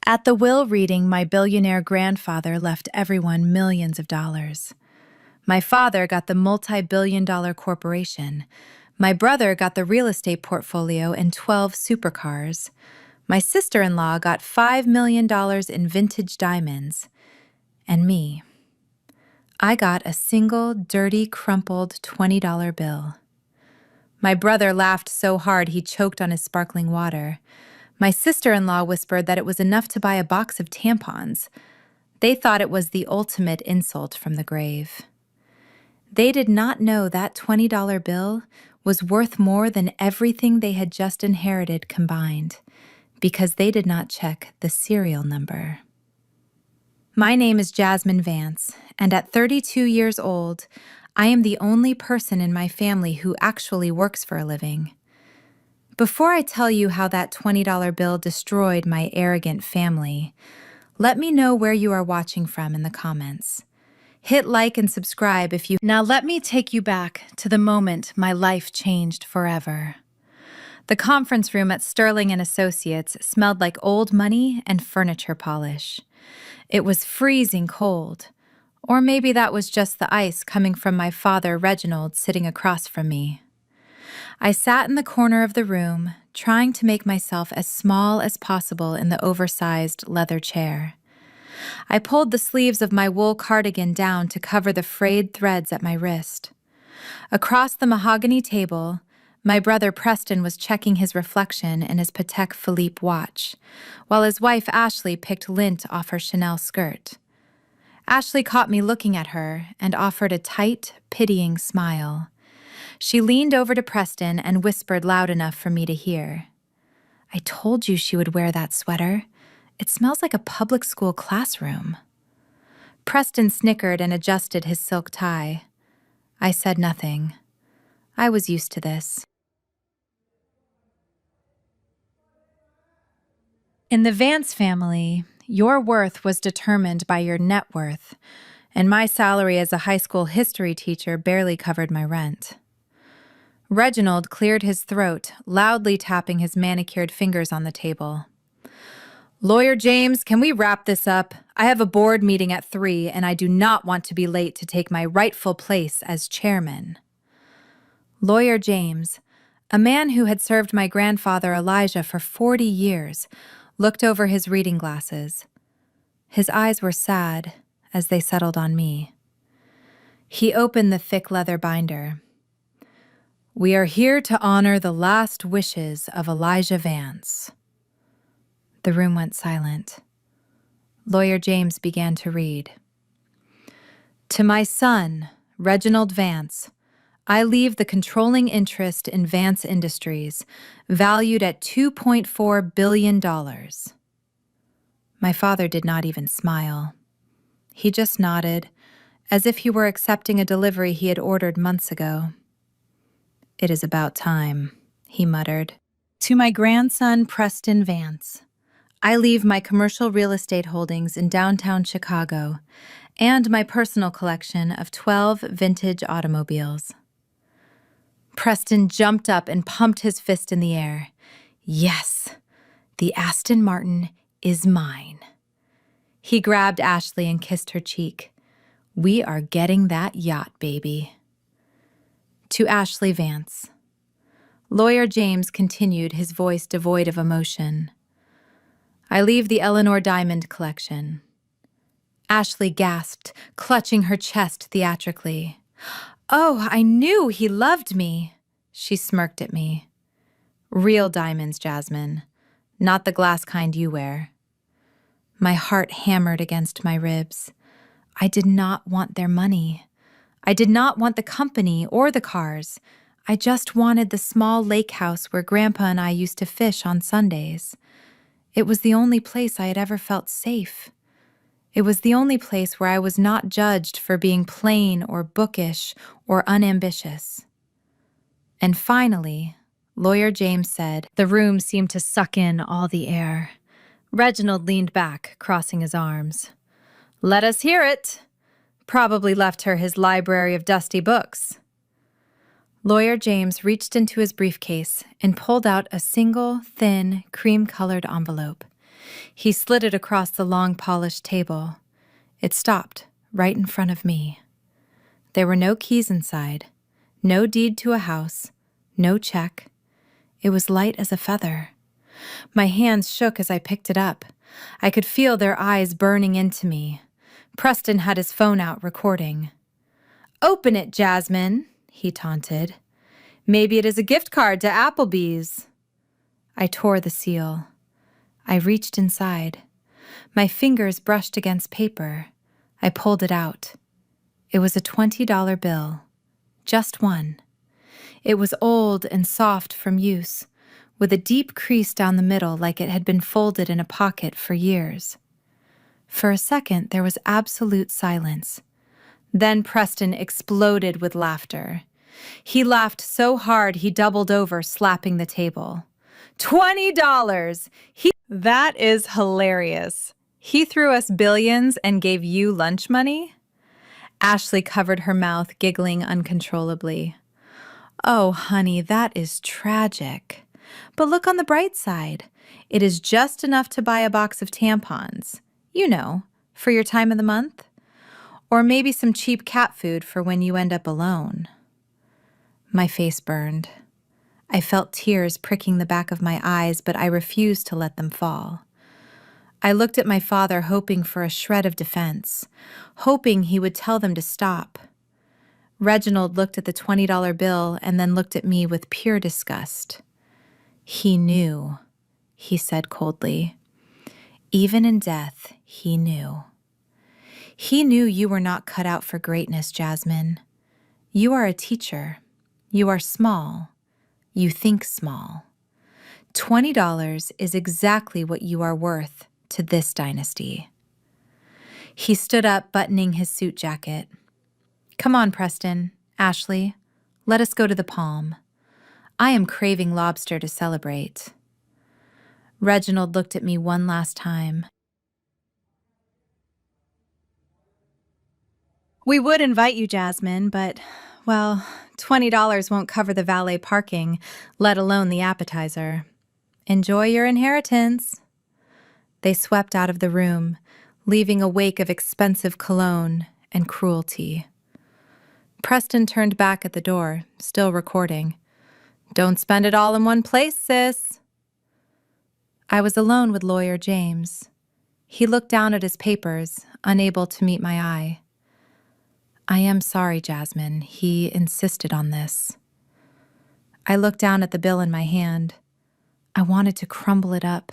At the will reading, my billionaire grandfather left everyone millions of dollars. My father got the multi-billion-dollar corporation. My brother got the real estate portfolio and 12 supercars. My sister-in-law got $5 million in vintage diamonds. And me. I got a single, dirty, crumpled $20 bill. My brother laughed so hard he choked on his sparkling water. My sister-in-law whispered that it was enough to buy a box of tampons. They thought it was the ultimate insult from the grave. They did not know that $20 bill was worth more than everything they had just inherited combined, because they did not check the serial number. My name is Jasmine Vance, and at 32 years old, I am the only person in my family who actually works for a living. Before I tell you how that $20 bill destroyed my arrogant family, let me know where you are watching from in the comments. Hit like and subscribe if you... Now let me take you back to the moment my life changed forever. The conference room at Sterling & Associates smelled like old money and furniture polish. It was freezing cold. Or maybe that was just the ice coming from my father, Reginald, sitting across from me. I sat in the corner of the room, trying to make myself as small as possible in the oversized leather chair. I pulled the sleeves of my wool cardigan down to cover the frayed threads at my wrist. Across the mahogany table, my brother Preston was checking his reflection in his Patek Philippe watch, while his wife Ashley picked lint off her Chanel skirt. Ashley caught me looking at her and offered a tight, pitying smile. She leaned over to Preston and whispered loud enough for me to hear. "I told you she would wear that sweater. It smells like a public school classroom." Preston snickered and adjusted his silk tie. I said nothing. I was used to this. In the Vance family, your worth was determined by your net worth, and my salary as a high school history teacher barely covered my rent. Reginald cleared his throat, loudly tapping his manicured fingers on the table. "Lawyer James, can we wrap this up? I have a board meeting at 3, and I do not want to be late to take my rightful place as chairman." Lawyer James, a man who had served my grandfather Elijah for 40 years, looked over his reading glasses. His eyes were sad as they settled on me. He opened the thick leather binder. "We are here to honor the last wishes of Elijah Vance." The room went silent. Lawyer James began to read. "To my son, Reginald Vance, I leave the controlling interest in Vance Industries, valued at $2.4 billion. My father did not even smile. He just nodded, as if he were accepting a delivery he had ordered months ago. "It is about time," he muttered. "To my grandson, Preston Vance, I leave my commercial real estate holdings in downtown Chicago and my personal collection of 12 vintage automobiles." Preston jumped up and pumped his fist in the air. "Yes, the Aston Martin is mine." He grabbed Ashley and kissed her cheek. "We are getting that yacht, baby." To Ashley Vance. Lawyer James continued, his voice devoid of emotion. "I leave the Eleanor Diamond collection." Ashley gasped, clutching her chest theatrically. "Oh, I knew he loved me." She smirked at me. "Real diamonds, Jasmine, not the glass kind you wear." My heart hammered against my ribs. I did not want their money. I did not want the company or the cars. I just wanted the small lake house where Grandpa and I used to fish on Sundays. It was the only place I had ever felt safe. It was the only place where I was not judged for being plain or bookish or unambitious. And finally, Lawyer James said, the room seemed to suck in all the air. Reginald leaned back, crossing his arms. "Let us hear it." Probably left her his library of dusty books. Lawyer James reached into his briefcase and pulled out a single, thin, cream-colored envelope. He slid it across the long polished table. It stopped right in front of me. There were no keys inside, no deed to a house, no check. It was light as a feather. My hands shook as I picked it up. I could feel their eyes burning into me. Preston had his phone out recording. "Open it, Jasmine," he taunted. "Maybe it is a gift card to Applebee's." I tore the seal. I reached inside. My fingers brushed against paper. I pulled it out. It was a $20 bill. Just one. It was old and soft from use, with a deep crease down the middle like it had been folded in a pocket for years. For a second, there was absolute silence. Then Preston exploded with laughter. He laughed so hard he doubled over, slapping the table. $20! That is hilarious. He threw us billions and gave you lunch money? Ashley covered her mouth, giggling uncontrollably. Oh, honey, that is tragic. But look on the bright side. It is just enough to buy a box of tampons. You know, for your time of the month. Or maybe some cheap cat food for when you end up alone. My face burned. I felt tears pricking the back of my eyes, but I refused to let them fall. I looked at my father, hoping for a shred of defense, hoping he would tell them to stop. Reginald looked at the $20 bill and then looked at me with pure disgust. "He knew," he said coldly. "Even in death, he knew. He knew you were not cut out for greatness, Jasmine. You are a teacher. You are small. You think small. $20 is exactly what you are worth to this dynasty." He stood up, buttoning his suit jacket. "Come on, Preston, Ashley, let us go to the Palm. I am craving lobster to celebrate." Reginald looked at me one last time. "We would invite you, Jasmine, but, well, $20 won't cover the valet parking, let alone the appetizer. Enjoy your inheritance." They swept out of the room, leaving a wake of expensive cologne and cruelty. Preston turned back at the door, still recording. "Don't spend it all in one place, sis." I was alone with Lawyer James. He looked down at his papers, unable to meet my eye. "I am sorry, Jasmine. He insisted on this." I looked down at the bill in my hand. I wanted to crumble it up.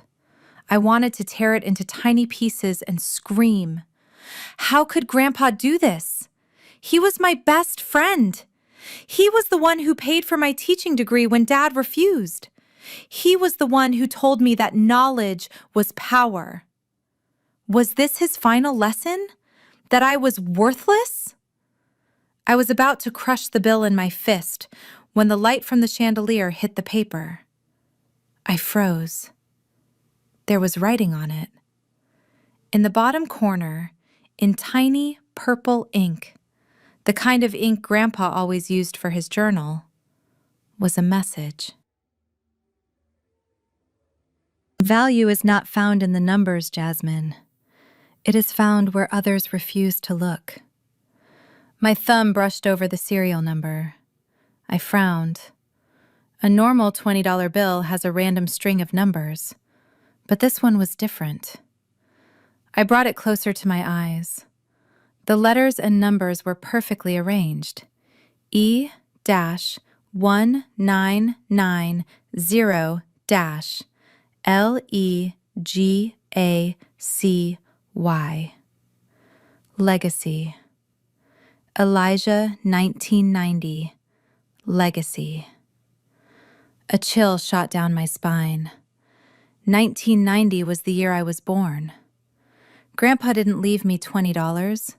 I wanted to tear it into tiny pieces and scream. How could Grandpa do this? He was my best friend. He was the one who paid for my teaching degree when Dad refused. He was the one who told me that knowledge was power. Was this his final lesson? That I was worthless? I was about to crush the bill in my fist when the light from the chandelier hit the paper. I froze. There was writing on it. In the bottom corner, in tiny purple ink, the kind of ink Grandpa always used for his journal, was a message. Value is not found in the numbers, Jasmine. It is found where others refuse to look. My thumb brushed over the serial number. I frowned. A normal $20 bill has a random string of numbers, but this one was different. I brought it closer to my eyes. The letters and numbers were perfectly arranged. E-1990-LEGACY. Legacy. Elijah 1990. Legacy. A chill shot down my spine. 1990 was the year I was born. Grandpa didn't leave me $20.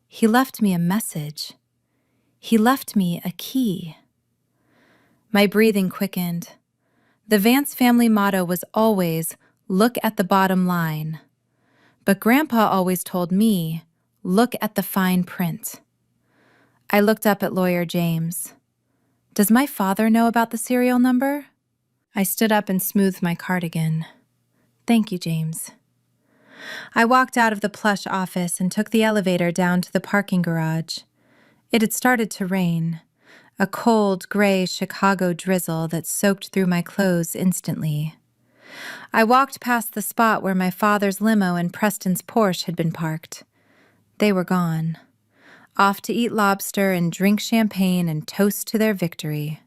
He left me a message. He left me a key. My breathing quickened. The Vance family motto was always, "Look at the bottom line." But Grandpa always told me, "Look at the fine print." I looked up at Lawyer James. Does my father know about the serial number? I stood up and smoothed my cardigan. Thank you, James. I walked out of the plush office and took the elevator down to the parking garage. It had started to rain, a cold, gray Chicago drizzle that soaked through my clothes instantly. I walked past the spot where my father's limo and Preston's Porsche had been parked. They were gone, off to eat lobster and drink champagne and toast to their victory.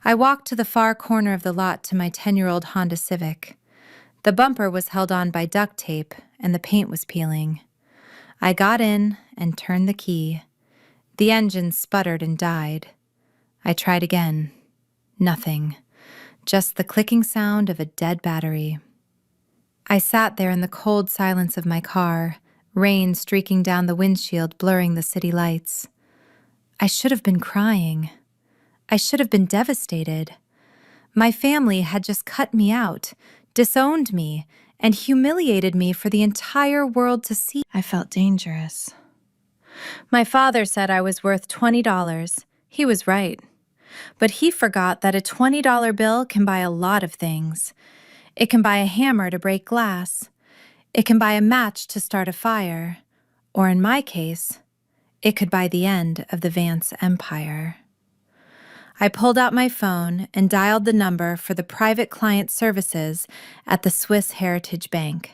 I walked to the far corner of the lot to my 10-year-old Honda Civic. The bumper was held on by duct tape, and the paint was peeling. I got in and turned the key. The engine sputtered and died. I tried again. Nothing. Just the clicking sound of a dead battery. I sat there in the cold silence of my car, rain streaking down the windshield, blurring the city lights. I should have been crying. I should have been devastated. My family had just cut me out, disowned me, and humiliated me for the entire world to see. I felt dangerous. My father said I was worth $20. He was right. But he forgot that a $20 bill can buy a lot of things. It can buy a hammer to break glass. It can buy a match to start a fire. Or in my case, it could buy the end of the Vance empire. I pulled out my phone and dialed the number for the private client services at the Swiss Heritage Bank.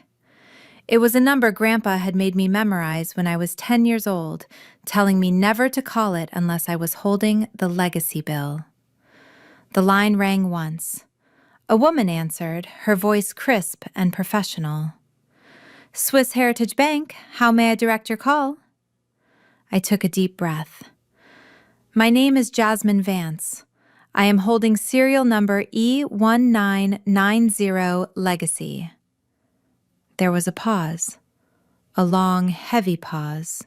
It was a number Grandpa had made me memorize when I was 10 years old, telling me never to call it unless I was holding the legacy bill. The line rang once. A woman answered, her voice crisp and professional. Swiss Heritage Bank, how may I direct your call? I took a deep breath. My name is Jasmine Vance. I am holding serial number E1990 Legacy. There was a pause, a long, heavy pause.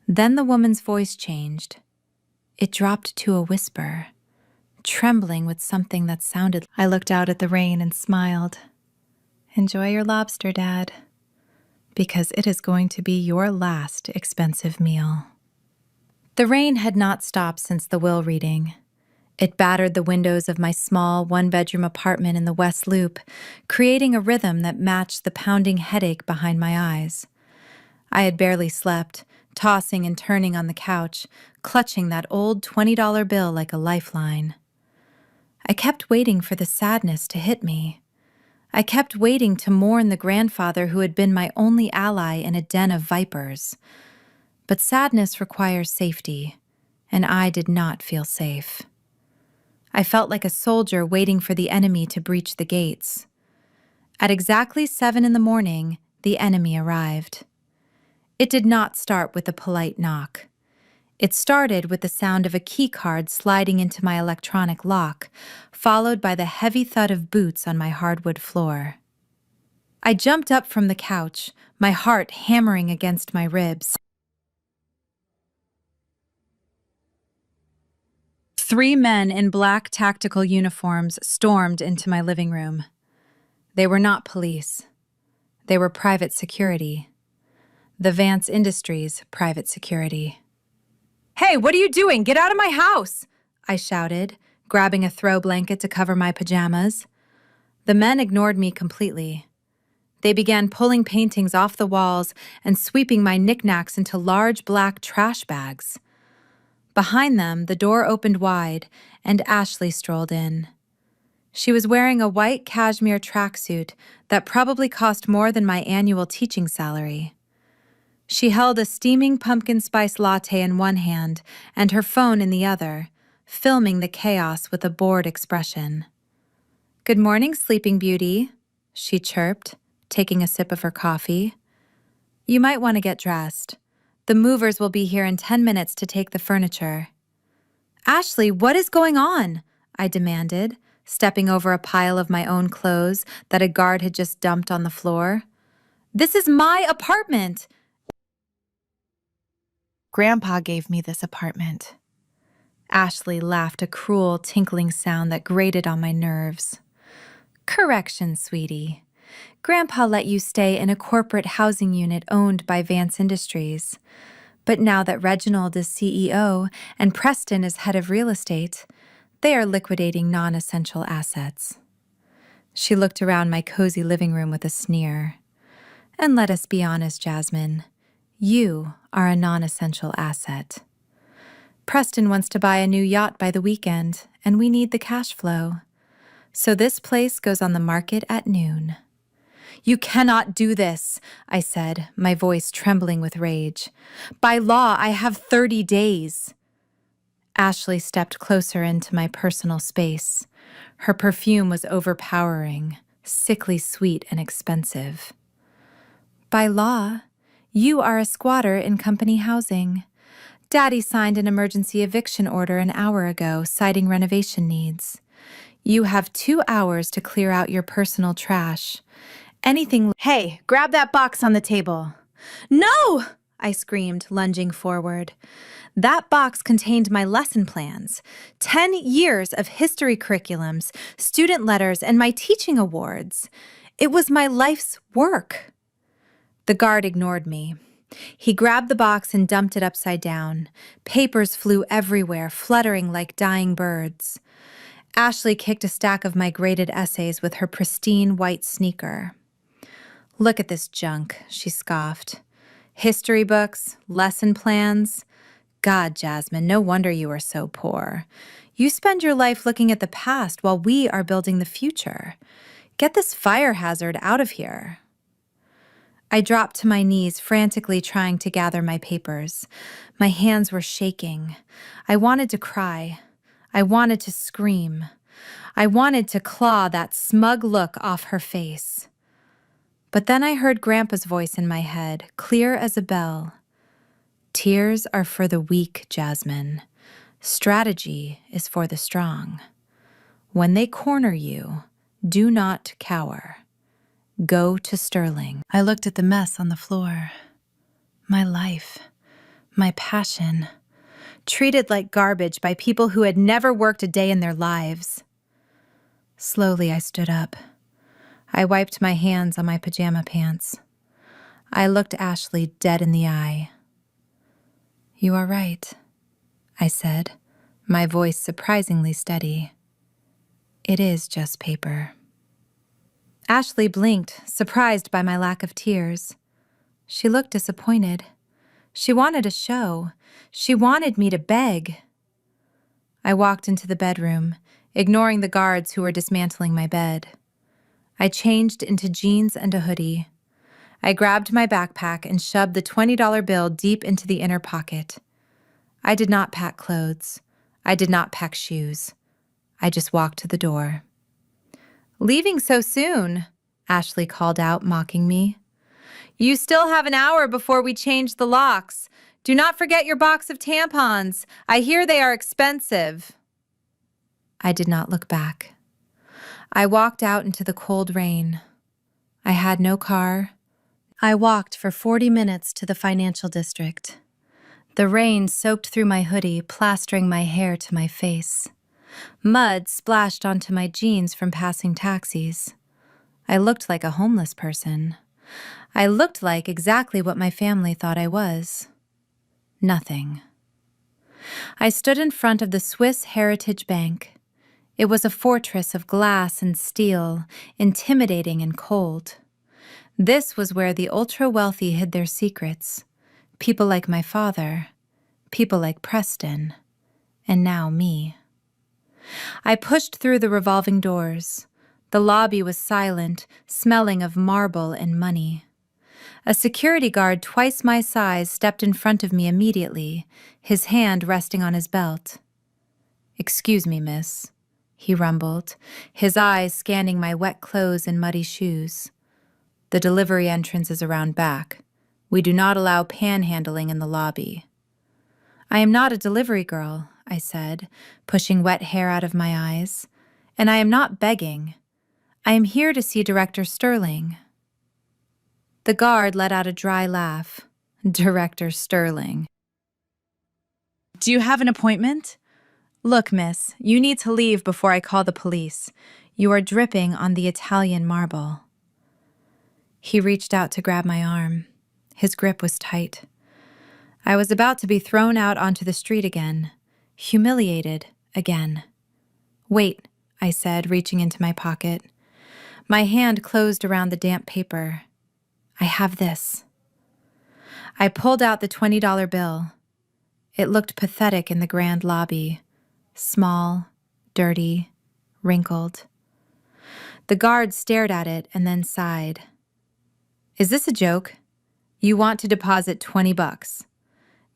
Then the woman's voice changed. It dropped to a whisper, trembling with something that sounded. I looked out at the rain and smiled. Enjoy your lobster, Dad, because it is going to be your last expensive meal. The rain had not stopped since the will reading. It battered the windows of my small one-bedroom apartment in the West Loop, creating a rhythm that matched the pounding headache behind my eyes. I had barely slept, tossing and turning on the couch, clutching that old $20 bill like a lifeline. I kept waiting for the sadness to hit me. I kept waiting to mourn the grandfather who had been my only ally in a den of vipers. But sadness requires safety, and I did not feel safe. I felt like a soldier waiting for the enemy to breach the gates. At exactly 7 a.m, the enemy arrived. It did not start with a polite knock. It started with the sound of a key card sliding into my electronic lock, followed by the heavy thud of boots on my hardwood floor. I jumped up from the couch, my heart hammering against my ribs. 3 men in black tactical uniforms stormed into my living room. They were not police. They were private security. The Vance Industries private security. "Hey, what are you doing? Get out of my house!" I shouted, grabbing a throw blanket to cover my pajamas. The men ignored me completely. They began pulling paintings off the walls and sweeping my knickknacks into large black trash bags. Behind them, the door opened wide, and Ashley strolled in. She was wearing a white cashmere tracksuit that probably cost more than my annual teaching salary. She held a steaming pumpkin spice latte in one hand and her phone in the other, filming the chaos with a bored expression. "Good morning, Sleeping Beauty," she chirped, taking a sip of her coffee. "You might want to get dressed. The movers will be here in 10 minutes to take the furniture." "Ashley, what is going on?" I demanded, stepping over a pile of my own clothes that a guard had just dumped on the floor. "This is my apartment!" "Grandpa gave me this apartment." Ashley laughed, a cruel, tinkling sound that grated on my nerves. "Correction, sweetie. Grandpa let you stay in a corporate housing unit owned by Vance Industries. But now that Reginald is CEO and Preston is head of real estate, they are liquidating non-essential assets. She looked around my cozy living room with a sneer. And let us be honest, Jasmine. You are a non-essential asset. Preston wants to buy a new yacht by the weekend, and we need the cash flow. So this place goes on the market at noon. You cannot do this, I said, my voice trembling with rage. By law, I have 30 days. Ashley stepped closer into my personal space. Her perfume was overpowering, sickly sweet and expensive. By law, you are a squatter in company housing. Daddy signed an emergency eviction order an hour ago, citing renovation needs. You have 2 hours to clear out your personal trash. Hey, grab that box on the table. No! I screamed, lunging forward. That box contained my lesson plans, 10 years of history curriculums, student letters, and my teaching awards. It was my life's work. The guard ignored me. He grabbed the box and dumped it upside down. Papers flew everywhere, fluttering like dying birds. Ashley kicked a stack of my graded essays with her pristine white sneaker. Look at this junk, she scoffed. History books, lesson plans. God, Jasmine, no wonder you are so poor. You spend your life looking at the past while we are building the future. Get this fire hazard out of here. I dropped to my knees, frantically trying to gather my papers. My hands were shaking. I wanted to cry. I wanted to scream. I wanted to claw that smug look off her face. But then I heard Grandpa's voice in my head, clear as a bell. Tears are for the weak, Jasmine. Strategy is for the strong. When they corner you, do not cower. Go to Sterling. I looked at the mess on the floor. My life, my passion, treated like garbage by people who had never worked a day in their lives. Slowly, I stood up. I wiped my hands on my pajama pants. I looked Ashley dead in the eye. You are right, I said, my voice surprisingly steady. It is just paper. Ashley blinked, surprised by my lack of tears. She looked disappointed. She wanted a show. She wanted me to beg. I walked into the bedroom, ignoring the guards who were dismantling my bed. I changed into jeans and a hoodie. I grabbed my backpack and shoved the $20 bill deep into the inner pocket. I did not pack clothes. I did not pack shoes. I just walked to the door. Leaving so soon, Ashley called out, mocking me. You still have an hour before we change the locks. Do not forget your box of tampons. I hear they are expensive. I did not look back. I walked out into the cold rain. I had no car. I walked for 40 minutes to the financial district. The rain soaked through my hoodie, plastering my hair to my face. Mud splashed onto my jeans from passing taxis. I looked like a homeless person. I looked like exactly what my family thought I was. Nothing. I stood in front of the Swiss Heritage Bank. It was a fortress of glass and steel, intimidating and cold. This was where the ultra-wealthy hid their secrets. People like my father, people like Preston, and now me. I pushed through the revolving doors. The lobby was silent, smelling of marble and money. A security guard twice my size stepped in front of me immediately, his hand resting on his belt. "Excuse me, miss," he rumbled, his eyes scanning my wet clothes and muddy shoes. "The delivery entrance is around back. We do not allow panhandling in the lobby." "I am not a delivery girl," I said, pushing wet hair out of my eyes. "And I am not begging. I am here to see Director Sterling." The guard let out a dry laugh. Director Sterling. "Do you have an appointment?" "Look, miss, you need to leave before I call the police. You are dripping on the Italian marble." He reached out to grab my arm. His grip was tight. I was about to be thrown out onto the street again, humiliated again. "Wait," I said, reaching into my pocket. My hand closed around the damp paper. I have this. I pulled out the $20 bill. It looked pathetic in the grand lobby. Small, dirty, wrinkled. The guard stared at it and then sighed. Is this a joke? You want to deposit $20.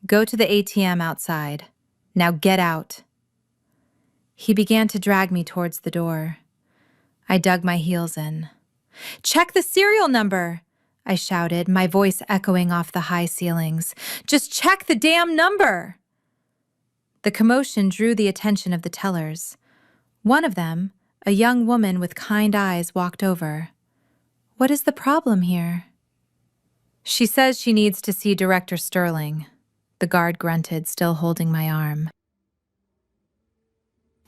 Go to the ATM outside. Now get out. He began to drag me towards the door. I dug my heels in. Check the serial number, I shouted, my voice echoing off the high ceilings. Just check the damn number! The commotion drew the attention of the tellers. One of them, a young woman with kind eyes, walked over. What is the problem here? She says she needs to see Director Sterling. The guard grunted, still holding my arm.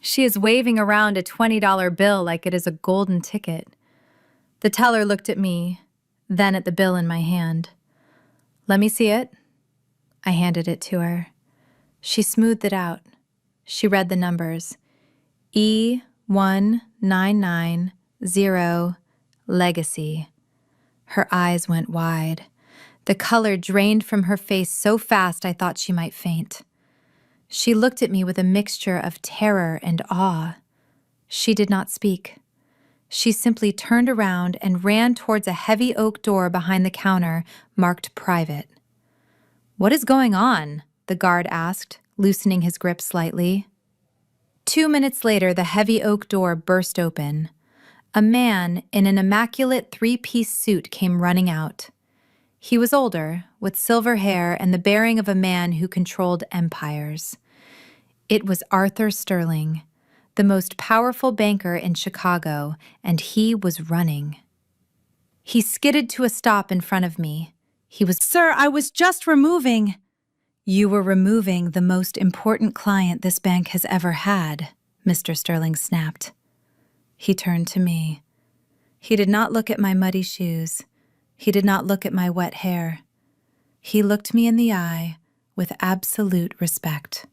She is waving around a $20 bill like it is a golden ticket. The teller looked at me, then at the bill in my hand. Let me see it. I handed it to her. She smoothed it out. She read the numbers. E1990 Legacy. Her eyes went wide. The color drained from her face so fast I thought she might faint. She looked at me with a mixture of terror and awe. She did not speak. She simply turned around and ran towards a heavy oak door behind the counter marked Private. What is going on? The guard asked, loosening his grip slightly. 2 minutes later, the heavy oak door burst open. A man in an immaculate three-piece suit came running out. He was older, with silver hair and the bearing of a man who controlled empires. It was Arthur Sterling, the most powerful banker in Chicago, and he was running. He skidded to a stop in front of me. Sir, I was just removing. You were removing the most important client this bank has ever had, Mr. Sterling snapped. He turned to me. He did not look at my muddy shoes. He did not look at my wet hair. He looked me in the eye with absolute respect.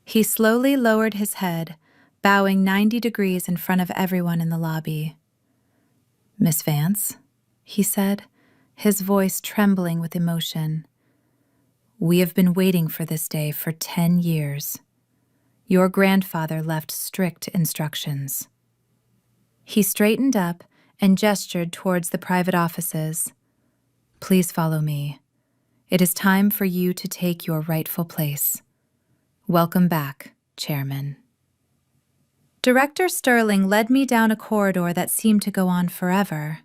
He slowly lowered his head, bowing 90 degrees in front of everyone in the lobby. Miss Vance, he said, his voice trembling with emotion. We have been waiting for this day for 10 years. Your grandfather left strict instructions. He straightened up and gestured towards the private offices. Please follow me. It is time for you to take your rightful place. Welcome back, Chairman. Director Sterling led me down a corridor that seemed to go on forever.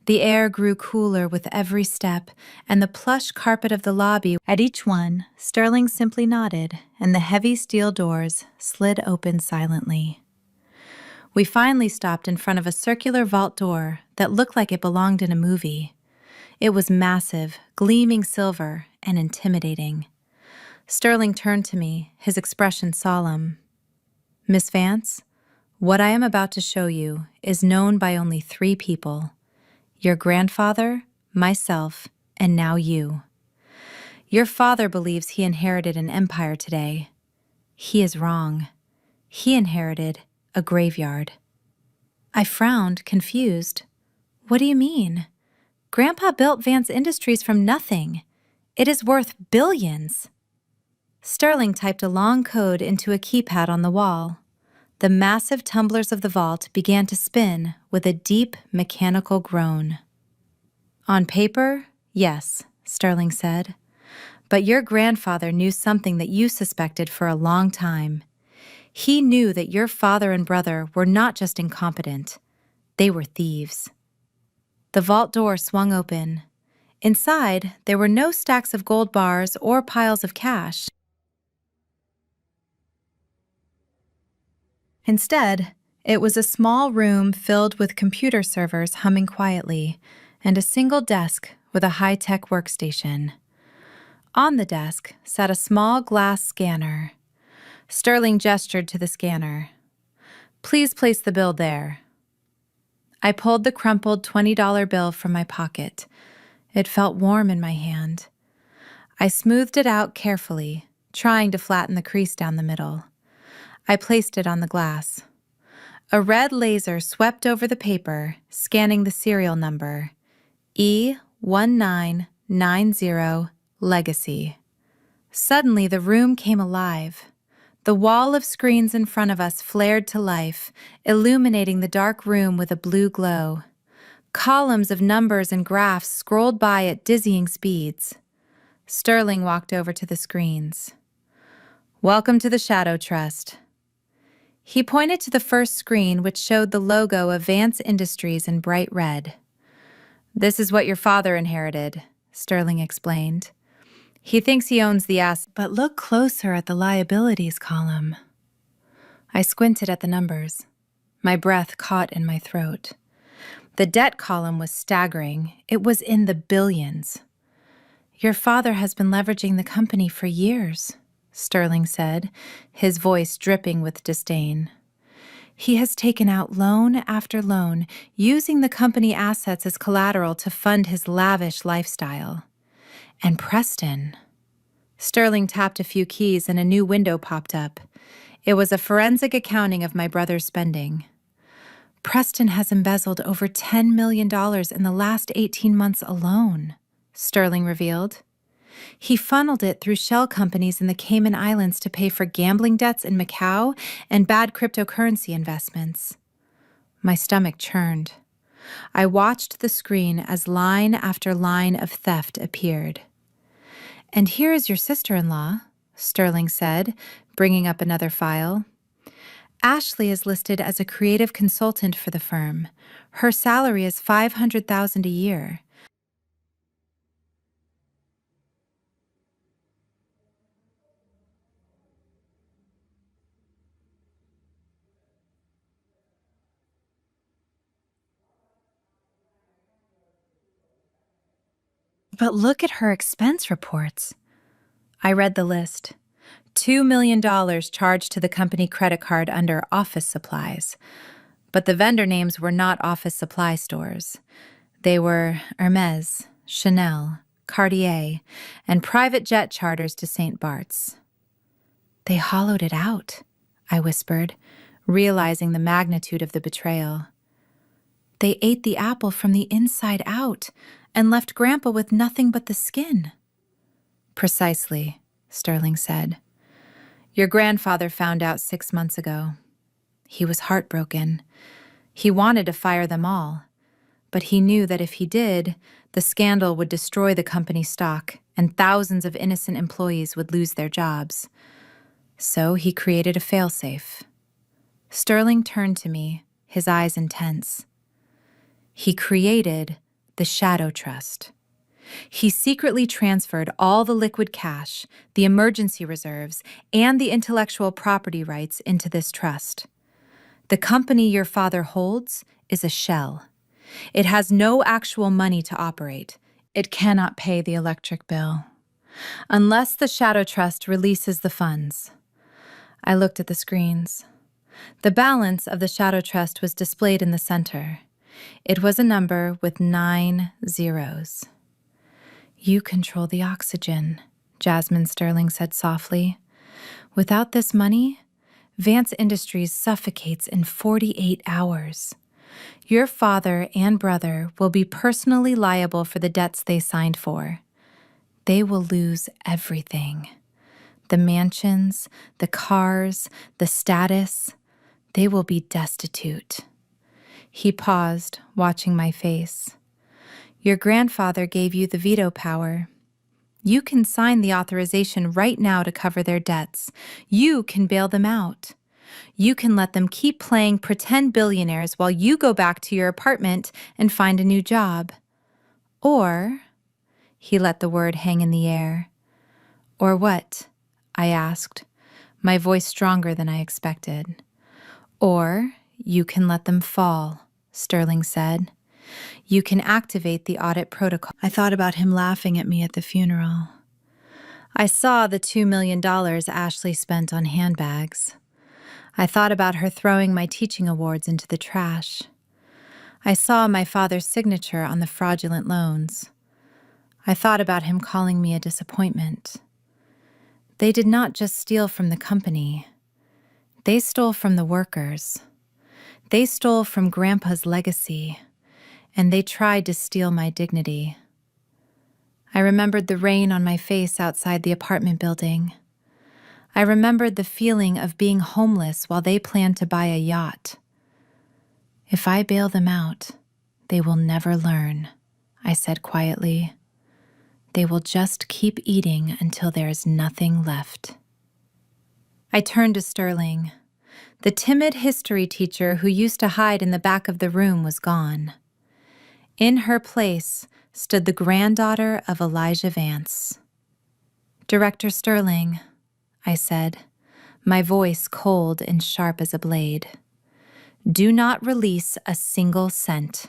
The air grew cooler with every step, and the plush carpet of the lobby. At each one, Sterling simply nodded, and the heavy steel doors slid open silently. We finally stopped in front of a circular vault door that looked like it belonged in a movie. It was massive, gleaming silver, and intimidating. Sterling turned to me, his expression solemn. Miss Vance, what I am about to show you is known by only 3 people. Your grandfather, myself, and now you. Your father believes he inherited an empire today. He is wrong. He inherited a graveyard. I frowned, confused. What do you mean? Grandpa built Vance Industries from nothing. It is worth billions. Sterling typed a long code into a keypad on the wall. The massive tumblers of the vault began to spin with a deep mechanical groan. On paper, yes, Sterling said. But your grandfather knew something that you suspected for a long time. He knew that your father and brother were not just incompetent. They were thieves. The vault door swung open. Inside, there were no stacks of gold bars or piles of cash. Instead, it was a small room filled with computer servers humming quietly and a single desk with a high-tech workstation. On the desk sat a small glass scanner. Sterling gestured to the scanner. Please place the bill there. I pulled the crumpled $20 bill from my pocket. It felt warm in my hand. I smoothed it out carefully, trying to flatten the crease down the middle. I placed it on the glass. A red laser swept over the paper, scanning the serial number. E1990 Legacy. Suddenly, the room came alive. The wall of screens in front of us flared to life, illuminating the dark room with a blue glow. Columns of numbers and graphs scrolled by at dizzying speeds. Sterling walked over to the screens. "Welcome to the Shadow Trust." He pointed to the first screen, which showed the logo of Vance Industries in bright red. "This is what your father inherited," Sterling explained. "He thinks he owns the assets, but look closer at the liabilities column." I squinted at the numbers. My breath caught in my throat. The debt column was staggering. It was in the billions. "Your father has been leveraging the company for years," Sterling said, his voice dripping with disdain. "He has taken out loan after loan, using the company assets as collateral to fund his lavish lifestyle. And Preston..." Sterling tapped a few keys and a new window popped up. It was a forensic accounting of my brother's spending. "Preston has embezzled over $10 million in the last 18 months alone," Sterling revealed. "He funneled it through shell companies in the Cayman Islands to pay for gambling debts in Macau and bad cryptocurrency investments." My stomach churned. I watched the screen as line after line of theft appeared. "And here is your sister-in-law," Sterling said, bringing up another file. "Ashley is listed as a creative consultant for the firm. Her salary is $500,000 a year. But look at her expense reports." I read the list. $2 million charged to the company credit card under office supplies. But the vendor names were not office supply stores. They were Hermes, Chanel, Cartier, and private jet charters to St. Bart's. "They hollowed it out," I whispered, realizing the magnitude of the betrayal. "They ate the apple from the inside out and left Grandpa with nothing but the skin." "Precisely," Sterling said. "Your grandfather found out 6 months ago. He was heartbroken. He wanted to fire them all, but he knew that if he did, the scandal would destroy the company stock and thousands of innocent employees would lose their jobs. So he created a failsafe." Sterling turned to me, his eyes intense. "He created the Shadow Trust. He secretly transferred all the liquid cash, the emergency reserves, and the intellectual property rights into this trust. The company your father holds is a shell. It has no actual money to operate. It cannot pay the electric bill. Unless the Shadow Trust releases the funds." I looked at the screens. The balance of the Shadow Trust was displayed in the center. It was a number with 9 zeros. "You control the oxygen," Jasmine Sterling said softly. "Without this money, Vance Industries suffocates in 48 hours. Your father and brother will be personally liable for the debts they signed for. They will lose everything. The mansions, the cars, the status. They will be destitute." He paused, watching my face. "Your grandfather gave you the veto power. You can sign the authorization right now to cover their debts. You can bail them out. You can let them keep playing pretend billionaires while you go back to your apartment and find a new job. Or," he let the word hang in the air. "Or what?" I asked, my voice stronger than I expected. "Or you can let them fall," Sterling said. "You can activate the audit protocol." I thought about him laughing at me at the funeral. I saw the $2 million Ashley spent on handbags. I thought about her throwing my teaching awards into the trash. I saw my father's signature on the fraudulent loans. I thought about him calling me a disappointment. They did not just steal from the company. They stole from the workers. They stole from Grandpa's legacy, and they tried to steal my dignity. I remembered the rain on my face outside the apartment building. I remembered the feeling of being homeless while they planned to buy a yacht. If I bail them out, they will never learn, I said quietly. They will just keep eating until there is nothing left. I turned to Sterling. The timid history teacher who used to hide in the back of the room was gone. In her place stood the granddaughter of Elijah Vance. "Director Sterling," I said, my voice cold and sharp as a blade, "do not release a single cent."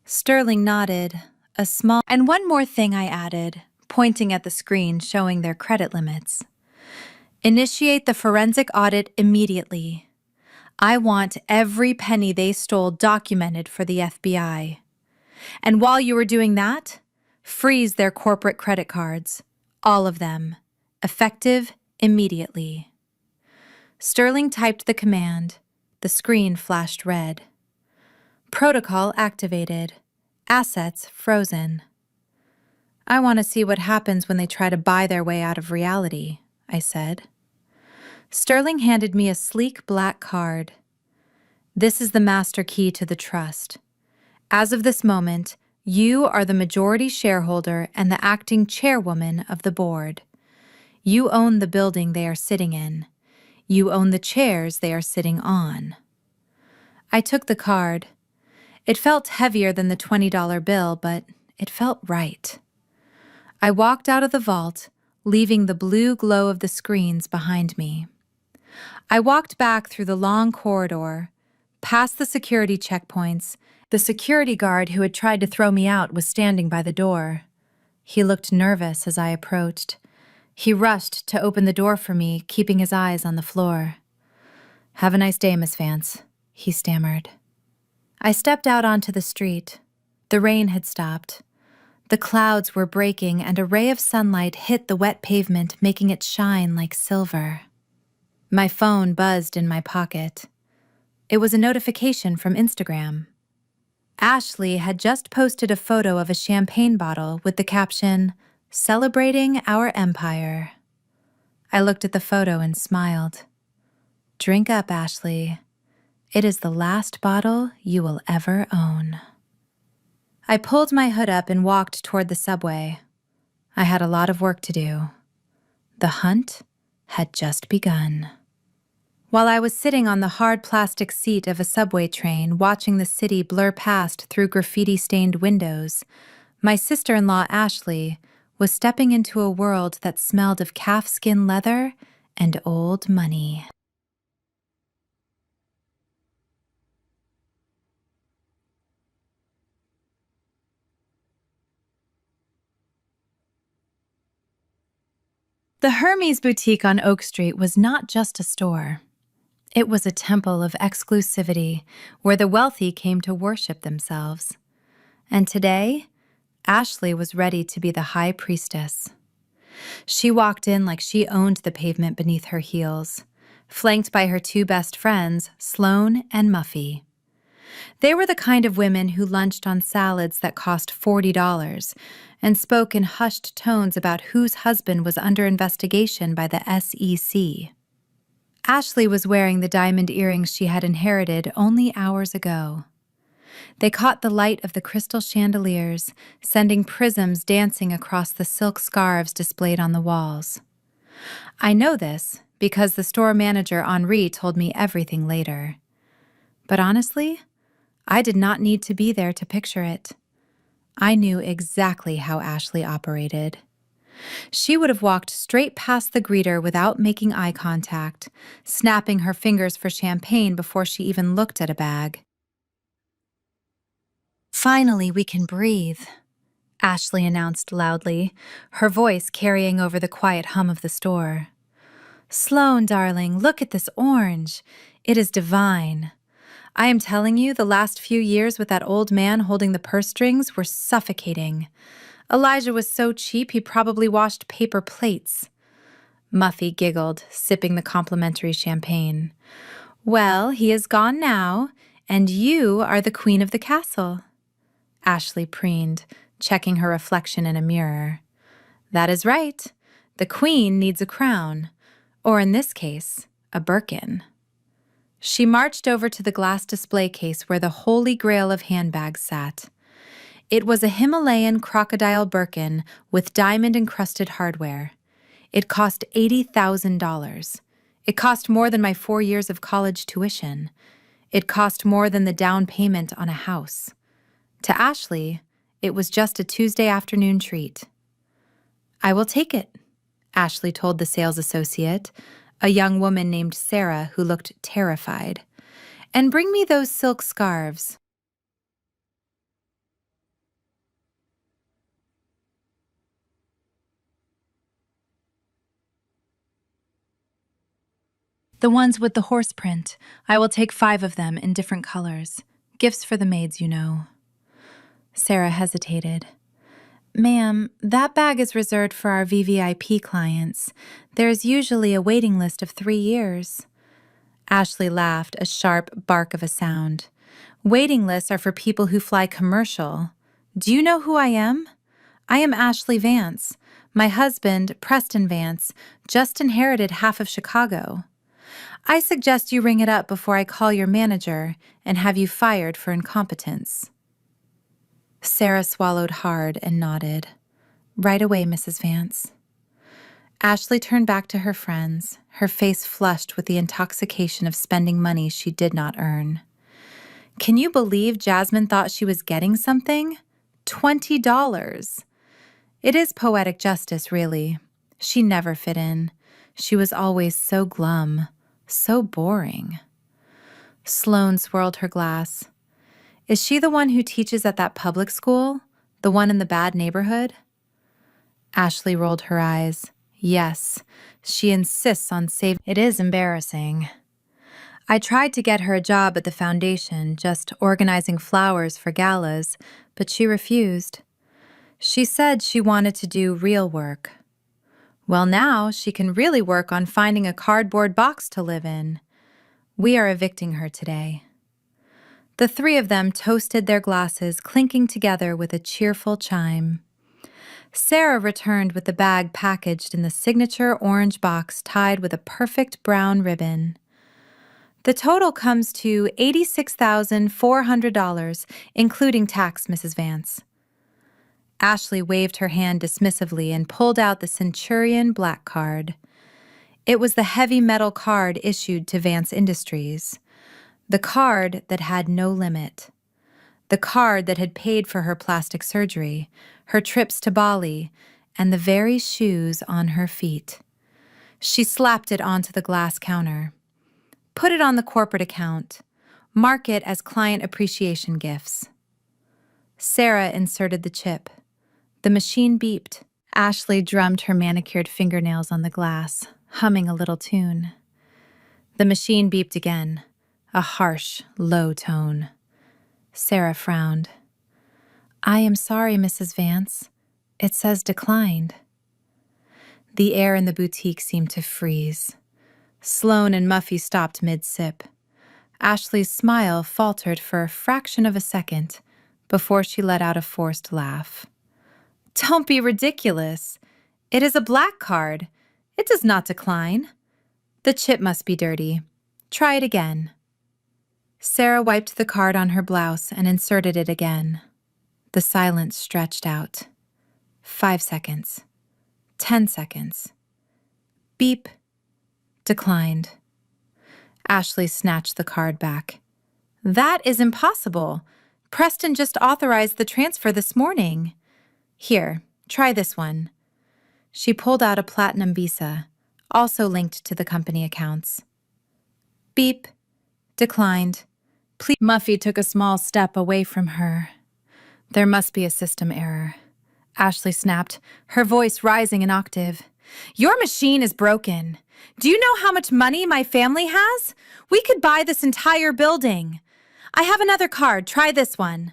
Sterling nodded, a small... "And one more thing," I added, pointing at the screen showing their credit limits. "Initiate the forensic audit immediately. I want every penny they stole documented for the FBI. And while you are doing that, freeze their corporate credit cards, all of them, effective immediately." Sterling typed the command. The screen flashed red. "Protocol activated. Assets frozen." "I want to see what happens when they try to buy their way out of reality," I said. Sterling handed me a sleek black card. "This is the master key to the trust. As of this moment, you are the majority shareholder and the acting chairwoman of the board. You own the building they are sitting in. You own the chairs they are sitting on." I took the card. It felt heavier than the $20 bill, but it felt right. I walked out of the vault, leaving the blue glow of the screens behind me. I walked back through the long corridor, past the security checkpoints. The security guard who had tried to throw me out was standing by the door. He looked nervous as I approached. He rushed to open the door for me, keeping his eyes on the floor. "Have a nice day, Miss Vance," he stammered. I stepped out onto the street. The rain had stopped. The clouds were breaking, and a ray of sunlight hit the wet pavement, making it shine like silver. My phone buzzed in my pocket. It was a notification from Instagram. Ashley had just posted a photo of a champagne bottle with the caption, "Celebrating our empire." I looked at the photo and smiled. "Drink up, Ashley. It is the last bottle you will ever own." I pulled my hood up and walked toward the subway. I had a lot of work to do. The hunt had just begun. While I was sitting on the hard plastic seat of a subway train watching the city blur past through graffiti-stained windows, my sister-in-law Ashley was stepping into a world that smelled of calfskin leather and old money. The Hermes Boutique on Oak Street was not just a store. It was a temple of exclusivity where the wealthy came to worship themselves. And today, Ashley was ready to be the high priestess. She walked in like she owned the pavement beneath her heels, flanked by her two best friends, Sloane and Muffy. They were the kind of women who lunched on salads that cost $40 and spoke in hushed tones about whose husband was under investigation by the SEC. Ashley was wearing the diamond earrings she had inherited only hours ago. They caught the light of the crystal chandeliers, sending prisms dancing across the silk scarves displayed on the walls. I know this because the store manager Henri told me everything later. But honestly, I did not need to be there to picture it. I knew exactly how Ashley operated. She would have walked straight past the greeter without making eye contact, snapping her fingers for champagne before she even looked at a bag. "Finally, we can breathe," Ashley announced loudly, her voice carrying over the quiet hum of the store. "Sloane, darling, look at this orange. It is divine. I am telling you, the last few years with that old man holding the purse strings were suffocating. Elijah was so cheap he probably washed paper plates." Muffy giggled, sipping the complimentary champagne. Well, he is gone now, and you are the queen of the castle. Ashley preened, checking her reflection in a mirror. That is right. The queen needs a crown, or in this case, a Birkin. She marched over to the glass display case where the holy grail of handbags sat. It was a Himalayan crocodile Birkin with diamond-encrusted hardware. It cost $80,000. It cost more than my 4 years of college tuition. It cost more than the down payment on a house. To Ashley, it was just a Tuesday afternoon treat. I will take it, Ashley told the sales associate, a young woman named Sarah who looked terrified. And bring me those silk scarves. The ones with the horse print. I will take 5 of them in different colors. Gifts for the maids, you know. Sarah hesitated. Ma'am, that bag is reserved for our VVIP clients. There's usually a waiting list of 3 years. Ashley laughed, a sharp bark of a sound. Waiting lists are for people who fly commercial. Do you know who I am? I am Ashley Vance. My husband, Preston Vance, just inherited half of Chicago. I suggest you ring it up before I call your manager and have you fired for incompetence. Sarah swallowed hard and nodded. Right away, Mrs. Vance. Ashley turned back to her friends, her face flushed with the intoxication of spending money she did not earn. Can you believe Jasmine thought she was getting something? $20. It is poetic justice, really. She never fit in. She was always so glum, so boring. Sloane swirled her glass. Is she the one who teaches at that public school? The one in the bad neighborhood? Ashley rolled her eyes. Yes, she insists on saving. It is embarrassing. I tried to get her a job at the foundation, just organizing flowers for galas, but she refused. She said she wanted to do real work. Well, now she can really work on finding a cardboard box to live in. We are evicting her today. The 3 of them toasted their glasses, clinking together with a cheerful chime. Sarah returned with the bag packaged in the signature orange box tied with a perfect brown ribbon. The total comes to $86,400, including tax, Mrs. Vance. Ashley waved her hand dismissively and pulled out the Centurion Black Card. It was the heavy metal card issued to Vance Industries. The card that had no limit. The card that had paid for her plastic surgery, her trips to Bali, and the very shoes on her feet. She slapped it onto the glass counter. Put it on the corporate account. Mark it as client appreciation gifts. Sarah inserted the chip. The machine beeped. Ashley drummed her manicured fingernails on the glass, humming a little tune. The machine beeped again, a harsh, low tone. Sarah frowned. I am sorry, Mrs. Vance. It says declined. The air in the boutique seemed to freeze. Sloane and Muffy stopped mid-sip. Ashley's smile faltered for a fraction of a second before she let out a forced laugh. Don't be ridiculous. It is a black card. It does not decline. The chip must be dirty. Try it again. Sarah wiped the card on her blouse and inserted it again. The silence stretched out. 5 seconds. 10 seconds. Beep. Declined. Ashley snatched the card back. That is impossible. Preston just authorized the transfer this morning. Here, try this one. She pulled out a platinum visa, also linked to the company accounts. Beep. Declined. Please. Muffy took a small step away from her. There must be a system error. Ashley snapped, her voice rising an octave. Your machine is broken. Do you know how much money my family has? We could buy this entire building. I have another card. Try this one.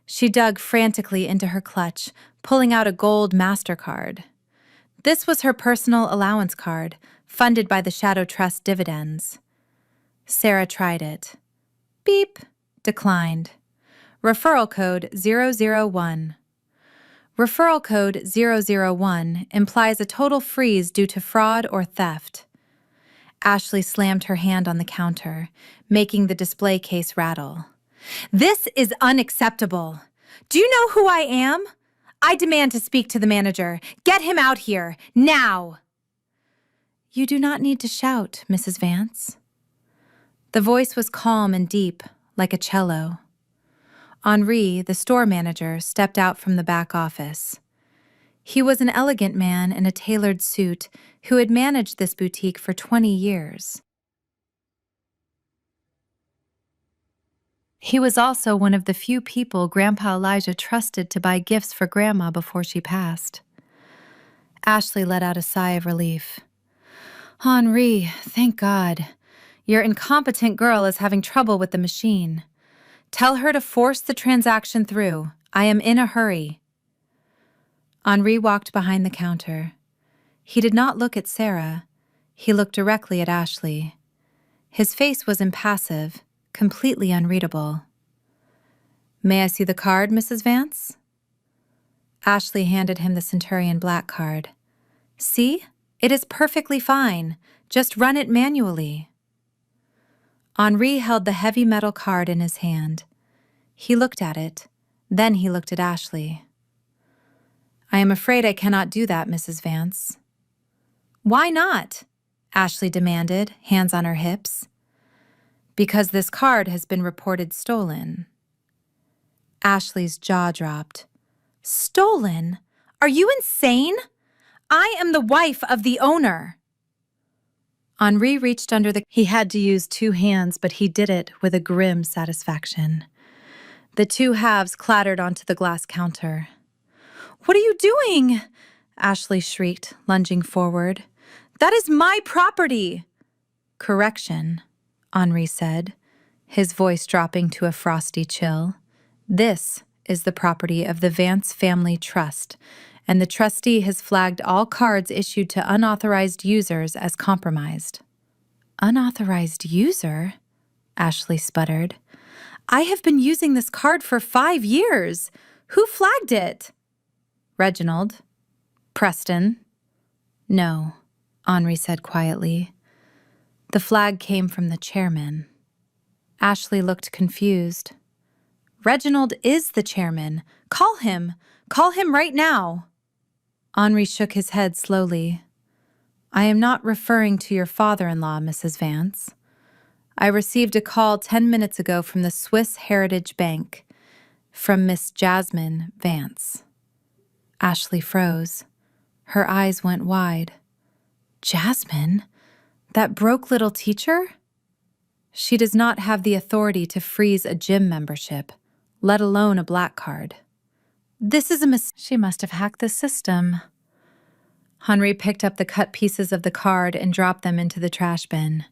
She dug frantically into her clutch, pulling out a gold MasterCard. This was her personal allowance card, funded by the Shadow Trust dividends. Sarah tried it. Beep. Declined. Referral code 001. Referral code 001 implies a total freeze due to fraud or theft. Ashley slammed her hand on the counter, making the display case rattle. This is unacceptable. Do you know who I am? I demand to speak to the manager. Get him out here, now! You do not need to shout, Mrs. Vance. The voice was calm and deep, like a cello. Henri, the store manager, stepped out from the back office. He was an elegant man in a tailored suit who had managed this boutique for 20 years. He was also one of the few people Grandpa Elijah trusted to buy gifts for Grandma before she passed. Ashley let out a sigh of relief. Henri, thank God. Your incompetent girl is having trouble with the machine. Tell her to force the transaction through. I am in a hurry. Henri walked behind the counter. He did not look at Sarah. He looked directly at Ashley. His face was impassive, completely unreadable. May I see the card, Mrs. Vance? Ashley handed him the Centurion Black card. See? It is perfectly fine. Just run it manually. Henri held the heavy metal card in his hand. He looked at it. Then he looked at Ashley. I am afraid I cannot do that, Mrs. Vance. Why not? Ashley demanded, hands on her hips. Because this card has been reported stolen. Ashley's jaw dropped. Stolen? Are you insane? I am the wife of the owner. Henri reached under the... He had to use two hands, but he did it with a grim satisfaction. The two halves clattered onto the glass counter. What are you doing? Ashley shrieked, lunging forward. That is my property. Correction, Henri said, his voice dropping to a frosty chill. This is the property of the Vance Family Trust, and the trustee has flagged all cards issued to unauthorized users as compromised. Unauthorized user? Ashley sputtered. I have been using this card for 5 years. Who flagged it? Reginald. Preston. No, Henri said quietly. The flag came from the chairman. Ashley looked confused. Reginald is the chairman. Call him. Call him right now. Henri shook his head slowly. I am not referring to your father-in-law, Mrs. Vance. I received a call 10 minutes ago from the Swiss Heritage Bank, from Miss Jasmine Vance. Ashley froze. Her eyes went wide. Jasmine? That broke little teacher? She does not have the authority to freeze a gym membership, let alone a black card. This is a mistake. She must have hacked the system. Henri picked up the cut pieces of the card and dropped them into the trash bin.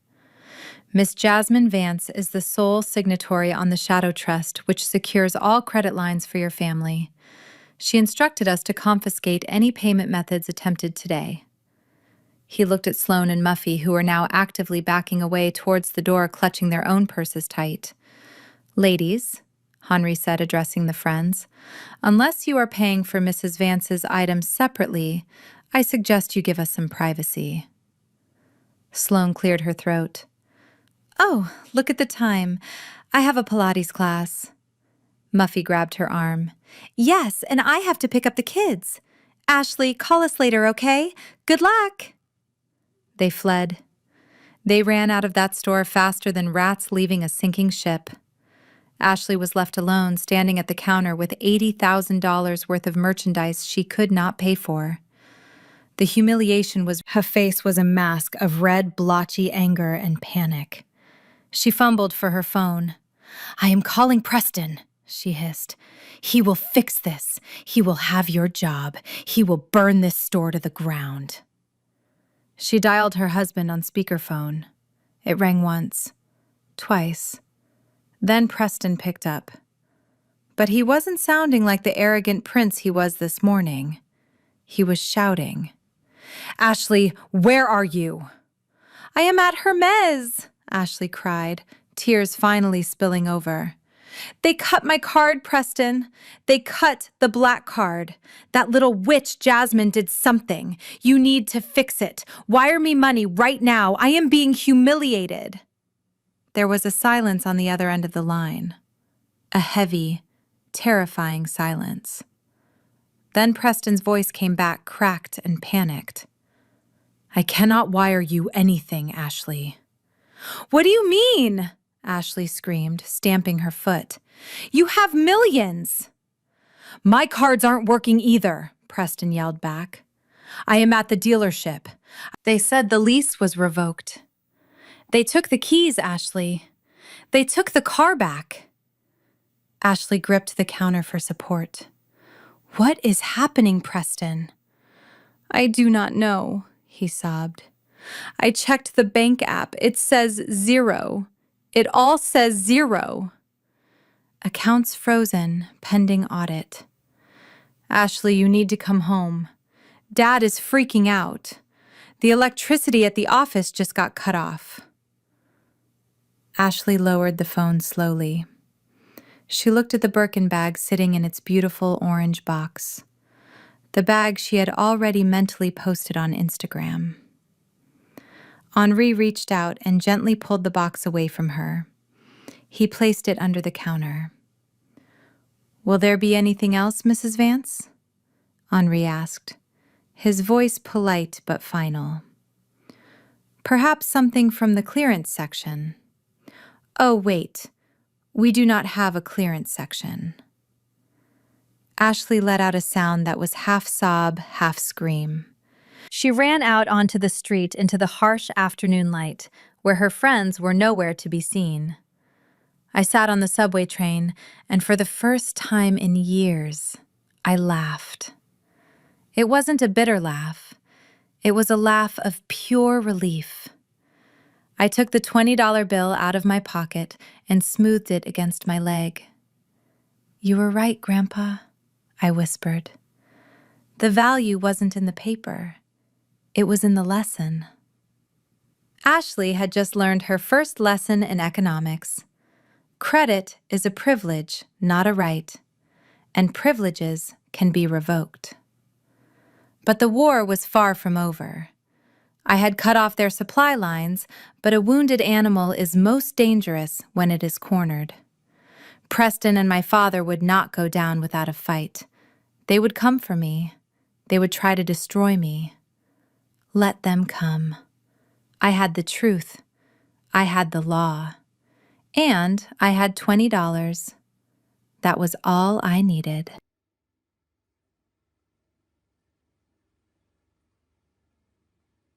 Miss Jasmine Vance is the sole signatory on the Shadow Trust, which secures all credit lines for your family. She instructed us to confiscate any payment methods attempted today. He looked at Sloane and Muffy, who were now actively backing away towards the door, clutching their own purses tight. Ladies, Henri said, addressing the friends, unless you are paying for Mrs. Vance's items separately, I suggest you give us some privacy. Sloane cleared her throat. Oh, look at the time. I have a Pilates class. Muffy grabbed her arm. Yes, and I have to pick up the kids. Ashley, call us later, okay? Good luck. They fled. They ran out of that store faster than rats leaving a sinking ship. Ashley was left alone, standing at the counter with $80,000 worth of merchandise she could not pay for. The humiliation was... Her face was a mask of red, blotchy anger and panic. She fumbled for her phone. I am calling Preston, she hissed. He will fix this. He will have your job. He will burn this store to the ground. She dialed her husband on speakerphone. It rang once, twice. Then Preston picked up. But he wasn't sounding like the arrogant prince he was this morning. He was shouting. Ashley, where are you? I am at Hermes, Ashley cried, tears finally spilling over. They cut my card, Preston. They cut the black card. That little witch Jasmine did something. You need to fix it. Wire me money right now. I am being humiliated. There was a silence on the other end of the line. A heavy, terrifying silence. Then Preston's voice came back cracked and panicked. I cannot wire you anything, Ashley. What do you mean? Ashley screamed, stamping her foot. You have millions! My cards aren't working either, Preston yelled back. I am at the dealership. They said the lease was revoked. They took the keys, Ashley. They took the car back. Ashley gripped the counter for support. What is happening, Preston? I do not know, he sobbed. I checked the bank app. It says 0. It all says 0. Accounts frozen, pending audit. Ashley, you need to come home. Dad is freaking out. The electricity at the office just got cut off. Ashley lowered the phone slowly. She looked at the Birkin bag sitting in its beautiful orange box. The bag she had already mentally posted on Instagram. Henri reached out and gently pulled the box away from her. He placed it under the counter. Will there be anything else, Mrs. Vance? Henri asked, his voice polite but final. Perhaps something from the clearance section. Oh, wait. We do not have a clearance section. Ashley let out a sound that was half sob, half scream. She ran out onto the street into the harsh afternoon light, where her friends were nowhere to be seen. I sat on the subway train, and for the first time in years, I laughed. It wasn't a bitter laugh. It was a laugh of pure relief. I took the $20 bill out of my pocket and smoothed it against my leg. You were right, Grandpa, I whispered. The value wasn't in the paper. It was in the lesson. Ashley had just learned her first lesson in economics. Credit is a privilege, not a right, and privileges can be revoked. But the war was far from over. I had cut off their supply lines, but a wounded animal is most dangerous when it is cornered. Preston and my father would not go down without a fight. They would come for me. They would try to destroy me. Let them come. I had the truth. I had the law. And I had $20. That was all I needed.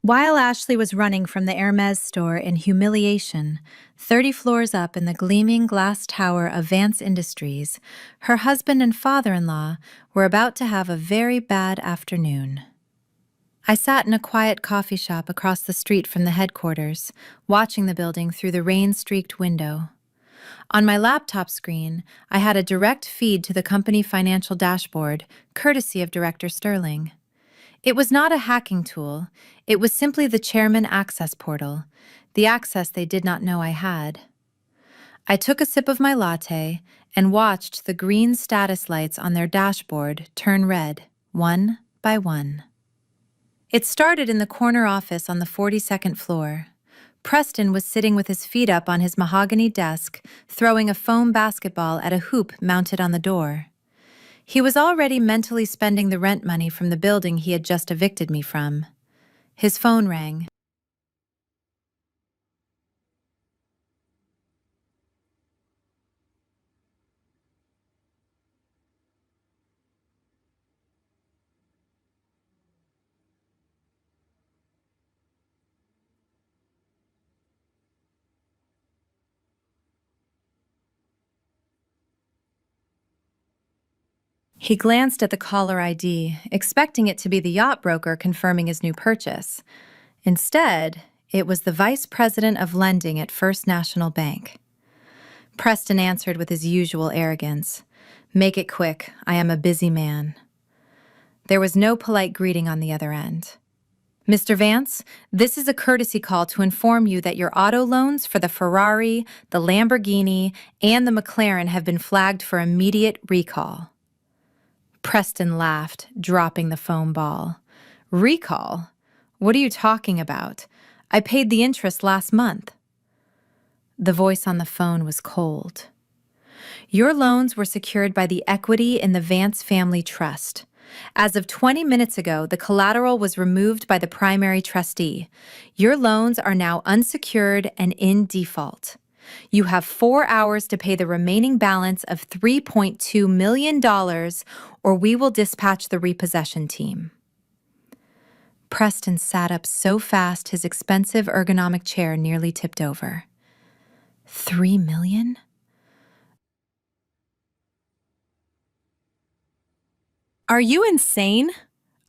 While Ashley was running from the Hermes store in humiliation, 30 floors up in the gleaming glass tower of Vance Industries, her husband and father-in-law were about to have a very bad afternoon. I sat in a quiet coffee shop across the street from the headquarters, watching the building through the rain-streaked window. On my laptop screen, I had a direct feed to the company financial dashboard, courtesy of Director Sterling. It was not a hacking tool. It was simply the chairman access portal, the access they did not know I had. I took a sip of my latte and watched the green status lights on their dashboard turn red, one by one. It started in the corner office on the 42nd floor. Preston was sitting with his feet up on his mahogany desk, throwing a foam basketball at a hoop mounted on the door. He was already mentally spending the rent money from the building he had just evicted me from. His phone rang. He glanced at the caller ID, expecting it to be the yacht broker confirming his new purchase. Instead, it was the vice president of lending at First National Bank. Preston answered with his usual arrogance. Make it quick. I am a busy man. There was no polite greeting on the other end. Mr. Vance, this is a courtesy call to inform you that your auto loans for the Ferrari, the Lamborghini, and the McLaren have been flagged for immediate recall. Preston laughed, dropping the foam ball. Recall? What are you talking about? I paid the interest last month. The voice on the phone was cold. Your loans were secured by the equity in the Vance Family Trust. As of 20 minutes ago, the collateral was removed by the primary trustee. Your loans are now unsecured and in default. You have 4 hours to pay the remaining balance of $3.2 million, or we will dispatch the repossession team. Preston sat up so fast his expensive ergonomic chair nearly tipped over. $3 million? Are you insane?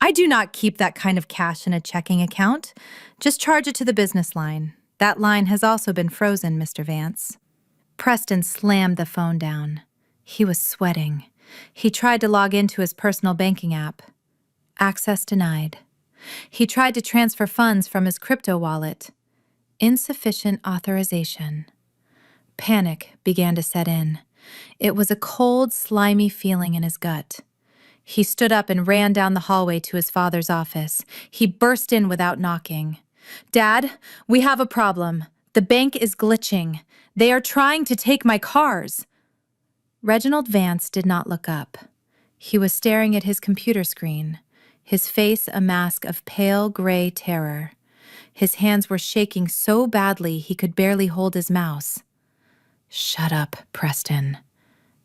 I do not keep that kind of cash in a checking account. Just charge it to the business line. That line has also been frozen, Mr. Vance. Preston slammed the phone down. He was sweating. He tried to log into his personal banking app. Access denied. He tried to transfer funds from his crypto wallet. Insufficient authorization. Panic began to set in. It was a cold, slimy feeling in his gut. He stood up and ran down the hallway to his father's office. He burst in without knocking. "Dad, we have a problem. The bank is glitching. They are trying to take my cars." Reginald Vance did not look up. He was staring at his computer screen, his face a mask of pale gray terror. His hands were shaking so badly he could barely hold his mouse. "Shut up, Preston,"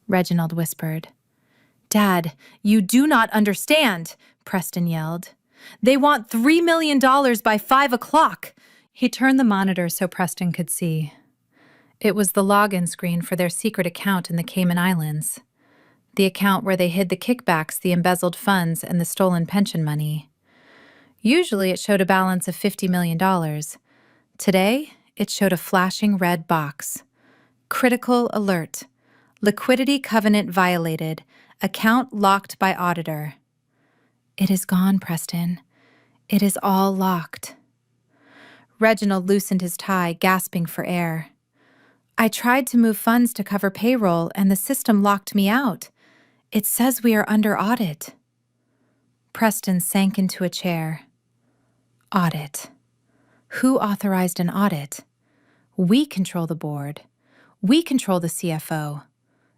Reginald whispered. "Dad, you do not understand," Preston yelled. "They want $3 million by 5 o'clock. He turned the monitor so Preston could see. It was the login screen for their secret account in the Cayman Islands. The account where they hid the kickbacks, the embezzled funds, and the stolen pension money. Usually it showed a balance of $50 million. Today, it showed a flashing red box. Critical alert. Liquidity covenant violated. Account locked by auditor. It is gone, Preston. It is all locked. Reginald loosened his tie, gasping for air. "I tried to move funds to cover payroll, and the system locked me out. It says we are under audit." Preston sank into a chair. Audit. Who authorized an audit? We control the board. We control the CFO.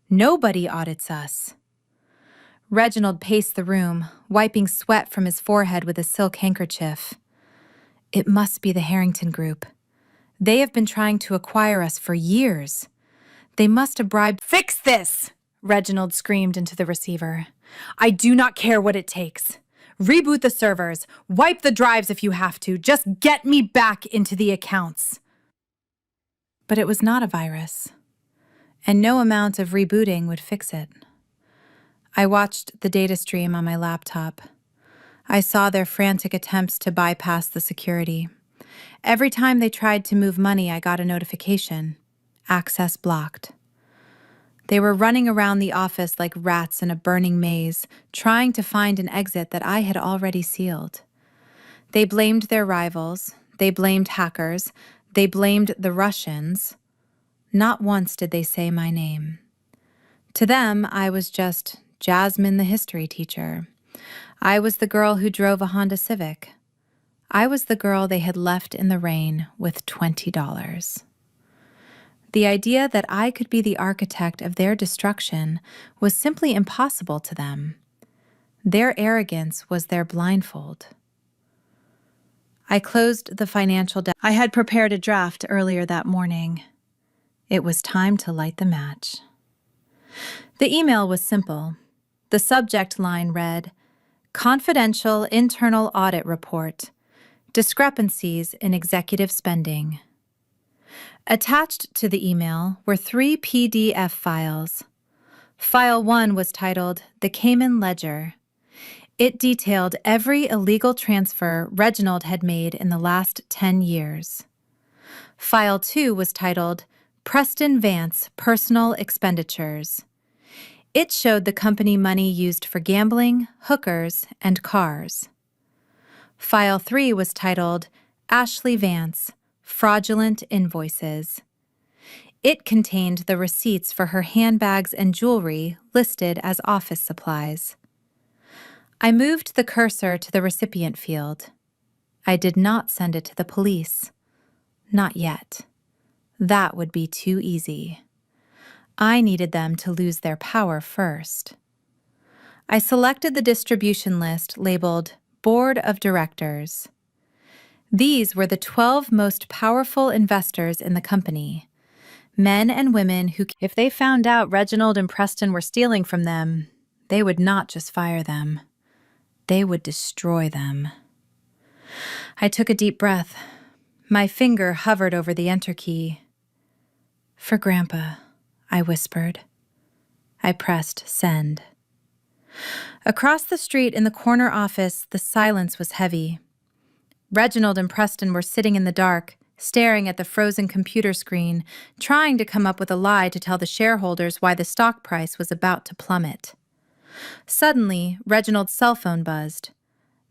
Nobody audits us. Reginald paced the room, wiping sweat from his forehead with a silk handkerchief. It must be the Harrington Group. They have been trying to acquire us for years. They must have bribed— "Fix this!" Reginald screamed into the receiver. "I do not care what it takes. Reboot the servers. Wipe the drives if you have to. Just get me back into the accounts." But it was not a virus, and no amount of rebooting would fix it. I watched the data stream on my laptop. I saw their frantic attempts to bypass the security. Every time they tried to move money, I got a notification. Access blocked. They were running around the office like rats in a burning maze, trying to find an exit that I had already sealed. They blamed their rivals. They blamed hackers. They blamed the Russians. Not once did they say my name. To them, I was just Jasmine, the history teacher. I was the girl who drove a Honda Civic. I was the girl they had left in the rain with $20. The idea that I could be the architect of their destruction was simply impossible to them. Their arrogance was their blindfold. I closed the financial desk. I had prepared a draft earlier that morning. It was time to light the match. The email was simple. The subject line read, "Confidential Internal Audit Report. Discrepancies in Executive Spending." Attached to the email were 3 PDF files. File 1 was titled The Cayman Ledger. It detailed every illegal transfer Reginald had made in the last 10 years. File 2 was titled Preston Vance Personal Expenditures. It showed the company money used for gambling, hookers, and cars. File 3 was titled Ashley Vance, Fraudulent Invoices. It contained the receipts for her handbags and jewelry listed as office supplies. I moved the cursor to the recipient field. I did not send it to the police. Not yet. That would be too easy. I needed them to lose their power first. I selected the distribution list labeled Board of Directors. These were the 12 most powerful investors in the company. Men and women who, if they found out Reginald and Preston were stealing from them, they would not just fire them. They would destroy them. I took a deep breath. My finger hovered over the enter key. For Grandpa, I whispered. I pressed send. Across the street in the corner office, the silence was heavy. Reginald and Preston were sitting in the dark, staring at the frozen computer screen, trying to come up with a lie to tell the shareholders why the stock price was about to plummet. Suddenly, Reginald's cell phone buzzed.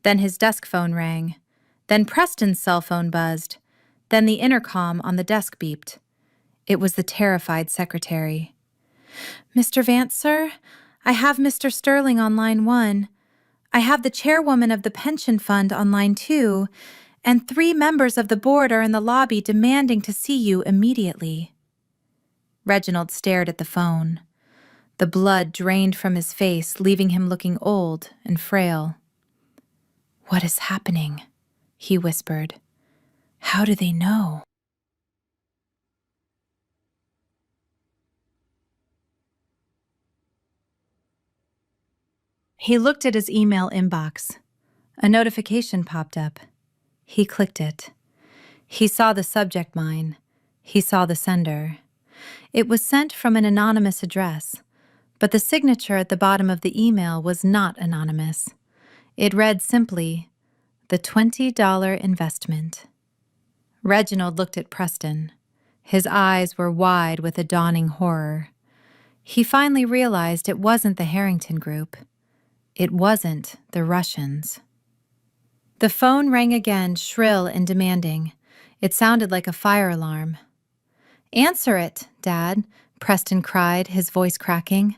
Then his desk phone rang. Then Preston's cell phone buzzed. Then the intercom on the desk beeped. It was the terrified secretary. Mr. Vance, sir? I have Mr. Sterling on line 1. I have the chairwoman of the pension fund on line 2, and 3 members of the board are in the lobby demanding to see you immediately. Reginald stared at the phone. The blood drained from his face, leaving him looking old and frail. What is happening? He whispered. How do they know? He looked at his email inbox. A notification popped up. He clicked it. He saw the subject line. He saw the sender. It was sent from an anonymous address, but the signature at the bottom of the email was not anonymous. It read simply, "The $20 investment." Reginald looked at Preston. His eyes were wide with a dawning horror. He finally realized it wasn't the Harrington Group. It wasn't the Russians. The phone rang again, shrill and demanding. It sounded like a fire alarm. "Answer it, Dad," Preston cried, his voice cracking.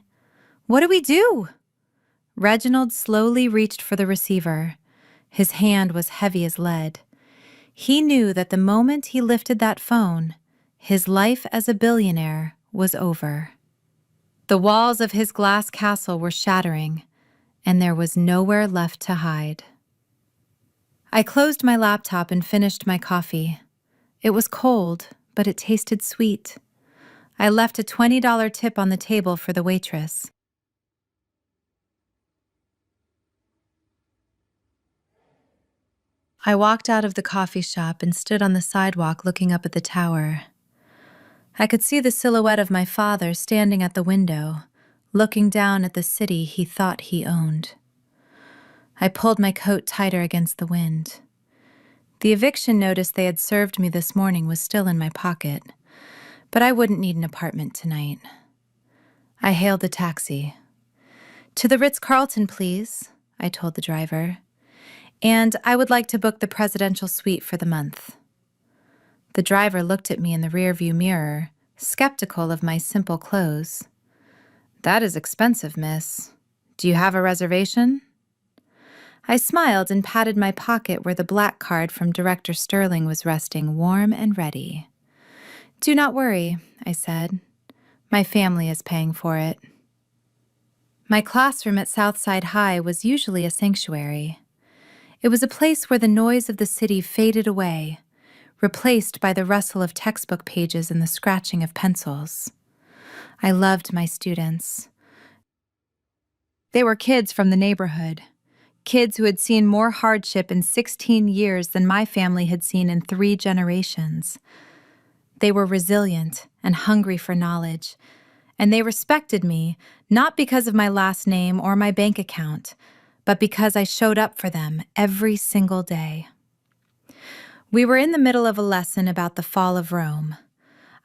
"What do we do?" Reginald slowly reached for the receiver. His hand was heavy as lead. He knew that the moment he lifted that phone, his life as a billionaire was over. The walls of his glass castle were shattering, and there was nowhere left to hide. I closed my laptop and finished my coffee. It was cold, but it tasted sweet. I left a $20 tip on the table for the waitress. I walked out of the coffee shop and stood on the sidewalk looking up at the tower. I could see the silhouette of my father standing at the window, looking down at the city he thought he owned. I pulled my coat tighter against the wind. The eviction notice they had served me this morning was still in my pocket, but I wouldn't need an apartment tonight. I hailed a taxi. "To the Ritz-Carlton, please," I told the driver. "And I would like to book the presidential suite for the month." The driver looked at me in the rearview mirror, skeptical of my simple clothes. "That is expensive, miss. Do you have a reservation?" I smiled and patted my pocket where the black card from Director Sterling was resting warm and ready. "Do not worry," I said. "My family is paying for it." My classroom at Southside High was usually a sanctuary. It was a place where the noise of the city faded away, replaced by the rustle of textbook pages and the scratching of pencils. I loved my students. They were kids from the neighborhood, kids who had seen more hardship in 16 years than my family had seen in 3 generations. They were resilient and hungry for knowledge, and they respected me not because of my last name or my bank account, but because I showed up for them every single day. We were in the middle of a lesson about the fall of Rome.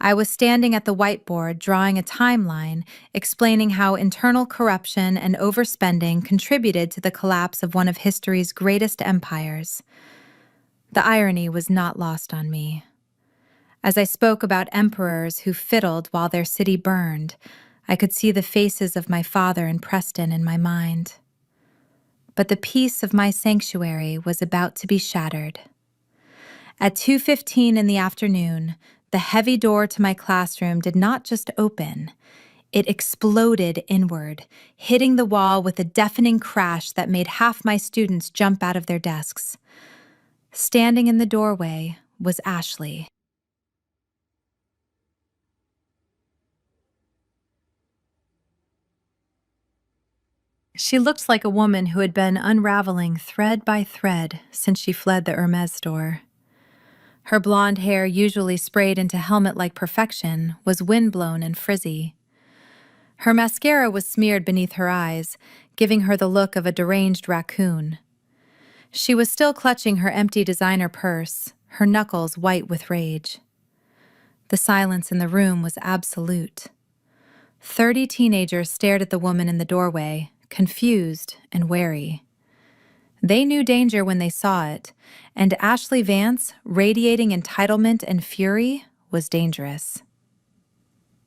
I was standing at the whiteboard drawing a timeline explaining how internal corruption and overspending contributed to the collapse of one of history's greatest empires. The irony was not lost on me. As I spoke about emperors who fiddled while their city burned, I could see the faces of my father and Preston in my mind. But the peace of my sanctuary was about to be shattered. At 2:15 in the afternoon, the heavy door to my classroom did not just open, it exploded inward, hitting the wall with a deafening crash that made half my students jump out of their desks. Standing in the doorway was Ashley. She looked like a woman who had been unraveling thread by thread since she fled the Hermes store. Her blonde hair, usually sprayed into helmet-like perfection, was windblown and frizzy. Her mascara was smeared beneath her eyes, giving her the look of a deranged raccoon. She was still clutching her empty designer purse, her knuckles white with rage. The silence in the room was absolute. 30 teenagers stared at the woman in the doorway, confused and wary. They knew danger when they saw it, and Ashley Vance, radiating entitlement and fury, was dangerous.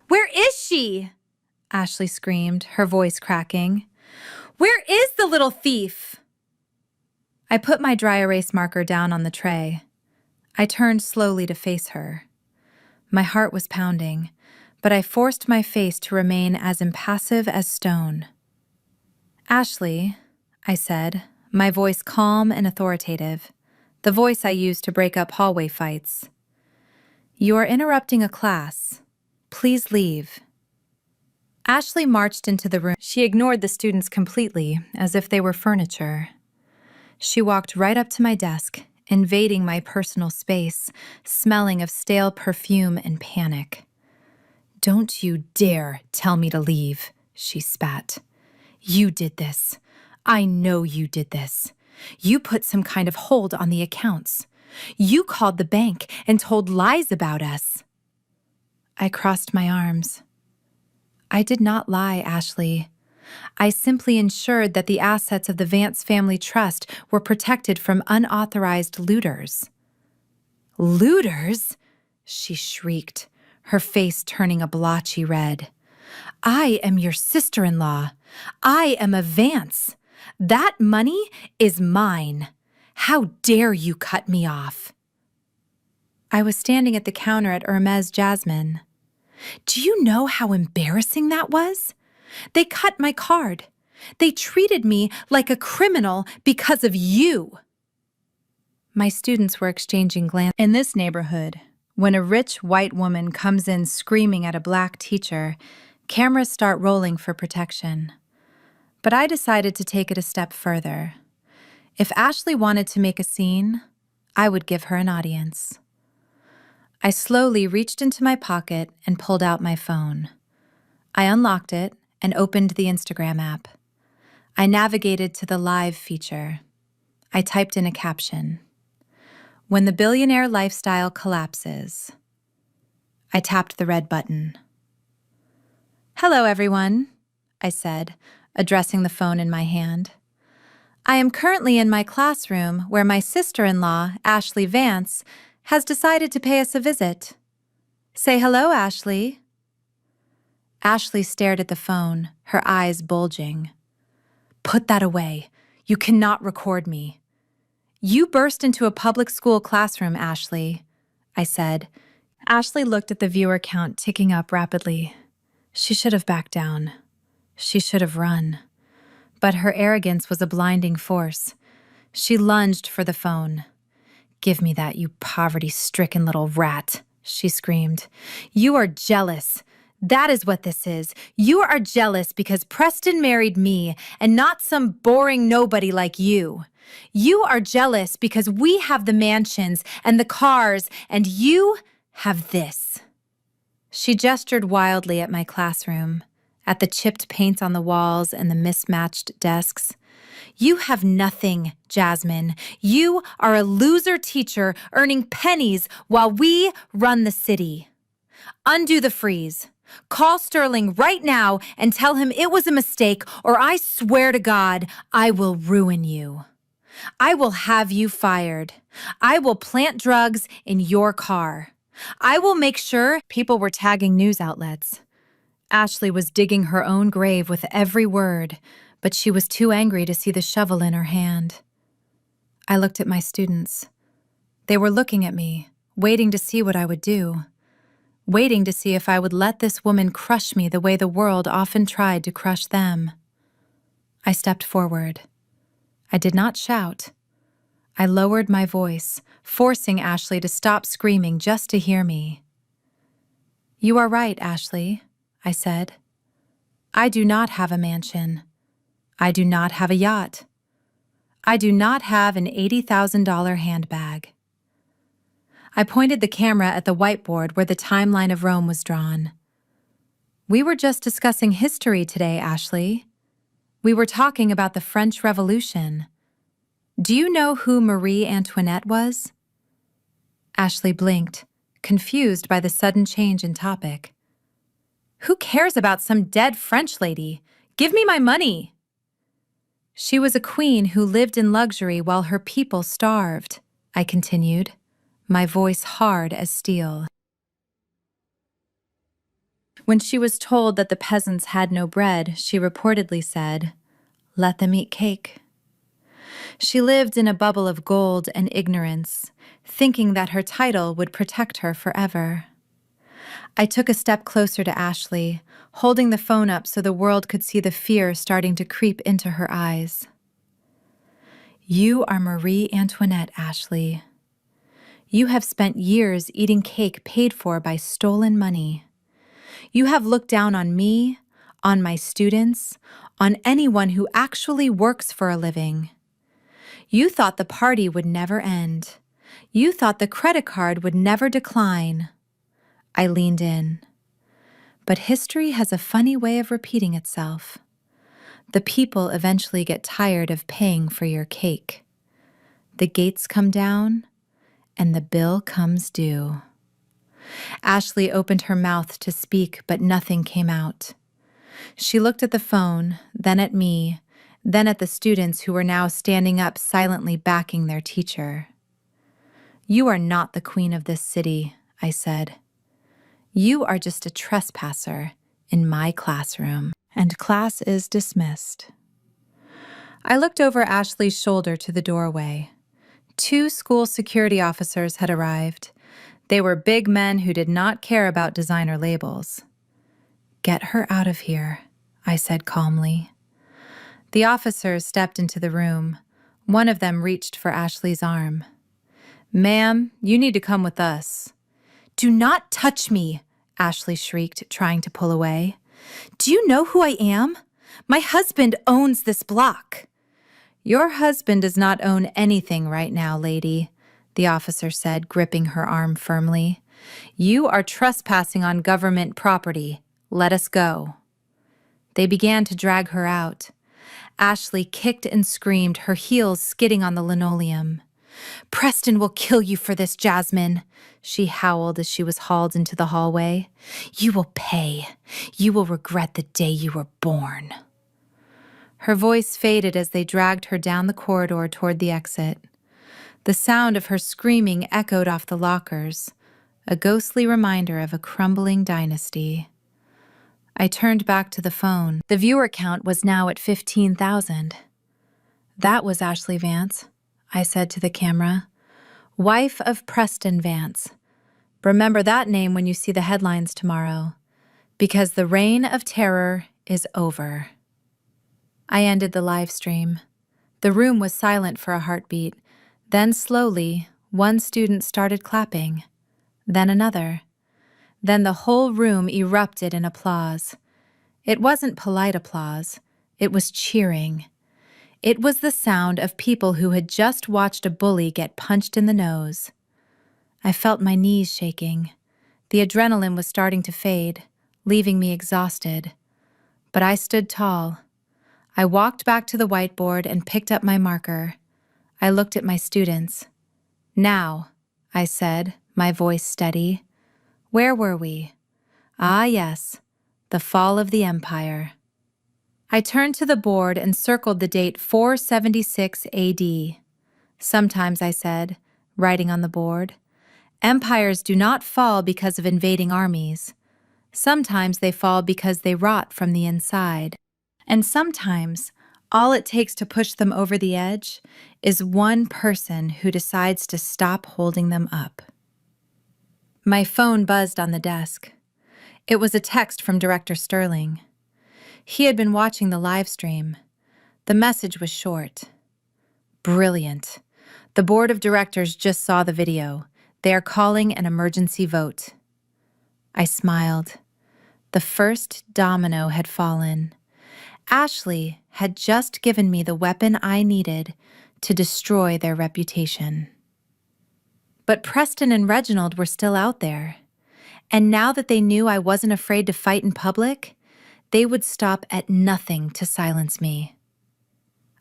"Where is she?" Ashley screamed, her voice cracking. "Where is the little thief?" I put my dry erase marker down on the tray. I turned slowly to face her. My heart was pounding, but I forced my face to remain as impassive as stone. "Ashley," I said, my voice calm and authoritative, the voice I used to break up hallway fights. "You are interrupting a class. Please leave." Ashley marched into the room. She ignored the students completely, as if they were furniture. She walked right up to my desk, invading my personal space, smelling of stale perfume and panic. "Don't you dare tell me to leave," she spat. "You did this. I know you did this. You put some kind of hold on the accounts. You called the bank and told lies about us." I crossed my arms. "I did not lie, Ashley. I simply ensured that the assets of the Vance Family Trust were protected from unauthorized looters." "Looters?" she shrieked, her face turning a blotchy red. "I am your sister-in-law. I am a Vance. That money is mine. How dare you cut me off?" I was standing at the counter at Hermes Jasmine. "Do you know how embarrassing that was? They cut my card. They treated me like a criminal because of you." My students were exchanging glances. In this neighborhood, when a rich white woman comes in screaming at a black teacher, cameras start rolling for protection. But I decided to take it a step further. If Ashley wanted to make a scene, I would give her an audience. I slowly reached into my pocket and pulled out my phone. I unlocked it and opened the Instagram app. I navigated to the live feature. I typed in a caption. "When the billionaire lifestyle collapses." I tapped the red button. "Hello, everyone," I said, addressing the phone in my hand. "I am currently in my classroom where my sister-in-law, Ashley Vance, has decided to pay us a visit. Say hello, Ashley." Ashley stared at the phone, her eyes bulging. "Put that away. You cannot record me." "You burst into a public school classroom, Ashley," I said. Ashley looked at the viewer count ticking up rapidly. She should have backed down. She should have run. But her arrogance was a blinding force. She lunged for the phone. "Give me that, you poverty-stricken little rat," she screamed. "You are jealous. That is what this is. You are jealous because Preston married me and not some boring nobody like you. You are jealous because we have the mansions and the cars and you have this." She gestured wildly at my classroom, at the chipped paint on the walls and the mismatched desks. "You have nothing, Jasmine. You are a loser teacher earning pennies while we run the city. Undo the freeze. Call Sterling right now and tell him it was a mistake, or I swear to God, I will ruin you. I will have you fired. I will plant drugs in your car. I will make sure people were tagging news outlets. Ashley was digging her own grave with every word, but she was too angry to see the shovel in her hand. I looked at my students. They were looking at me, waiting to see what I would do. Waiting to see if I would let this woman crush me the way the world often tried to crush them. I stepped forward. I did not shout. I lowered my voice, forcing Ashley to stop screaming just to hear me. "You are right, Ashley," I said. "I do not have a mansion. I do not have a yacht. I do not have an $80,000 handbag." I pointed the camera at the whiteboard where the timeline of Rome was drawn. "We were just discussing history today, Ashley. We were talking about the French Revolution. Do you know who Marie Antoinette was?" Ashley blinked, confused by the sudden change in topic. "Who cares about some dead French lady? Give me my money." "She was a queen who lived in luxury while her people starved," I continued, my voice hard as steel. When she was told that the peasants had no bread, she reportedly said, "Let them eat cake." She lived in a bubble of gold and ignorance, thinking that her title would protect her forever. I took a step closer to Ashley, holding the phone up so the world could see the fear starting to creep into her eyes. "You are Marie Antoinette, Ashley. You have spent years eating cake paid for by stolen money. You have looked down on me, on my students, on anyone who actually works for a living. You thought the party would never end. You thought the credit card would never decline." I leaned in. "But history has a funny way of repeating itself. The people eventually get tired of paying for your cake. The gates come down, and the bill comes due." Ashley opened her mouth to speak, but nothing came out. She looked at the phone, then at me, then at the students who were now standing up silently backing their teacher. "You are not the queen of this city," I said. "You are just a trespasser in my classroom." And class is dismissed. I looked over Ashley's shoulder to the doorway. 2 school security officers had arrived. They were big men who did not care about designer labels. "Get her out of here," I said calmly. The officers stepped into the room. One of them reached for Ashley's arm. "Ma'am, you need to come with us." "Do not touch me," Ashley shrieked, trying to pull away. "Do you know who I am? My husband owns this block." "Your husband does not own anything right now, lady," the officer said, gripping her arm firmly. "You are trespassing on government property. Let us go." They began to drag her out. Ashley kicked and screamed, her heels skidding on the linoleum. "Preston will kill you for this, Jasmine," she howled as she was hauled into the hallway. "You will pay. You will regret the day you were born." Her voice faded as they dragged her down the corridor toward the exit. The sound of her screaming echoed off the lockers, a ghostly reminder of a crumbling dynasty. I turned back to the phone. The viewer count was now at 15,000. "That was Ashley Vance," I said to the camera. "Wife of Preston Vance. Remember that name when you see the headlines tomorrow, because the reign of terror is over." I ended the live stream. The room was silent for a heartbeat. Then slowly, one student started clapping, then another. Then the whole room erupted in applause. It wasn't polite applause. It was cheering. It was the sound of people who had just watched a bully get punched in the nose. I felt my knees shaking. The adrenaline was starting to fade, leaving me exhausted. But I stood tall. I walked back to the whiteboard and picked up my marker. I looked at my students. "Now," I said, my voice steady, Where were we? Ah, yes, the fall of the empire. I turned to the board and circled the date 476 AD. Sometimes, I said, writing on the board, empires do not fall because of invading armies. Sometimes they fall because they rot from the inside. And sometimes, all it takes to push them over the edge is one person who decides to stop holding them up. My phone buzzed on the desk. It was a text from Director Sterling. He had been watching the live stream. The message was short. Brilliant. The board of directors just saw the video. They are calling an emergency vote. I smiled. The first domino had fallen. Ashley had just given me the weapon I needed to destroy their reputation. But Preston and Reginald were still out there. And now that they knew I wasn't afraid to fight in public, they would stop at nothing to silence me.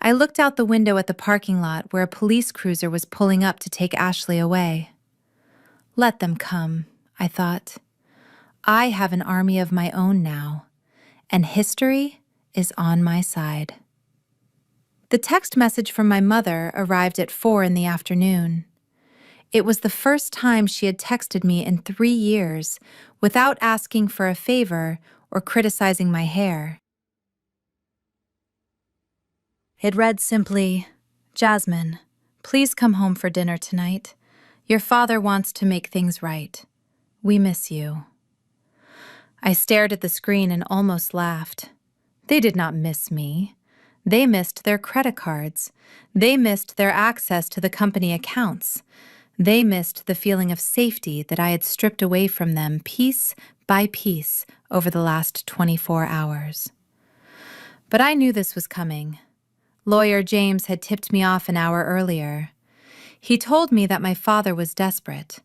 I looked out the window at the parking lot where a police cruiser was pulling up to take Ashley away. Let them come, I thought. I have an army of my own now, and history is on my side. The text message from my mother arrived at 4 in the afternoon. It was the first time she had texted me in 3 years without asking for a favor or criticizing my hair. It read simply, "Jasmine, please come home for dinner tonight. Your father wants to make things right. We miss you." I stared at the screen and almost laughed. They did not miss me. They missed their credit cards. They missed their access to the company accounts. They missed the feeling of safety that I had stripped away from them piece by piece over the last 24 hours. But I knew this was coming. Lawyer James had tipped me off an hour earlier. He told me that my father was desperate.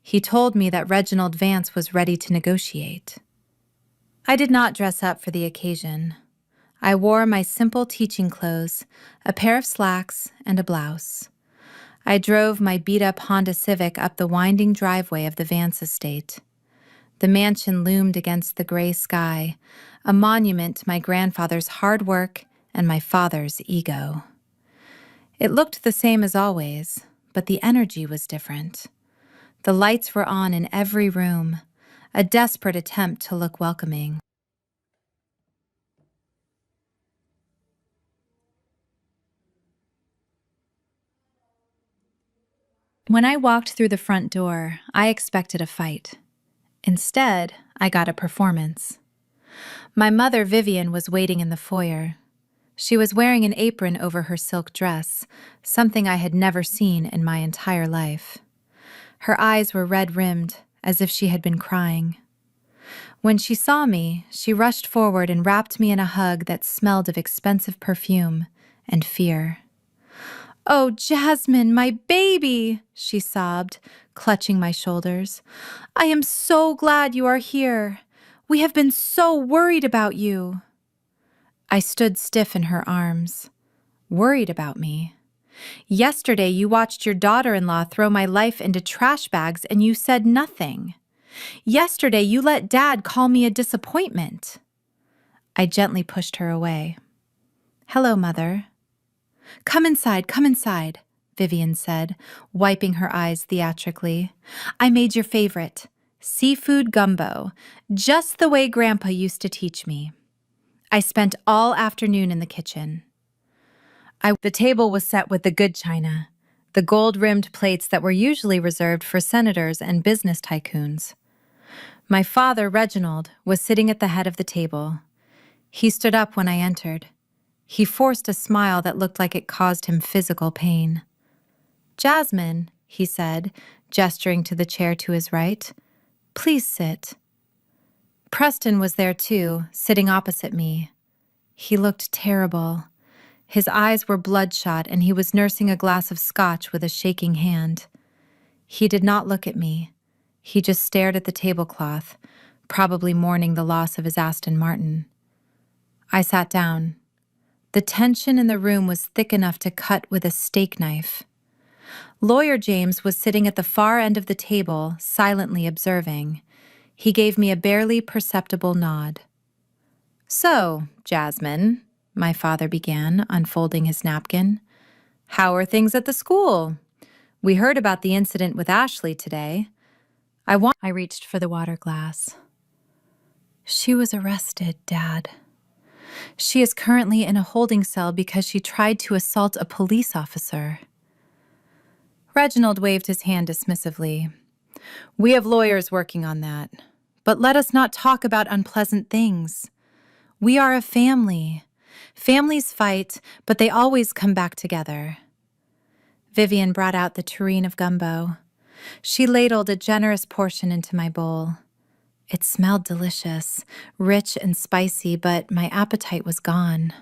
He told me that Reginald Vance was ready to negotiate. I did not dress up for the occasion. I wore my simple teaching clothes, a pair of slacks, and a blouse. I drove my beat-up Honda Civic up the winding driveway of the Vance estate. The mansion loomed against the gray sky, a monument to my grandfather's hard work and my father's ego. It looked the same as always, but the energy was different. The lights were on in every room, a desperate attempt to look welcoming. When I walked through the front door, I expected a fight. Instead, I got a performance. My mother, Vivian, was waiting in the foyer. She was wearing an apron over her silk dress, something I had never seen in my entire life. Her eyes were red-rimmed, as if she had been crying. When she saw me, she rushed forward and wrapped me in a hug that smelled of expensive perfume and fear. "Oh, Jasmine, my baby," she sobbed, clutching my shoulders. "I am so glad you are here. We have been so worried about you." I stood stiff in her arms. Worried about me? Yesterday you watched your daughter-in-law throw my life into trash bags and you said nothing. Yesterday you let Dad call me a disappointment. I gently pushed her away. "Hello, Mother." Come inside," Vivian said, wiping her eyes theatrically. "I made your favorite, seafood gumbo, just the way Grandpa used to teach me. I spent all afternoon in the kitchen." The table was set with the good china, the gold-rimmed plates that were usually reserved for senators and business tycoons. My father, Reginald, was sitting at the head of the table. He stood up when I entered. He forced a smile that looked like it caused him physical pain. "Jasmine," he said, gesturing to the chair to his right, "please sit." Preston was there too, sitting opposite me. He looked terrible. His eyes were bloodshot and he was nursing a glass of scotch with a shaking hand. He did not look at me. He just stared at the tablecloth, probably mourning the loss of his Aston Martin. I sat down. The tension in the room was thick enough to cut with a steak knife. Lawyer James was sitting at the far end of the table, silently observing. He gave me a barely perceptible nod. "So, Jasmine," my father began, unfolding his napkin, "how are things at the school? We heard about the incident with Ashley today. I reached for the water glass. "She was arrested, Dad. She is currently in a holding cell because she tried to assault a police officer." Reginald waved his hand dismissively. "We have lawyers working on that. But let us not talk about unpleasant things. We are a family. Families fight, but they always come back together." Vivian brought out the tureen of gumbo. She ladled a generous portion into my bowl. It smelled delicious, rich and spicy, but my appetite was gone.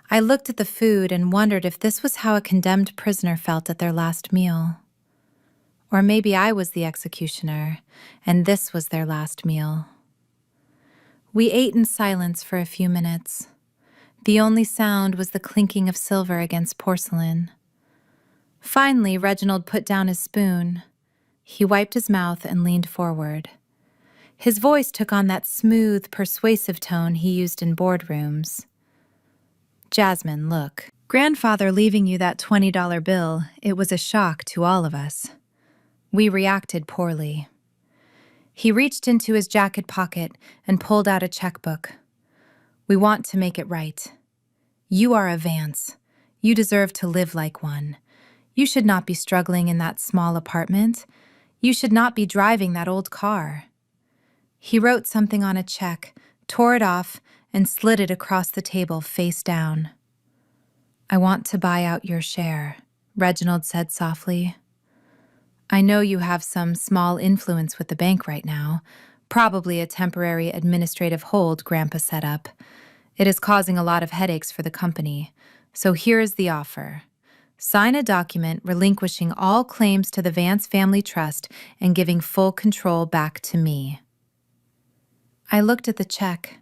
I looked at the food and wondered if this was how a condemned prisoner felt at their last meal. Or maybe I was the executioner, and this was their last meal. We ate in silence for a few minutes. The only sound was the clinking of silver against porcelain. Finally, Reginald put down his spoon. He wiped his mouth and leaned forward. His voice took on that smooth, persuasive tone he used in boardrooms. "Jasmine, look. Grandfather leaving you that $20 bill, it was a shock to all of us. We reacted poorly." He reached into his jacket pocket and pulled out a checkbook. "We want to make it right. You are a Vance. You deserve to live like one. You should not be struggling in that small apartment. You should not be driving that old car." He wrote something on a check, tore it off, and slid it across the table face down. "I want to buy out your share," Reginald said softly. "I know you have some small influence with the bank right now, probably a temporary administrative hold Grandpa set up. It is causing a lot of headaches for the company, so here is the offer. Sign a document relinquishing all claims to the Vance Family Trust and giving full control back to me." I looked at the check.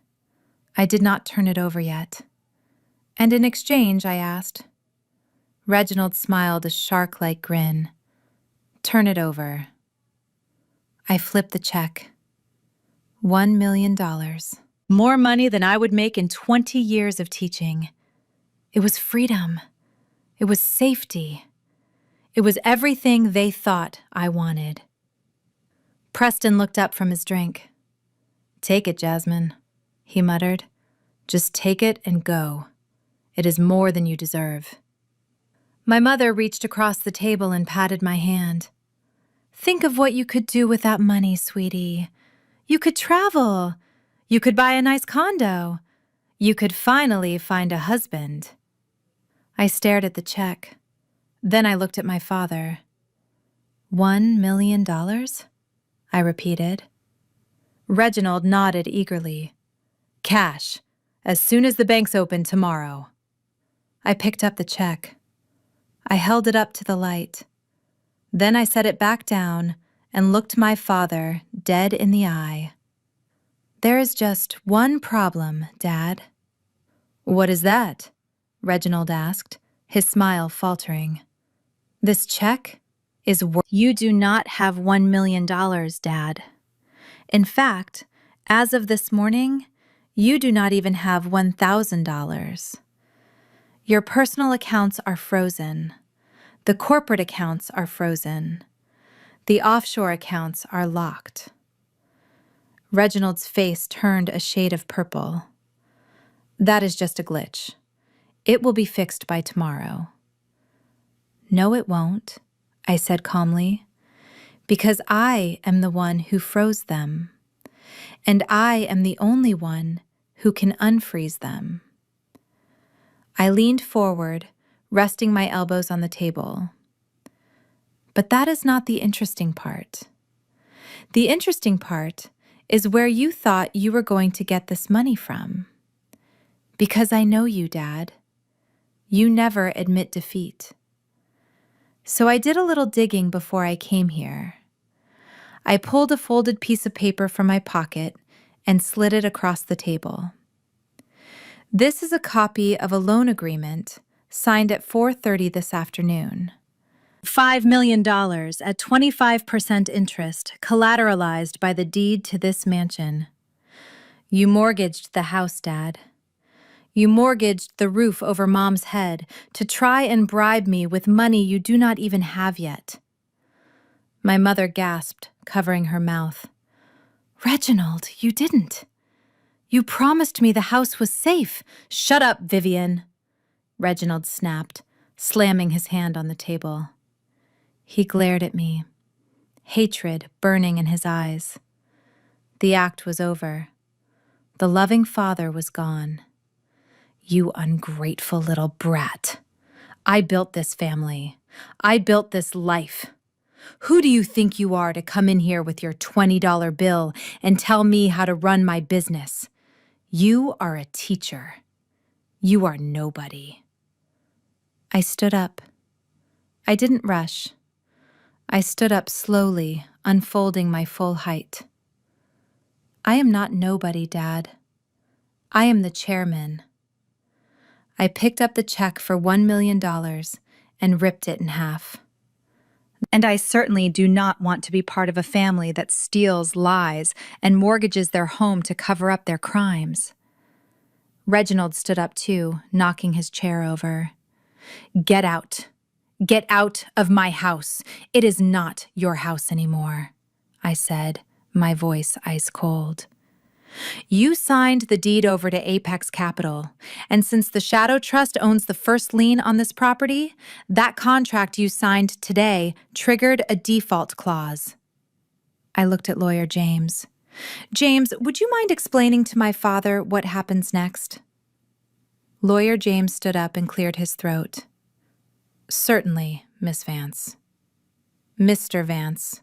I did not turn it over yet. "And in exchange," I asked. Reginald smiled a shark-like grin. "Turn it over." I flipped the check. $1 million. More money than I would make in 20 years of teaching. It was freedom. It was safety. It was everything they thought I wanted. Preston looked up from his drink. "Take it, Jasmine," he muttered. "Just take it and go. It is more than you deserve." My mother reached across the table and patted my hand. "Think of what you could do with that money, sweetie. You could travel. You could buy a nice condo. You could finally find a husband." I stared at the check. Then I looked at my father. $1 million? I repeated. Reginald nodded eagerly. "Cash, as soon as the banks open tomorrow." I picked up the check. I held it up to the light. Then I set it back down and looked my father dead in the eye. "There is just one problem, Dad." "What is that?" Reginald asked, his smile faltering. "This check is worth—" "You do not have $1 million, Dad. In fact, as of this morning, you do not even have $1,000. Your personal accounts are frozen. The corporate accounts are frozen. The offshore accounts are locked." Reginald's face turned a shade of purple. "That is just a glitch. It will be fixed by tomorrow." "No, it won't," I said calmly, "because I am the one who froze them, and I am the only one who can unfreeze them." I leaned forward, resting my elbows on the table. But that is not the interesting part. The interesting part is where you thought you were going to get this money from. Because I know you, Dad. You never admit defeat. So I did a little digging before I came here. I pulled a folded piece of paper from my pocket and slid it across the table. This is a copy of a loan agreement signed at 4:30 this afternoon. $5 million at 25% interest, collateralized by the deed to this mansion. You mortgaged the house, Dad. You mortgaged the roof over Mom's head to try and bribe me with money you do not even have yet. My mother gasped, covering her mouth. Reginald, you didn't. You promised me the house was safe. Shut up, Vivian, Reginald snapped, slamming his hand on the table. He glared at me, hatred burning in his eyes. The act was over. The loving father was gone. You ungrateful little brat. I built this family. I built this life. Who do you think you are to come in here with your $20 bill and tell me how to run my business? You are a teacher. You are nobody. I stood up. I didn't rush. I stood up slowly, unfolding my full height. I am not nobody, Dad. I am the chairman. I picked up the check for $1 million and ripped it in half. And I certainly do not want to be part of a family that steals, lies, and mortgages their home to cover up their crimes. Reginald stood up too, knocking his chair over. Get out. Get out of my house. It is not your house anymore, I said, my voice ice cold. You signed the deed over to Apex Capital, and since the Shadow Trust owns the first lien on this property, that contract you signed today triggered a default clause. I looked at Lawyer James. James, would you mind explaining to my father what happens next? Lawyer James stood up and cleared his throat. Certainly, Miss Vance. Mr. Vance,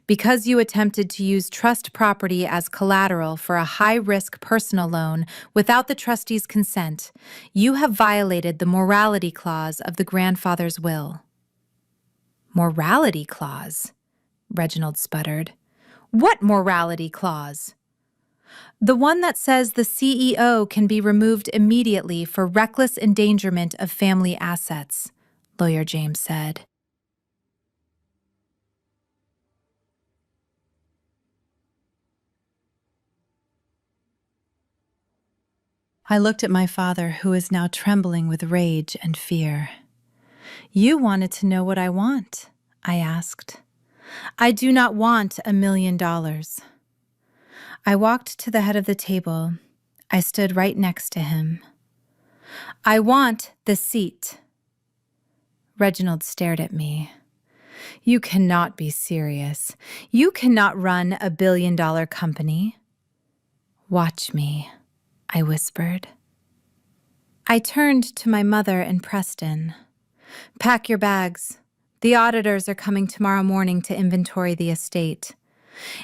because you attempted to use trust property as collateral for a high-risk personal loan without the trustee's consent, you have violated the morality clause of the grandfather's will. Morality clause? Reginald sputtered. What morality clause? The one that says the CEO can be removed immediately for reckless endangerment of family assets, Lawyer James said. I looked at my father, who is now trembling with rage and fear. You wanted to know what I want, I asked. I do not want $1 million. I walked to the head of the table. I stood right next to him. I want the seat. Reginald stared at me. You cannot be serious. You cannot run $1 billion company. Watch me, I whispered. I turned to my mother and Preston. Pack your bags. The auditors are coming tomorrow morning to inventory the estate.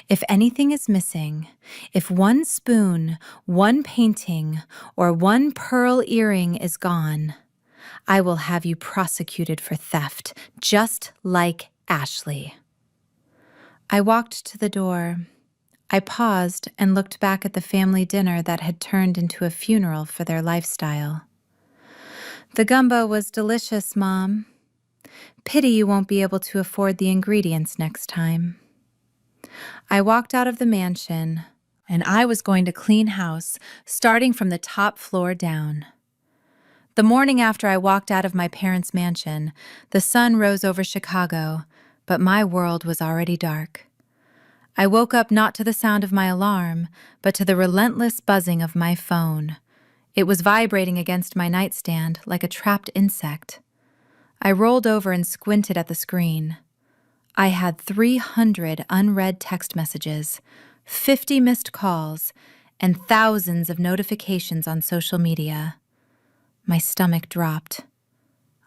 If anything is missing, if one spoon, one painting, or one pearl earring is gone, I will have you prosecuted for theft, just like Ashley. I walked to the door. I paused and looked back at the family dinner that had turned into a funeral for their lifestyle. The gumbo was delicious, Mom. Pity you won't be able to afford the ingredients next time. I walked out of the mansion, and I was going to clean house, starting from the top floor down. The morning after I walked out of my parents' mansion, the sun rose over Chicago, but my world was already dark. I woke up not to the sound of my alarm, but to the relentless buzzing of my phone. It was vibrating against my nightstand like a trapped insect. I rolled over and squinted at the screen. I had 300 unread text messages, 50 missed calls, and thousands of notifications on social media. My stomach dropped.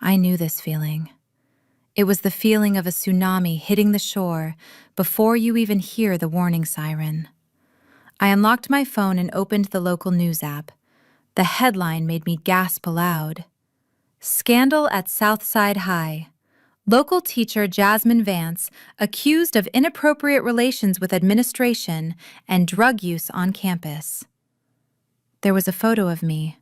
I knew this feeling. It was the feeling of a tsunami hitting the shore before you even hear the warning siren. I unlocked my phone and opened the local news app. The headline made me gasp aloud. Scandal at Southside High. Local teacher Jasmine Vance accused of inappropriate relations with administration and drug use on campus. There was a photo of me.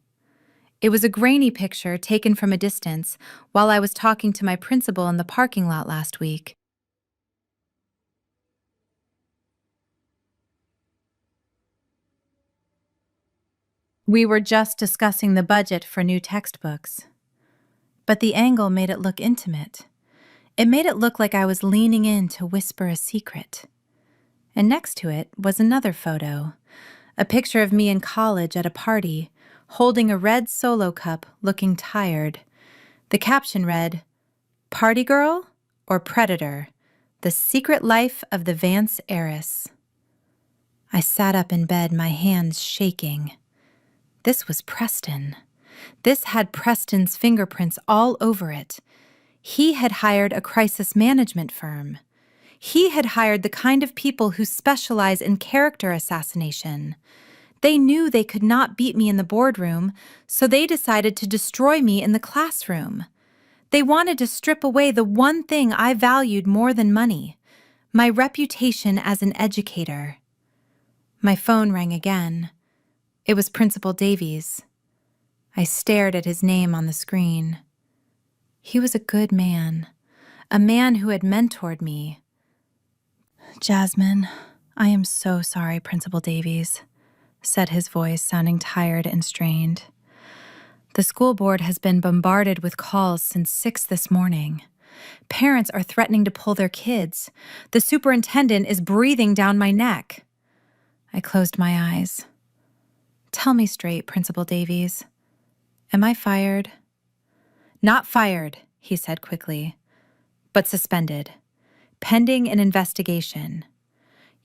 It was a grainy picture taken from a distance while I was talking to my principal in the parking lot last week. We were just discussing the budget for new textbooks. But the angle made it look intimate. It made it look like I was leaning in to whisper a secret. And next to it was another photo, a picture of me in college at a party, holding a red Solo cup, looking tired. The caption read, "Party Girl or Predator? The Secret Life of the Vance Heiress." I sat up in bed, my hands shaking. This was Preston. This had Preston's fingerprints all over it. He had hired a crisis management firm. He had hired the kind of people who specialize in character assassination. They knew they could not beat me in the boardroom, so they decided to destroy me in the classroom. They wanted to strip away the one thing I valued more than money, my reputation as an educator. My phone rang again. It was Principal Davies. I stared at his name on the screen. He was a good man, a man who had mentored me. "Jasmine, I am so sorry, Principal Davies," said his voice, sounding tired and strained. "The school board has been bombarded with calls since 6 this morning. Parents are threatening to pull their kids. The superintendent is breathing down my neck." I closed my eyes. "Tell me straight, Principal Davies. Am I fired?" "Not fired," he said quickly, "but suspended, pending an investigation.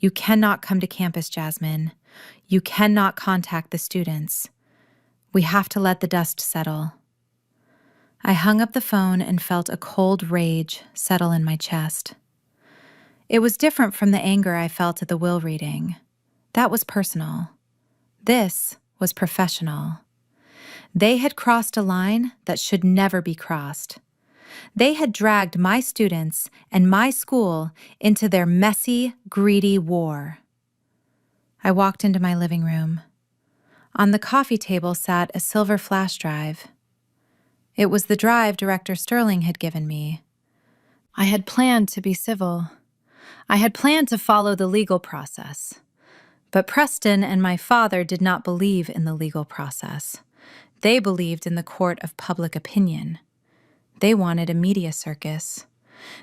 You cannot come to campus, Jasmine. You cannot contact the students. We have to let the dust settle." I hung up the phone and felt a cold rage settle in my chest. It was different from the anger I felt at the will reading. That was personal. This was professional. They had crossed a line that should never be crossed. They had dragged my students and my school into their messy, greedy war. I walked into my living room. On the coffee table sat a silver flash drive. It was the drive Director Sterling had given me. I had planned to be civil. I had planned to follow the legal process. But Preston and my father did not believe in the legal process. They believed in the court of public opinion. They wanted a media circus.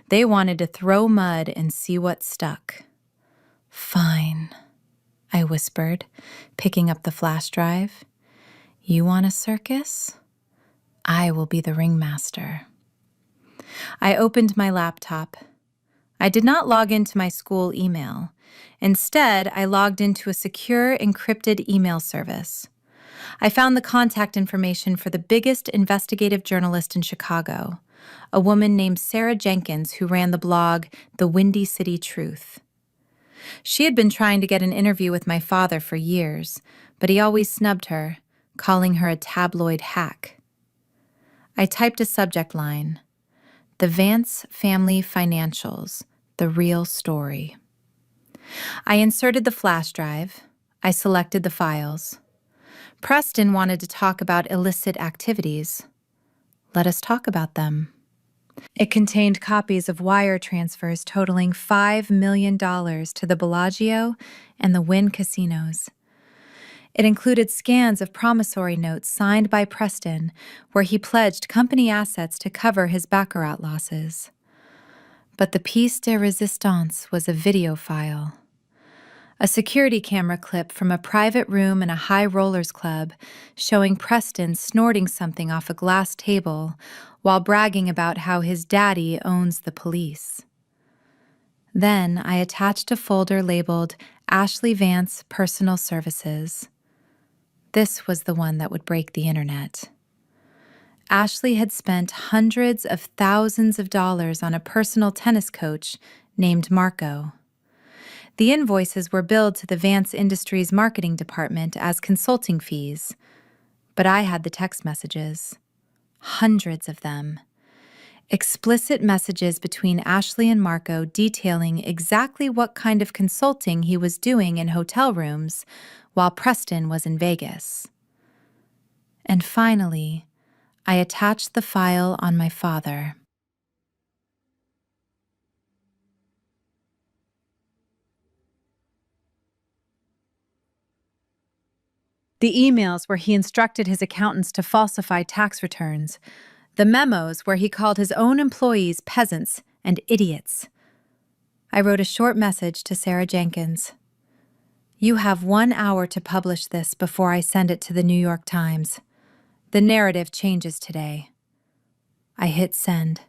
They wanted to throw mud and see what stuck. "Fine," I whispered, picking up the flash drive. "You want a circus? I will be the ringmaster." I opened my laptop. I did not log into my school email. Instead, I logged into a secure, encrypted email service. I found the contact information for the biggest investigative journalist in Chicago, a woman named Sarah Jenkins who ran the blog The Windy City Truth. She had been trying to get an interview with my father for years, but he always snubbed her, calling her a tabloid hack. I typed a subject line: "The Vance Family Financials, the Real Story." I inserted the flash drive. I selected the files. Preston wanted to talk about illicit activities. Let us talk about them. It contained copies of wire transfers totaling $5 million to the Bellagio and the Wynn casinos. It included scans of promissory notes signed by Preston, where he pledged company assets to cover his baccarat losses. But the piece de resistance was a video file. A security camera clip from a private room in a high rollers club showing Preston snorting something off a glass table while bragging about how his daddy owns the police. Then I attached a folder labeled Ashley Vance Personal Services. This was the one that would break the internet. Ashley had spent hundreds of thousands of dollars on a personal tennis coach named Marco. The invoices were billed to the Vance Industries marketing department as consulting fees, but I had the text messages. Hundreds of them. Explicit messages between Ashley and Marco detailing exactly what kind of consulting he was doing in hotel rooms while Preston was in Vegas. And finally, I attached the file on my father. The emails where he instructed his accountants to falsify tax returns. The memos where he called his own employees peasants and idiots. I wrote a short message to Sarah Jenkins. You have 1 hour to publish this before I send it to the New York Times. The narrative changes today. I hit send.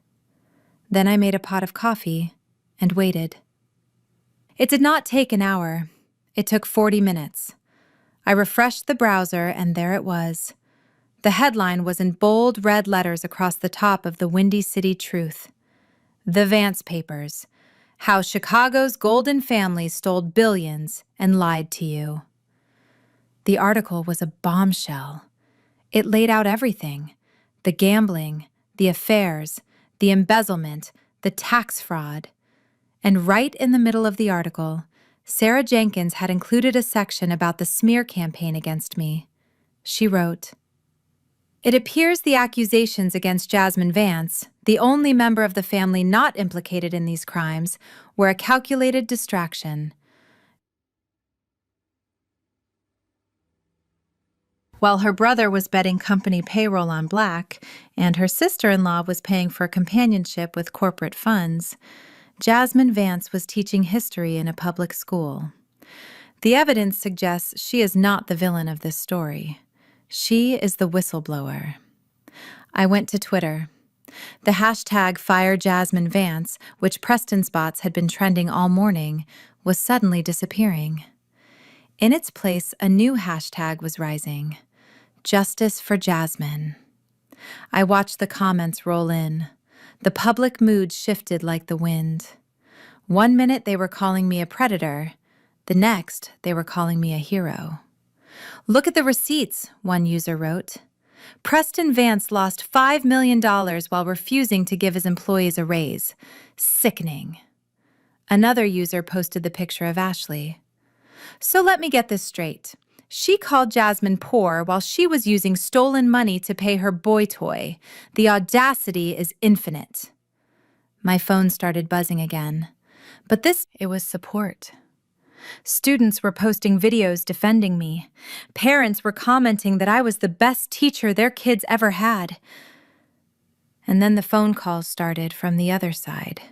Then I made a pot of coffee and waited. It did not take an hour. It took 40 minutes. I refreshed the browser and there it was. The headline was in bold red letters across the top of the Windy City Truth. The Vance Papers. How Chicago's golden family stole billions and lied to you. The article was a bombshell. It laid out everything. The gambling, the affairs, the embezzlement, the tax fraud. And right in the middle of the article, Sarah Jenkins had included a section about the smear campaign against me. She wrote, "It appears the accusations against Jasmine Vance, the only member of the family not implicated in these crimes, were a calculated distraction." While her brother was betting company payroll on black, and her sister-in-law was paying for companionship with corporate funds, Jasmine Vance was teaching history in a public school. The evidence suggests she is not the villain of this story. She is the whistleblower. I went to Twitter. The hashtag #FireJasmineVance, which Preston's bots had been trending all morning, was suddenly disappearing. In its place, a new hashtag was rising. Justice for Jasmine. I watched the comments roll in. The public mood shifted like the wind. 1 minute they were calling me a predator. The next, they were calling me a hero. "Look at the receipts," one user wrote. "Preston Vance lost $5 million while refusing to give his employees a raise. Sickening." Another user posted the picture of Ashley. "So let me get this straight. She called Jasmine poor while she was using stolen money to pay her boy toy. The audacity is infinite." My phone started buzzing again. But it was support. Students were posting videos defending me. Parents were commenting that I was the best teacher their kids ever had. And then the phone calls started from the other side.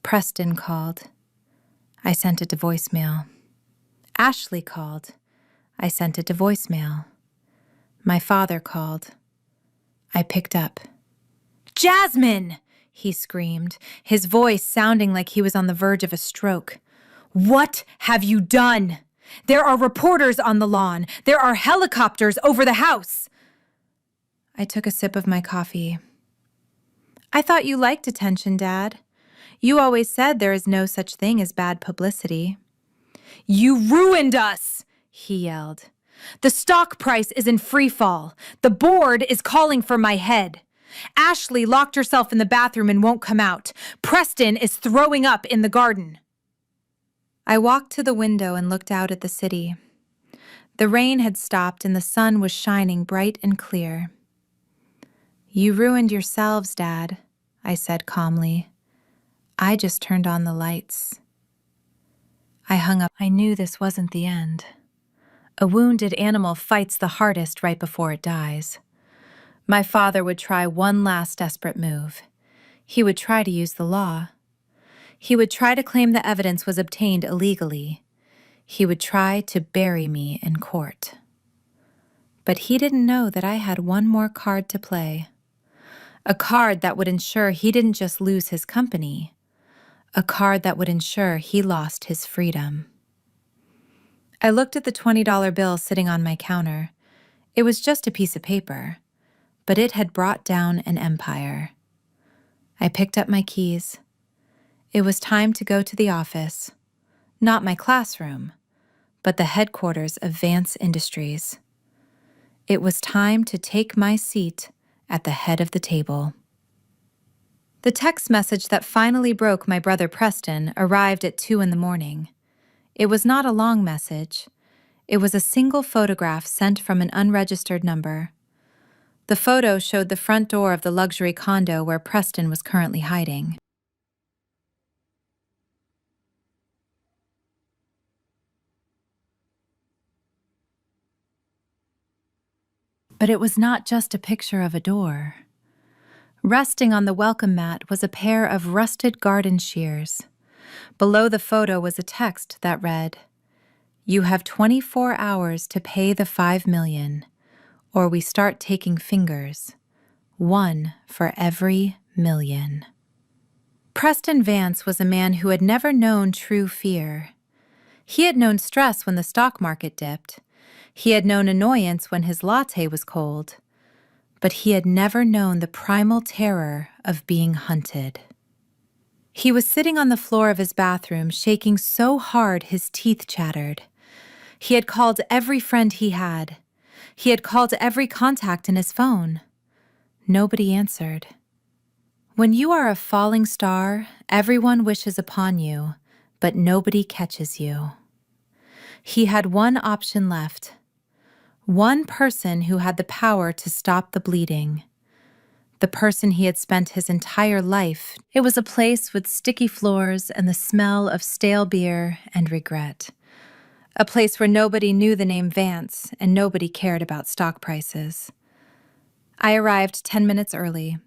Preston called. I sent it to voicemail. Ashley called. I sent it to voicemail. My father called. I picked up. "Jasmine!" he screamed, his voice sounding like he was on the verge of a stroke. "What have you done? There are reporters on the lawn. There are helicopters over the house." I took a sip of my coffee. "I thought you liked attention, Dad. You always said there is no such thing as bad publicity." "You ruined us!" he yelled. "The stock price is in free fall. The board is calling for my head. Ashley locked herself in the bathroom and won't come out. Preston is throwing up in the garden." I walked to the window and looked out at the city. The rain had stopped and the sun was shining bright and clear. "You ruined yourselves, Dad," I said calmly. "I just turned on the lights." I hung up. I knew this wasn't the end. A wounded animal fights the hardest right before it dies. My father would try one last desperate move. He would try to use the law. He would try to claim the evidence was obtained illegally. He would try to bury me in court. But he didn't know that I had one more card to play. A card that would ensure he didn't just lose his company. A card that would ensure he lost his freedom. I looked at the $20 bill sitting on my counter. It was just a piece of paper, but it had brought down an empire. I picked up my keys. It was time to go to the office. Not my classroom, but the headquarters of Vance Industries. It was time to take my seat at the head of the table. The text message that finally broke my brother Preston arrived at 2 in the morning. It was not a long message. It was a single photograph sent from an unregistered number. The photo showed the front door of the luxury condo where Preston was currently hiding. But it was not just a picture of a door. Resting on the welcome mat was a pair of rusted garden shears. Below the photo was a text that read, "You have 24 hours to pay the $5 million, or we start taking fingers, one for every million." Preston Vance was a man who had never known true fear. He had known stress when the stock market dipped. He had known annoyance when his latte was cold. But he had never known the primal terror of being hunted. He was sitting on the floor of his bathroom, shaking so hard his teeth chattered. He had called every friend he had. He had called every contact in his phone. Nobody answered. When you are a falling star, everyone wishes upon you, but nobody catches you. He had one option left. One person who had the power to stop the bleeding. The person he had spent his entire life. It was a place with sticky floors and the smell of stale beer and regret. A place where nobody knew the name Vance and nobody cared about stock prices. I arrived 10 minutes early.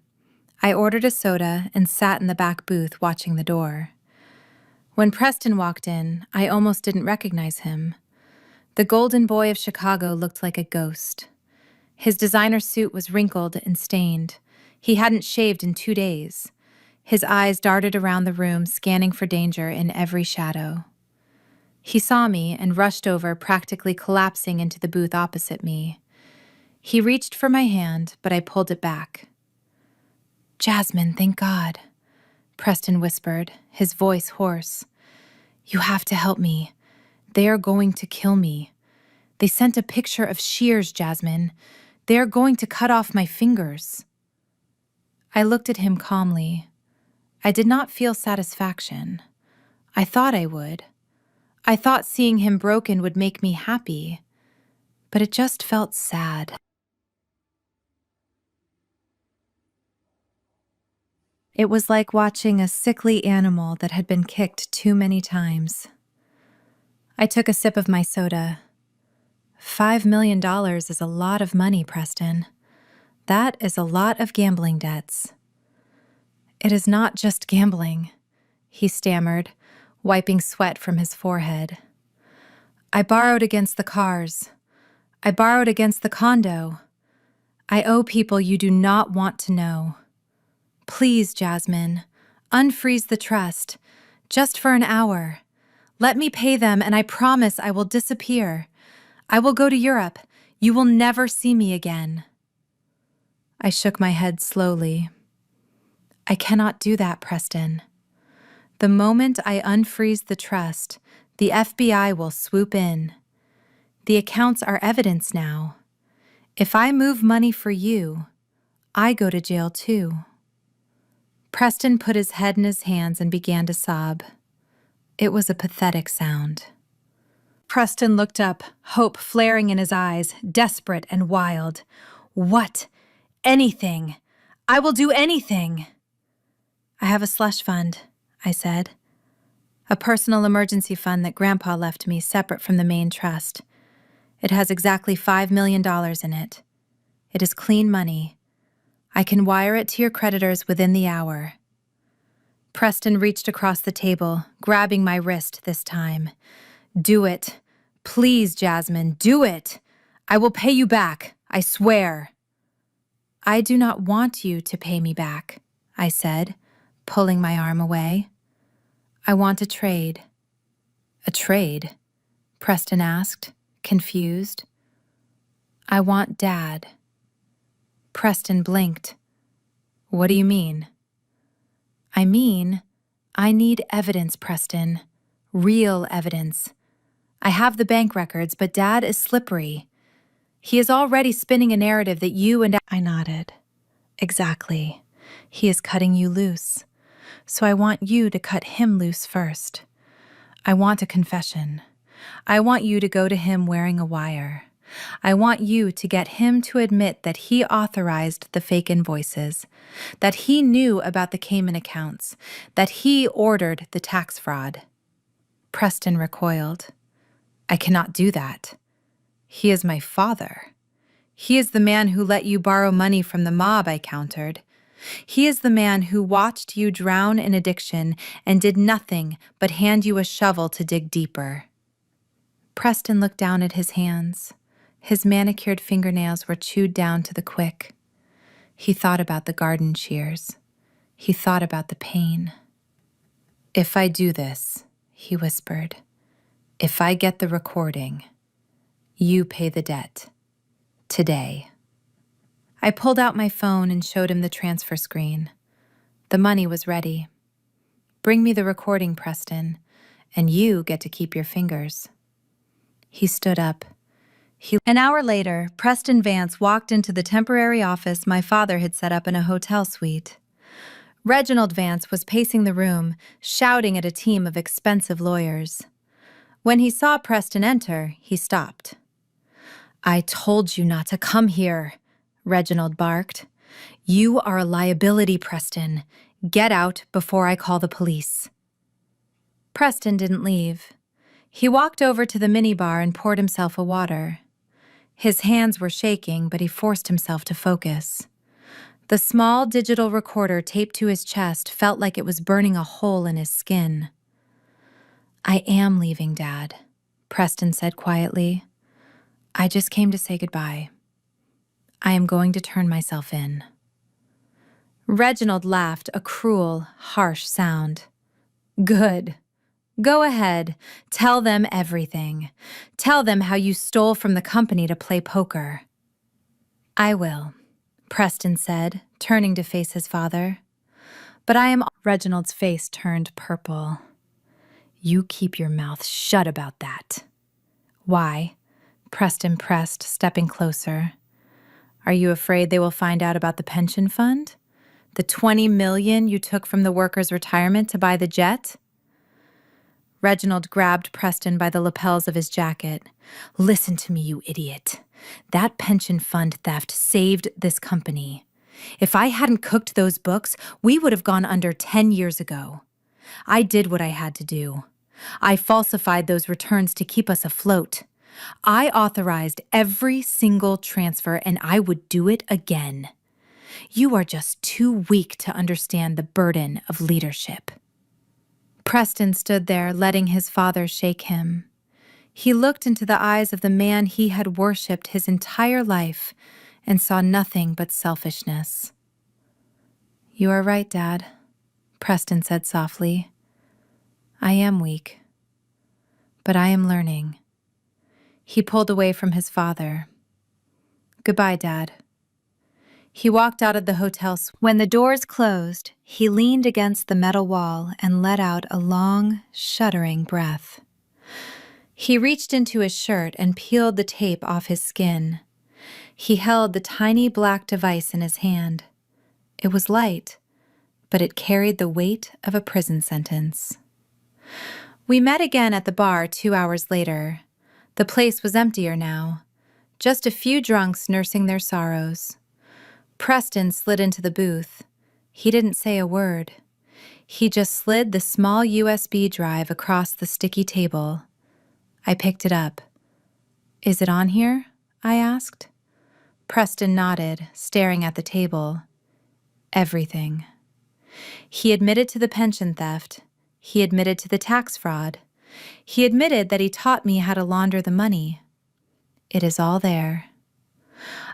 I ordered a soda and sat in the back booth watching the door. When Preston walked in, I almost didn't recognize him. The golden boy of Chicago looked like a ghost. His designer suit was wrinkled and stained. He hadn't shaved in 2 days. His eyes darted around the room, scanning for danger in every shadow. He saw me and rushed over, practically collapsing into the booth opposite me. He reached for my hand, but I pulled it back. "Jasmine, thank God," Preston whispered, his voice hoarse. "You have to help me. They are going to kill me. They sent a picture of shears, Jasmine. They are going to cut off my fingers." I looked at him calmly. I did not feel satisfaction. I thought I would. I thought seeing him broken would make me happy, but it just felt sad. It was like watching a sickly animal that had been kicked too many times. I took a sip of my soda. $5 million is a lot of money, Preston. That is a lot of gambling debts. "It is not just gambling," he stammered, wiping sweat from his forehead. "I borrowed against the cars. I borrowed against the condo. I owe people you do not want to know. Please, Jasmine, unfreeze the trust, just for an hour. Let me pay them, and I promise I will disappear. I will go to Europe. You will never see me again." I shook my head slowly. "I cannot do that, Preston. The moment I unfreeze the trust, the FBI will swoop in. The accounts are evidence now. If I move money for you, I go to jail too." Preston put his head in his hands and began to sob. It was a pathetic sound. Preston looked up, hope flaring in his eyes, desperate and wild. "What? Anything. I will do anything." "I have a slush fund," I said. "A personal emergency fund that Grandpa left me separate from the main trust. It has exactly $5 million in it. It is clean money. I can wire it to your creditors within the hour." Preston reached across the table, grabbing my wrist this time. "Do it. Please, Jasmine, do it. I will pay you back, I swear." "I do not want you to pay me back," I said, pulling my arm away. "I want a trade." "A trade?" Preston asked, confused. "I want Dad." Preston blinked. "What do you mean?" "I mean, I need evidence, Preston. Real evidence. I have the bank records, but Dad is slippery. He is already spinning a narrative that you and I nodded. "Exactly. He is cutting you loose. So I want you to cut him loose first. I want a confession. I want you to go to him wearing a wire. I want you to get him to admit that he authorized the fake invoices, that he knew about the Cayman accounts, that he ordered the tax fraud. Preston recoiled. I cannot do that. He is my father. He is the man who let you borrow money from the mob, I countered. He is the man who watched you drown in addiction and did nothing but hand you a shovel to dig deeper. Preston looked down at his hands. His manicured fingernails were chewed down to the quick. He thought about the garden shears. He thought about the pain. If I do this, he whispered, if I get the recording, you pay the debt. Today. I pulled out my phone and showed him the transfer screen. The money was ready. Bring me the recording, Preston, and you get to keep your fingers. He stood up. An hour later, Preston Vance walked into the temporary office my father had set up in a hotel suite. Reginald Vance was pacing the room, shouting at a team of expensive lawyers. When he saw Preston enter, he stopped. I told you not to come here, Reginald barked. You are a liability, Preston. Get out before I call the police. Preston didn't leave. He walked over to the minibar and poured himself a water. His hands were shaking, but he forced himself to focus. The small digital recorder taped to his chest felt like it was burning a hole in his skin. I am leaving, Dad, Preston said quietly. I just came to say goodbye. I am going to turn myself in. Reginald laughed, a cruel, harsh sound. Good. Go ahead. Tell them everything. Tell them how you stole from the company to play poker. I will, Preston said, turning to face his father. But I am... Reginald's face turned purple. You keep your mouth shut about that. Why? Preston pressed, stepping closer. Are you afraid they will find out about the pension fund? The $20 million you took from the workers' retirement to buy the jet? Reginald grabbed Preston by the lapels of his jacket. Listen to me, you idiot. That pension fund theft saved this company. If I hadn't cooked those books, we would have gone under 10 years ago. I did what I had to do. I falsified those returns to keep us afloat. I authorized every single transfer, and I would do it again. You are just too weak to understand the burden of leadership. Preston stood there, letting his father shake him. He looked into the eyes of the man he had worshipped his entire life and saw nothing but selfishness. You are right, Dad, Preston said softly. I am weak, but I am learning. He pulled away from his father. Goodbye, Dad. He walked out of the hotel. When the doors closed, he leaned against the metal wall and let out a long, shuddering breath. He reached into his shirt and peeled the tape off his skin. He held the tiny black device in his hand. It was light, but it carried the weight of a prison sentence. We met again at the bar 2 hours later. The place was emptier now, just a few drunks nursing their sorrows. Preston slid into the booth. He didn't say a word. He just slid the small USB drive across the sticky table. I picked it up. Is it on here? I asked. Preston nodded, staring at the table. Everything. He admitted to the pension theft. He admitted to the tax fraud. He admitted that he taught me how to launder the money. It is all there.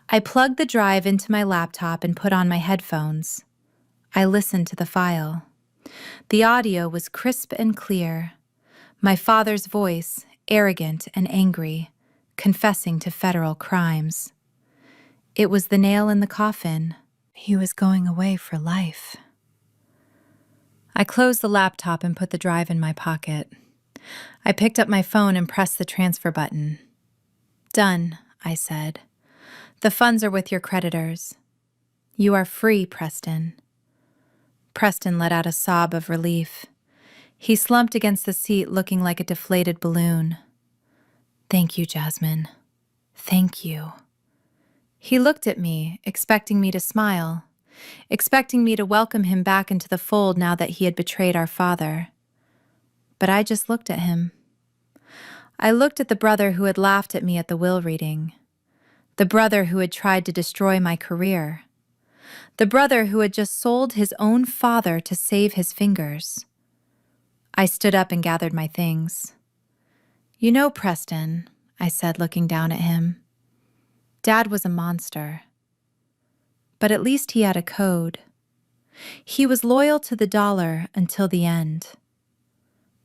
I plugged the drive into my laptop and put on my headphones. I listened to the file. The audio was crisp and clear. My father's voice, arrogant and angry, confessing to federal crimes. It was the nail in the coffin. He was going away for life. I closed the laptop and put the drive in my pocket. I picked up my phone and pressed the transfer button. Done, I said. The funds are with your creditors. You are free, Preston. Preston let out a sob of relief. He slumped against the seat looking like a deflated balloon. Thank you, Jasmine. Thank you. He looked at me, expecting me to smile, expecting me to welcome him back into the fold now that he had betrayed our father. But I just looked at him. I looked at the brother who had laughed at me at the will reading, the brother who had tried to destroy my career, the brother who had just sold his own father to save his fingers. I stood up and gathered my things. You know, Preston, I said, looking down at him. Dad was a monster. But at least he had a code. He was loyal to the dollar until the end.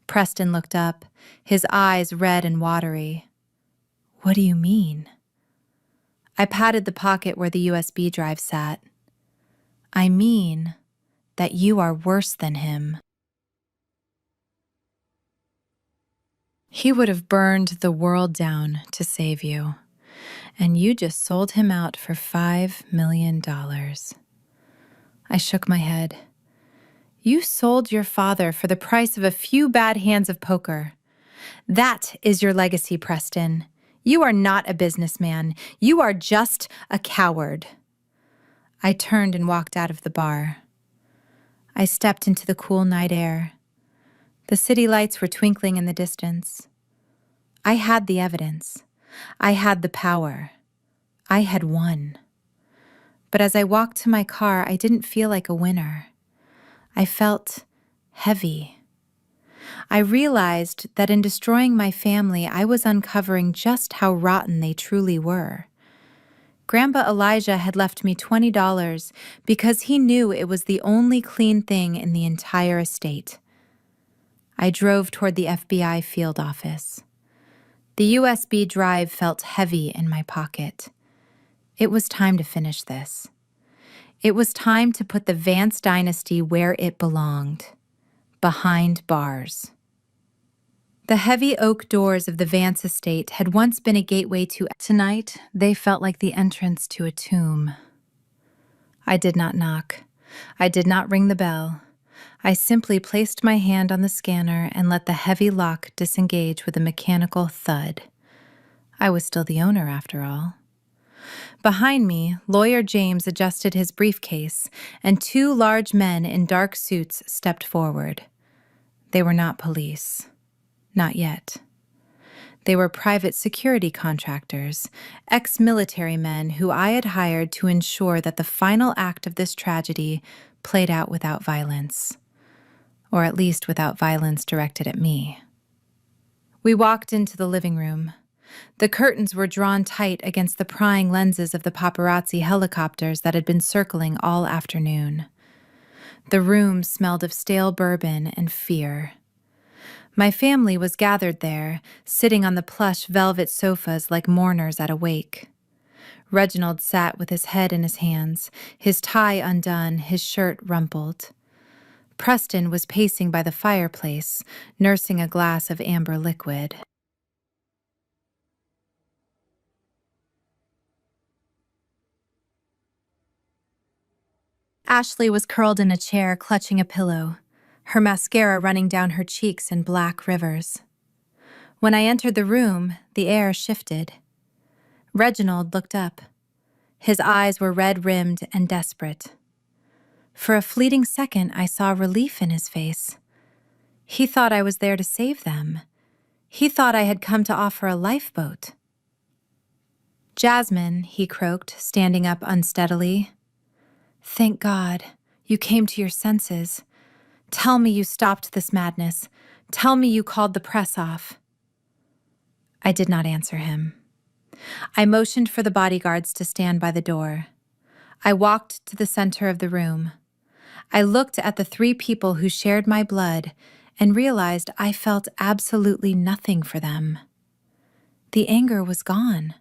Preston looked up, his eyes red and watery. What do you mean? I patted the pocket where the USB drive sat. I mean that you are worse than him. He would have burned the world down to save you, and you just sold him out for $5 million. I shook my head. You sold your father for the price of a few bad hands of poker. That is your legacy, Preston. You are not a businessman. You are just a coward. I turned and walked out of the bar. I stepped into the cool night air. The city lights were twinkling in the distance. I had the evidence. I had the power. I had won. But as I walked to my car, I didn't feel like a winner. I felt heavy. I realized that in destroying my family, I was uncovering just how rotten they truly were. Grandpa Elijah had left me $20 because he knew it was the only clean thing in the entire estate. I drove toward the FBI field office. The USB drive felt heavy in my pocket. It was time to finish this. It was time to put the Vance dynasty where it belonged, behind bars. The heavy oak doors of the Vance estate had once been a gateway to... Tonight, they felt like the entrance to a tomb. I did not knock. I did not ring the bell. I simply placed my hand on the scanner and let the heavy lock disengage with a mechanical thud. I was still the owner, after all. Behind me, Lawyer James adjusted his briefcase, and two large men in dark suits stepped forward. They were not police. Not yet. They were private security contractors, ex-military men who I had hired to ensure that the final act of this tragedy played out without violence. Or at least without violence directed at me. We walked into the living room. The curtains were drawn tight against the prying lenses of the paparazzi helicopters that had been circling all afternoon. The room smelled of stale bourbon and fear. My family was gathered there, sitting on the plush velvet sofas like mourners at a wake. Reginald sat with his head in his hands, his tie undone, his shirt rumpled. Preston was pacing by the fireplace, nursing a glass of amber liquid. Ashley was curled in a chair, clutching a pillow, her mascara running down her cheeks in black rivers. When I entered the room, the air shifted. Reginald looked up. His eyes were red-rimmed and desperate. For a fleeting second, I saw relief in his face. He thought I was there to save them. He thought I had come to offer a lifeboat. Jasmine, he croaked, standing up unsteadily. Thank God, you came to your senses. Tell me you stopped this madness. Tell me you called the press off. I did not answer him. I motioned for the bodyguards to stand by the door. I walked to the center of the room. I looked at the three people who shared my blood and realized I felt absolutely nothing for them. The anger was gone.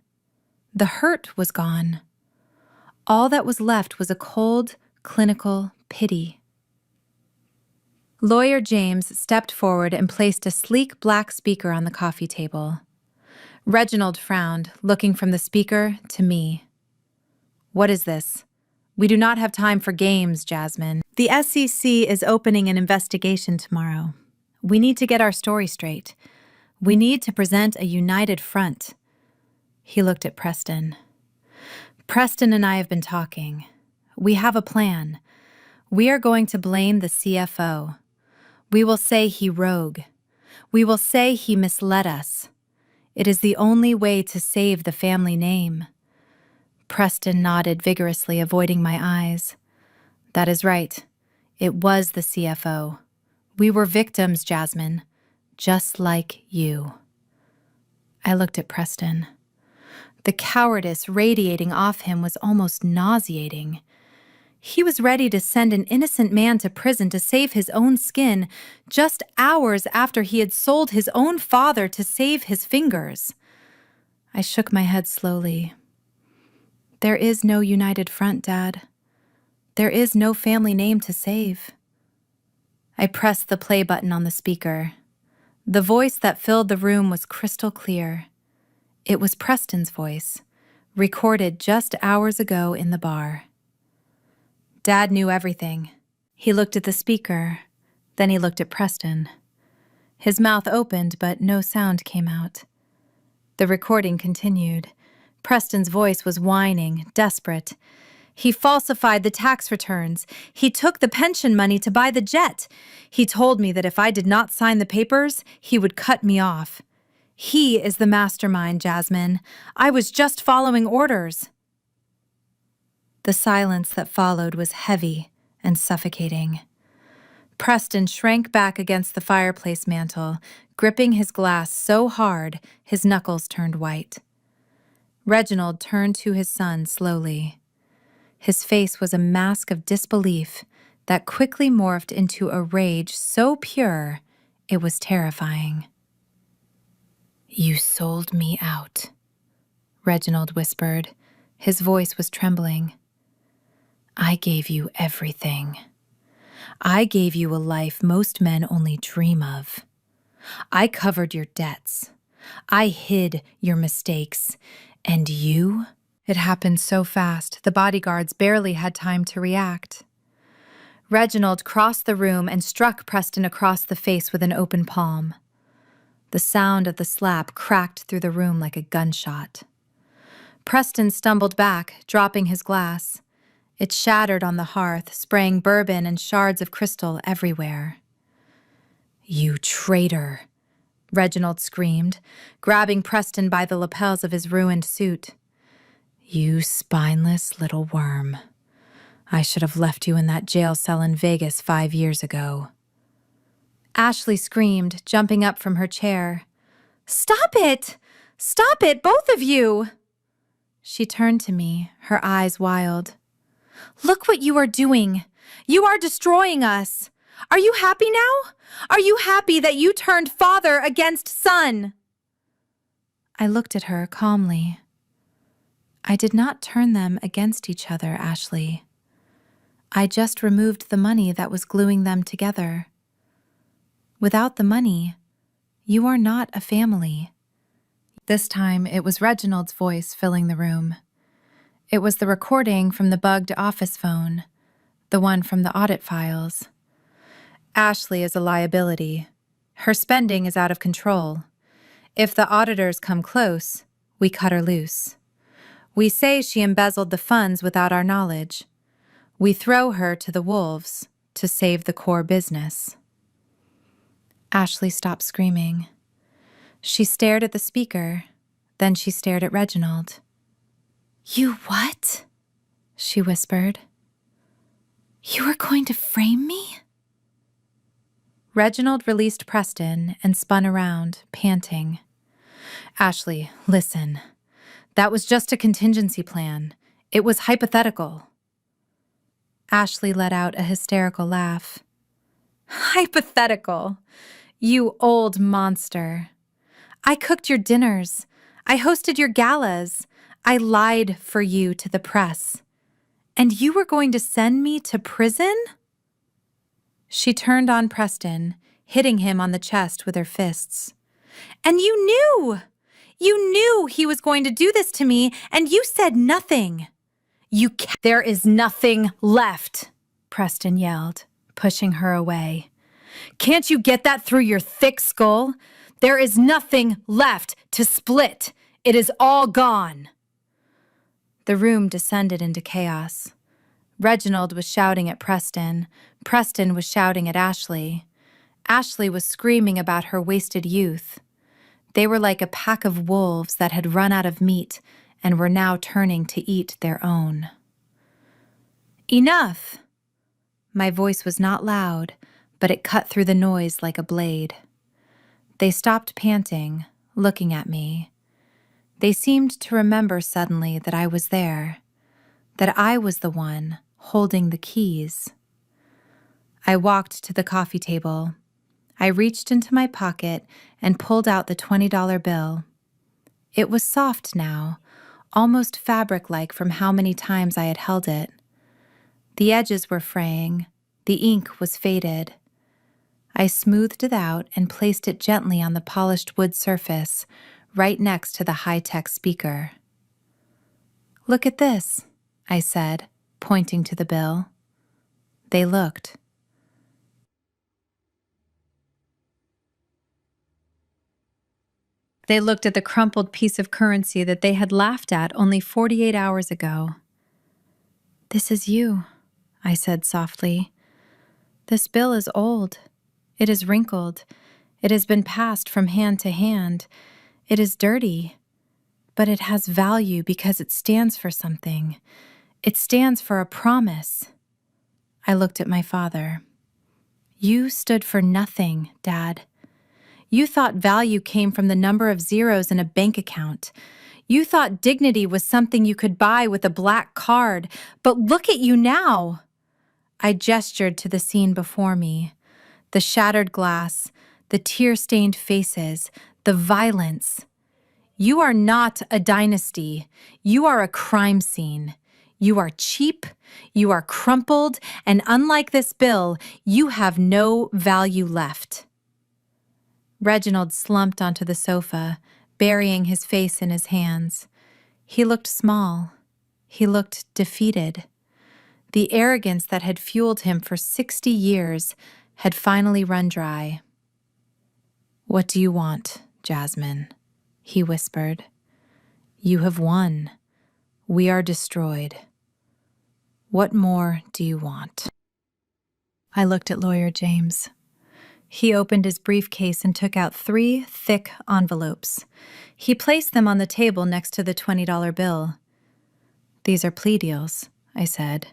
The hurt was gone. All that was left was a cold, clinical pity. Lawyer James stepped forward and placed a sleek black speaker on the coffee table. Reginald frowned, looking from the speaker to me. What is this? We do not have time for games, Jasmine. The SEC is opening an investigation tomorrow. We need to get our story straight. We need to present a united front. He looked at Preston. Preston and I have been talking. We have a plan. We are going to blame the CFO. We will say he rogue. We will say he misled us. It is the only way to save the family name. Preston nodded vigorously, avoiding my eyes. That is right. It was the CFO. We were victims, Jasmine, just like you. I looked at Preston. The cowardice radiating off him was almost nauseating. He was ready to send an innocent man to prison to save his own skin just hours after he had sold his own father to save his fingers. I shook my head slowly. There is no united front, Dad. There is no family name to save. I pressed the play button on the speaker. The voice that filled the room was crystal clear. It was Preston's voice, recorded just hours ago in the bar. Dad knew everything. He looked at the speaker, then he looked at Preston. His mouth opened, but no sound came out. The recording continued. Preston's voice was whining, desperate. He falsified the tax returns. He took the pension money to buy the jet. He told me that if I did not sign the papers, he would cut me off. He is the mastermind, Jasmine. I was just following orders. The silence that followed was heavy and suffocating. Preston shrank back against the fireplace mantel, gripping his glass so hard his knuckles turned white. Reginald turned to his son slowly. His face was a mask of disbelief that quickly morphed into a rage so pure it was terrifying. "You sold me out," Reginald whispered. His voice was trembling. "I gave you everything. I gave you a life most men only dream of. I covered your debts. I hid your mistakes. And you?" It happened so fast, the bodyguards barely had time to react. Reginald crossed the room and struck Preston across the face with an open palm. The sound of the slap cracked through the room like a gunshot. Preston stumbled back, dropping his glass. It shattered on the hearth, spraying bourbon and shards of crystal everywhere. "You traitor!" Reginald screamed, grabbing Preston by the lapels of his ruined suit. "You spineless little worm. I should have left you in that jail cell in Vegas 5 years ago." Ashley screamed, jumping up from her chair. "Stop it! Stop it, both of you!" She turned to me, her eyes wild. "Look what you are doing. You are destroying us. Are you happy now? Are you happy that you turned father against son?" I looked at her calmly. "I did not turn them against each other, Ashley. I just removed the money that was gluing them together. Without the money, you are not a family." This time, it was Reginald's voice filling the room. It was the recording from the bugged office phone, the one from the audit files. "Ashley is a liability. Her spending is out of control. If the auditors come close, we cut her loose. We say she embezzled the funds without our knowledge. We throw her to the wolves to save the core business." Ashley stopped screaming. She stared at the speaker, then she stared at Reginald. "You what?" she whispered. "You are going to frame me?" Reginald released Preston and spun around, panting. "Ashley, listen. That was just a contingency plan. It was hypothetical." Ashley let out a hysterical laugh. "Hypothetical? You old monster. I cooked your dinners. I hosted your galas. I lied for you to the press. And you were going to send me to prison?" She turned on Preston, hitting him on the chest with her fists. "And you knew! You knew he was going to do this to me, and you said nothing. There is nothing left," Preston yelled, pushing her away. "Can't you get that through your thick skull? There is nothing left to split. It is all gone. The room descended into chaos. Reginald was shouting at Preston. Preston was shouting at Ashley. Ashley was screaming about her wasted youth. They were like a pack of wolves that had run out of meat and were now turning to eat their own. Enough! My voice was not loud, but it cut through the noise like a blade. They stopped panting, looking at me. They seemed to remember suddenly that I was there, that I was the one holding the keys. I walked to the coffee table. I reached into my pocket and pulled out the $20 bill. It was soft now, almost fabric-like from how many times I had held it. The edges were fraying. The ink was faded. I smoothed it out and placed it gently on the polished wood surface, right next to the high-tech speaker. "Look at this," I said, pointing to the bill. They looked. They looked at the crumpled piece of currency that they had laughed at only 48 hours ago. "This is you," I said softly. "This bill is old. It is wrinkled. It has been passed from hand to hand. It is dirty, but it has value because it stands for something. It stands for a promise." I looked at my father. "You stood for nothing, Dad. You thought value came from the number of zeros in a bank account. You thought dignity was something you could buy with a black card, but look at you now." I gestured to the scene before me. The shattered glass, the tear-stained faces, the violence. You are not a dynasty. You are a crime scene. You are cheap, you are crumpled, and unlike this bill, you have no value left. Reginald slumped onto the sofa, burying his face in his hands. He looked small. He looked defeated. The arrogance that had fueled him for 60 years had finally run dry. "What do you want, Jasmine?" he whispered. "You have won. We are destroyed. What more do you want?" I looked at Lawyer James. He opened his briefcase and took out 3 thick envelopes. He placed them on the table next to the $20 bill. "These are plea deals," I said.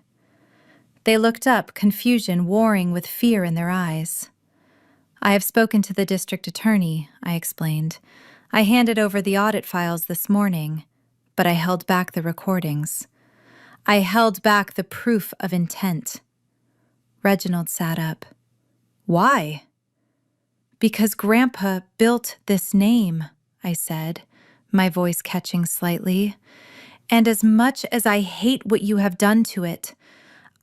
They looked up, confusion warring with fear in their eyes. "I have spoken to the district attorney," I explained. "I handed over the audit files this morning, but I held back the recordings. I held back the proof of intent." Reginald sat up. "Why?" "Because Grandpa built this name," I said, my voice catching slightly. "And as much as I hate what you have done to it,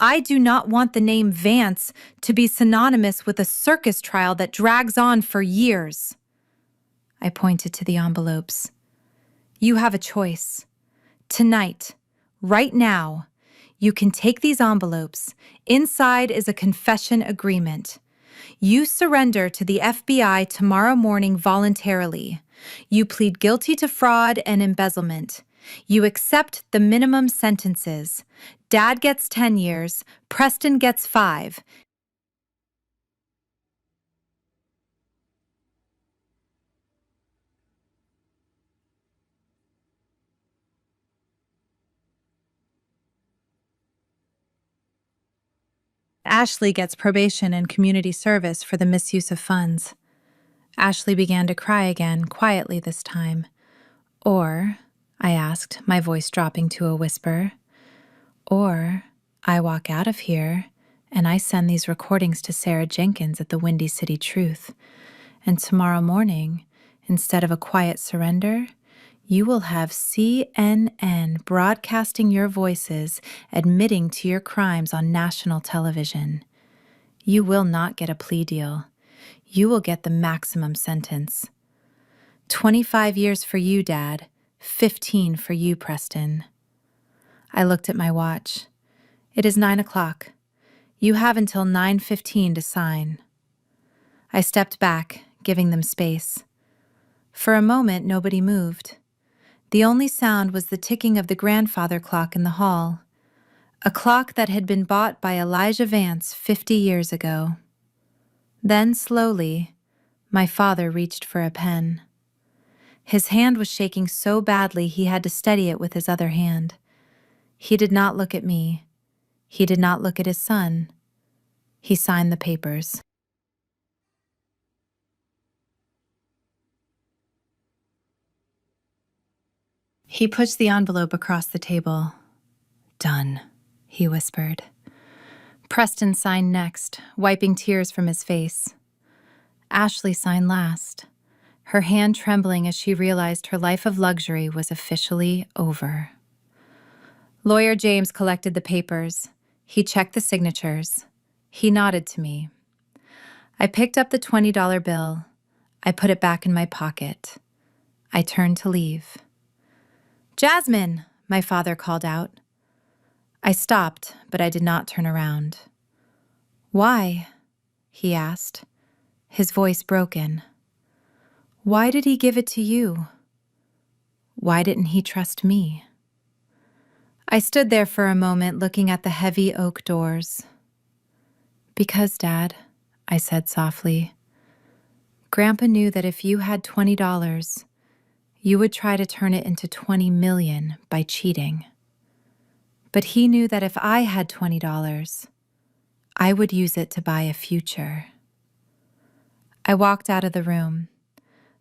I do not want the name Vance to be synonymous with a circus trial that drags on for years." I pointed to the envelopes. "You have a choice. Tonight, right now, you can take these envelopes. Inside is a confession agreement. You surrender to the FBI tomorrow morning voluntarily. You plead guilty to fraud and embezzlement. You accept the minimum sentences. Dad gets 10 years, Preston gets 5. Ashley gets probation and community service for the misuse of funds." Ashley began to cry again, quietly this time. "Or," I asked, my voice dropping to a whisper, "or I walk out of here and I send these recordings to Sarah Jenkins at the Windy City Truth. And tomorrow morning, instead of a quiet surrender, you will have CNN broadcasting your voices admitting to your crimes on national television. You will not get a plea deal. You will get the maximum sentence. 25 years for you, Dad. 15 for you, Preston." I looked at my watch. "It is 9 o'clock. You have until 9:15 to sign." I stepped back, giving them space. For a moment, nobody moved. The only sound was the ticking of the grandfather clock in the hall, a clock that had been bought by Elijah Vance 50 years ago. Then, slowly, my father reached for a pen. His hand was shaking so badly he had to steady it with his other hand. He did not look at me. He did not look at his son. He signed the papers. He pushed the envelope across the table. "Done," he whispered. Preston signed next, wiping tears from his face. Ashley signed last, her hand trembling as she realized her life of luxury was officially over. Lawyer James collected the papers. He checked the signatures. He nodded to me. I picked up the $20 bill. I put it back in my pocket. I turned to leave. "Jasmine," my father called out. I stopped, but I did not turn around. "Why?" he asked, his voice broken. "Why did he give it to you? Why didn't he trust me?" I stood there for a moment looking at the heavy oak doors. "Because, Dad," I said softly, "Grandpa knew that if you had $20, you would try to turn it into 20 million by cheating. But he knew that if I had $20, I would use it to buy a future." I walked out of the room.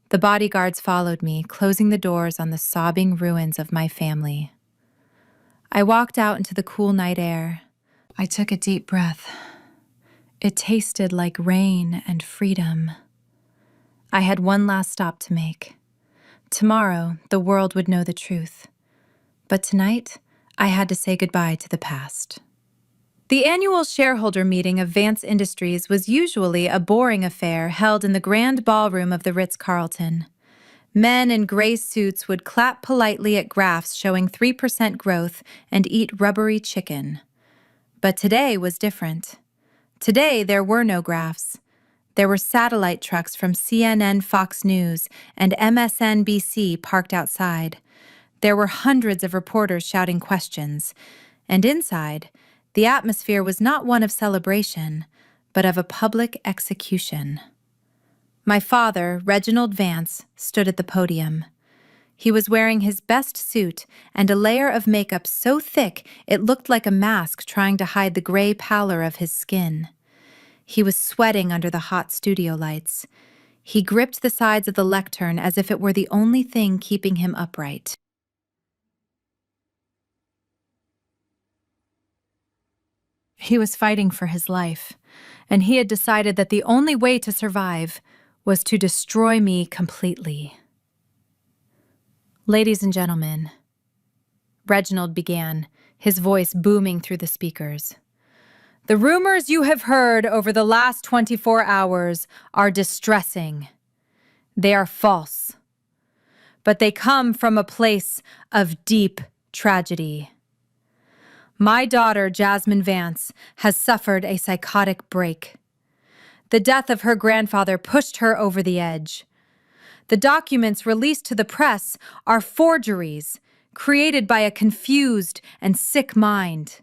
The bodyguards followed me, closing the doors on the sobbing ruins of my family. I walked out into the cool night air. I took a deep breath. It tasted like rain and freedom. I had one last stop to make. Tomorrow, the world would know the truth. But tonight, I had to say goodbye to the past. The annual shareholder meeting of Vance Industries was usually a boring affair held in the grand ballroom of the Ritz-Carlton. Men in gray suits would clap politely at graphs showing 3% growth and eat rubbery chicken. But today was different. Today, there were no graphs. There were satellite trucks from CNN, Fox News, and MSNBC parked outside. There were hundreds of reporters shouting questions. And inside, the atmosphere was not one of celebration, but of a public execution. My father, Reginald Vance, stood at the podium. He was wearing his best suit and a layer of makeup so thick it looked like a mask trying to hide the gray pallor of his skin. He was sweating under the hot studio lights. He gripped the sides of the lectern as if it were the only thing keeping him upright. He was fighting for his life, and he had decided that the only way to survive was to destroy me completely. "Ladies and gentlemen," Reginald began, his voice booming through the speakers, "the rumors you have heard over the last 24 hours are distressing. They are false. But they come from a place of deep tragedy. My daughter, Jasmine Vance, has suffered a psychotic break. The death of her grandfather pushed her over the edge. The documents released to the press are forgeries created by a confused and sick mind.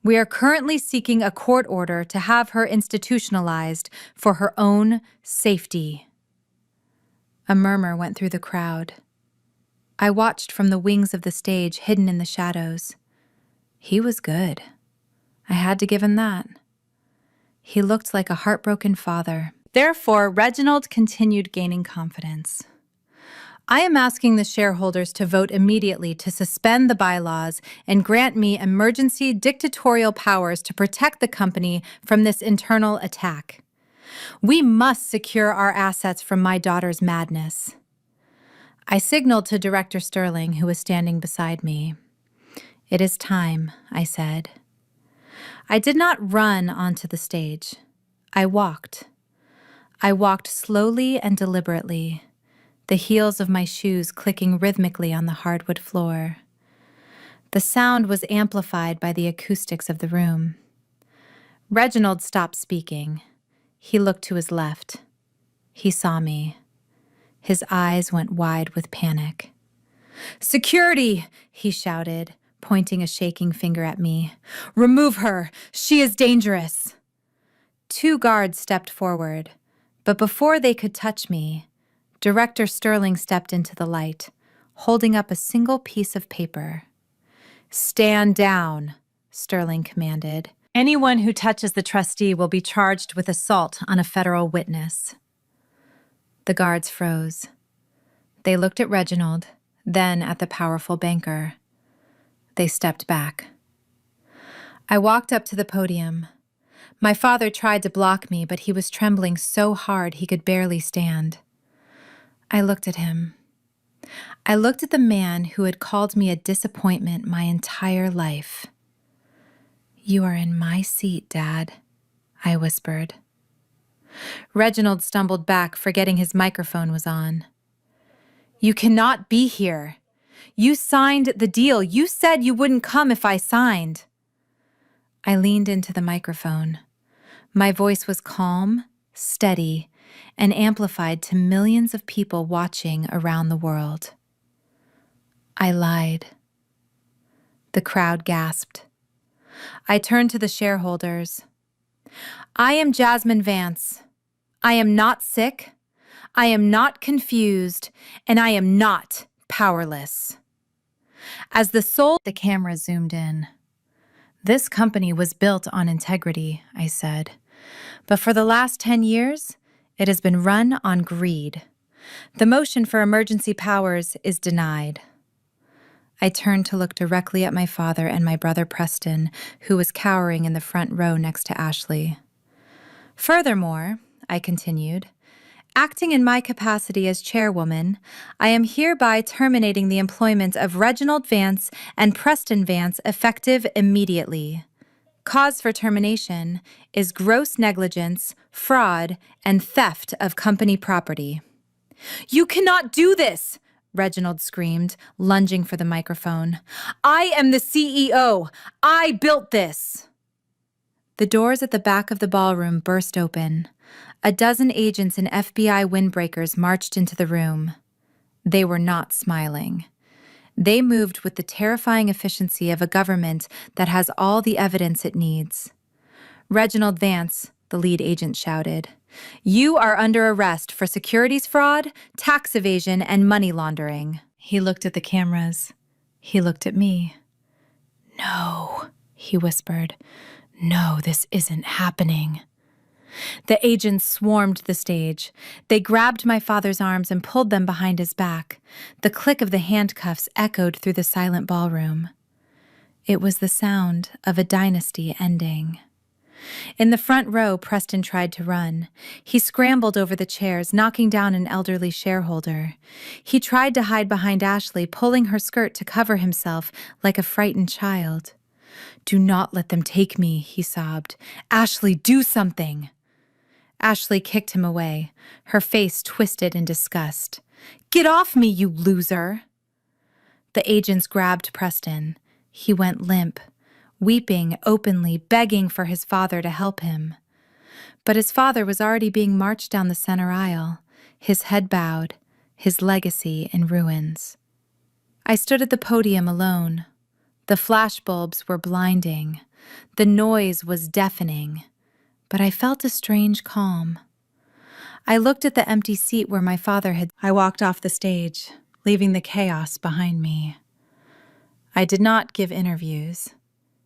We are currently seeking a court order to have her institutionalized for her own safety." A murmur went through the crowd. I watched from the wings of the stage hidden in the shadows. He was good. I had to give him that. He looked like a heartbroken father. Therefore, Reginald continued gaining confidence. "I am asking the shareholders to vote immediately to suspend the bylaws and grant me emergency dictatorial powers to protect the company from this internal attack. We must secure our assets from my daughter's madness." I signaled to Director Sterling, who was standing beside me. "It is time," I said. I did not run onto the stage. I walked. I walked slowly and deliberately, the heels of my shoes clicking rhythmically on the hardwood floor. The sound was amplified by the acoustics of the room. Reginald stopped speaking. He looked to his left. He saw me. His eyes went wide with panic. "Security!" he shouted, pointing a shaking finger at me. "Remove her! She is dangerous!" 2 guards stepped forward, but before they could touch me, Director Sterling stepped into the light, holding up a single piece of paper. "Stand down," Sterling commanded. "Anyone who touches the trustee will be charged with assault on a federal witness." The guards froze. They looked at Reginald, then at the powerful banker. They stepped back. I walked up to the podium. My father tried to block me, but he was trembling so hard he could barely stand. I looked at him. I looked at the man who had called me a disappointment my entire life. "You are in my seat, Dad," I whispered. Reginald stumbled back, forgetting his microphone was on. "You cannot be here. You signed the deal. You said you wouldn't come if I signed." I leaned into the microphone. My voice was calm, steady, and amplified to millions of people watching around the world. I lied. The crowd gasped. I turned to the shareholders. "I am Jasmine Vance. I am not sick. I am not confused, and I am not powerless." As the camera zoomed in. "This company was built on integrity," I said. "But for the last 10 years, it has been run on greed. The motion for emergency powers is denied." I turned to look directly at my father and my brother Preston, who was cowering in the front row next to Ashley. "Furthermore," I continued, "acting in my capacity as chairwoman, I am hereby terminating the employment of Reginald Vance and Preston Vance effective immediately. Cause for termination is gross negligence, fraud, and theft of company property." "You cannot do this!" Reginald screamed, lunging for the microphone. "I am the CEO. I built this." The doors at the back of the ballroom burst open. A dozen agents and FBI windbreakers marched into the room. They were not smiling. They moved with the terrifying efficiency of a government that has all the evidence it needs. "Reginald Vance," the lead agent shouted, "you are under arrest for securities fraud, tax evasion, and money laundering." He looked at the cameras. He looked at me. "No," he whispered. "No, this isn't happening." The agents swarmed the stage. They grabbed my father's arms and pulled them behind his back. The click of the handcuffs echoed through the silent ballroom. It was the sound of a dynasty ending. In the front row, Preston tried to run. He scrambled over the chairs, knocking down an elderly shareholder. He tried to hide behind Ashley, pulling her skirt to cover himself like a frightened child. "Do not let them take me," he sobbed. "Ashley, do something." Ashley kicked him away, her face twisted in disgust. "Get off me, you loser!" The agents grabbed Preston. He went limp, weeping openly, begging for his father to help him. But his father was already being marched down the center aisle, his head bowed, his legacy in ruins. I stood at the podium alone. The flashbulbs were blinding. The noise was deafening. But I felt a strange calm. I looked at the empty seat where my father had. I walked off the stage, leaving the chaos behind me. I did not give interviews.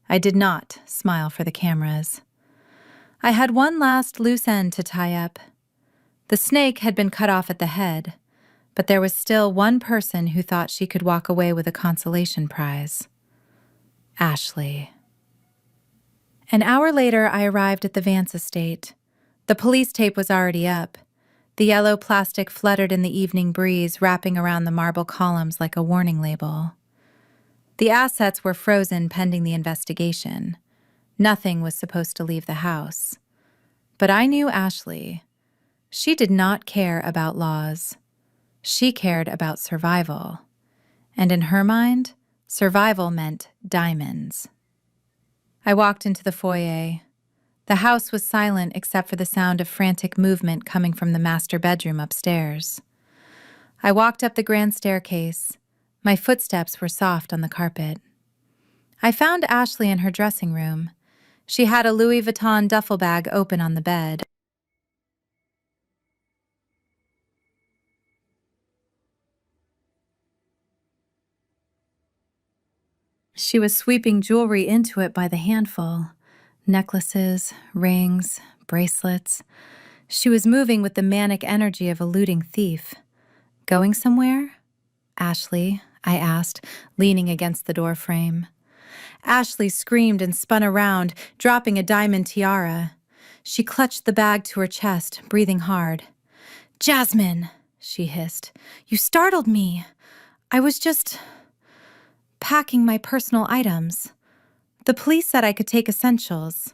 I did not smile for the cameras. I had one last loose end to tie up. The snake had been cut off at the head, but there was still one person who thought she could walk away with a consolation prize. Ashley. An hour later, I arrived at the Vance estate. The police tape was already up. The yellow plastic fluttered in the evening breeze, wrapping around the marble columns like a warning label. The assets were frozen pending the investigation. Nothing was supposed to leave the house. But I knew Ashley. She did not care about laws. She cared about survival. And in her mind, survival meant diamonds. I walked into the foyer. The house was silent except for the sound of frantic movement coming from the master bedroom upstairs. I walked up the grand staircase. My footsteps were soft on the carpet. I found Ashley in her dressing room. She had a Louis Vuitton duffel bag open on the bed. She was sweeping jewelry into it by the handful. Necklaces, rings, bracelets. She was moving with the manic energy of a looting thief. Going somewhere? Ashley, I asked, leaning against the door frame. Ashley screamed and spun around, dropping a diamond tiara. She clutched the bag to her chest, breathing hard. "Jasmine," she hissed, "you startled me. I was just packing my personal items. The police said I could take essentials."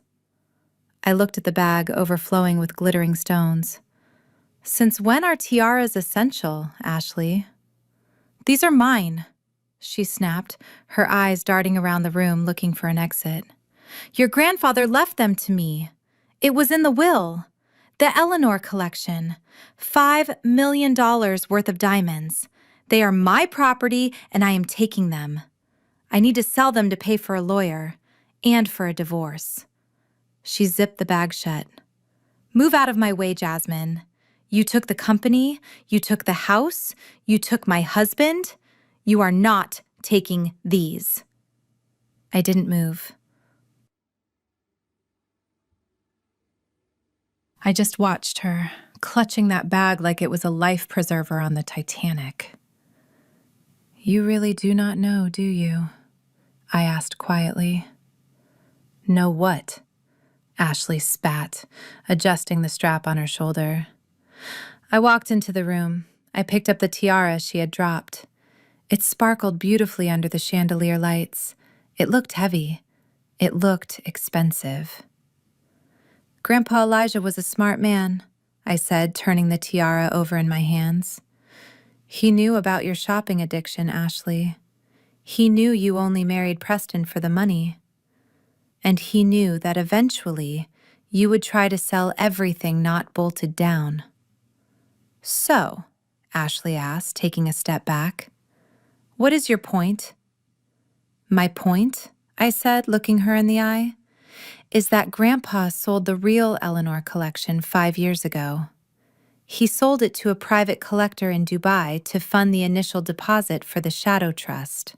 I looked at the bag overflowing with glittering stones. "Since when are tiaras essential, Ashley?" "These are mine," she snapped, her eyes darting around the room looking for an exit. "Your grandfather left them to me. It was in the will. The Eleanor collection. $5 million worth of diamonds. They are my property and I am taking them. I need to sell them to pay for a lawyer and for a divorce." She zipped the bag shut. "Move out of my way, Jasmine. You took the company, you took the house, you took my husband. You are not taking these." I didn't move. I just watched her, clutching that bag like it was a life preserver on the Titanic. "You really do not know, do you?" I asked quietly. "Know what?" Ashley spat, adjusting the strap on her shoulder. I walked into the room. I picked up the tiara she had dropped. It sparkled beautifully under the chandelier lights. It looked heavy. It looked expensive. "Grandpa Elijah was a smart man," I said, turning the tiara over in my hands. "He knew about your shopping addiction, Ashley. He knew you only married Preston for the money. And he knew that eventually you would try to sell everything not bolted down." "So," Ashley asked, taking a step back, "what is your point?" "My point," I said, looking her in the eye, "is that Grandpa sold the real Eleanor collection 5 years ago. He sold it to a private collector in Dubai to fund the initial deposit for the Shadow Trust.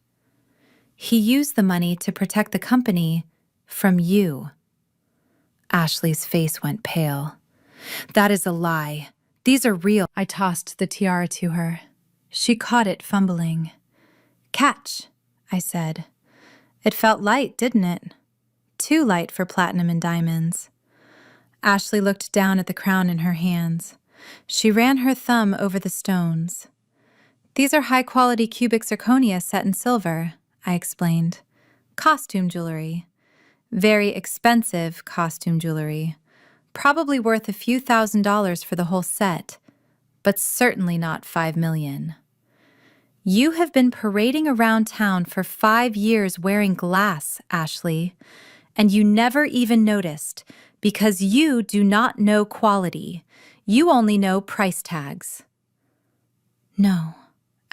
He used the money to protect the company from you." Ashley's face went pale. "That is a lie. These are real." I tossed the tiara to her. She caught it, fumbling. "Catch," I said. It felt light, didn't it? Too light for platinum and diamonds. Ashley looked down at the crown in her hands. She ran her thumb over the stones. "These are high-quality cubic zirconia set in silver," I explained. "Costume jewelry. Very expensive costume jewelry. Probably worth a few $1,000s for the whole set, but certainly not 5 million. You have been parading around town for 5 years wearing glass, Ashley, and you never even noticed because you do not know quality. You only know price tags." "No,"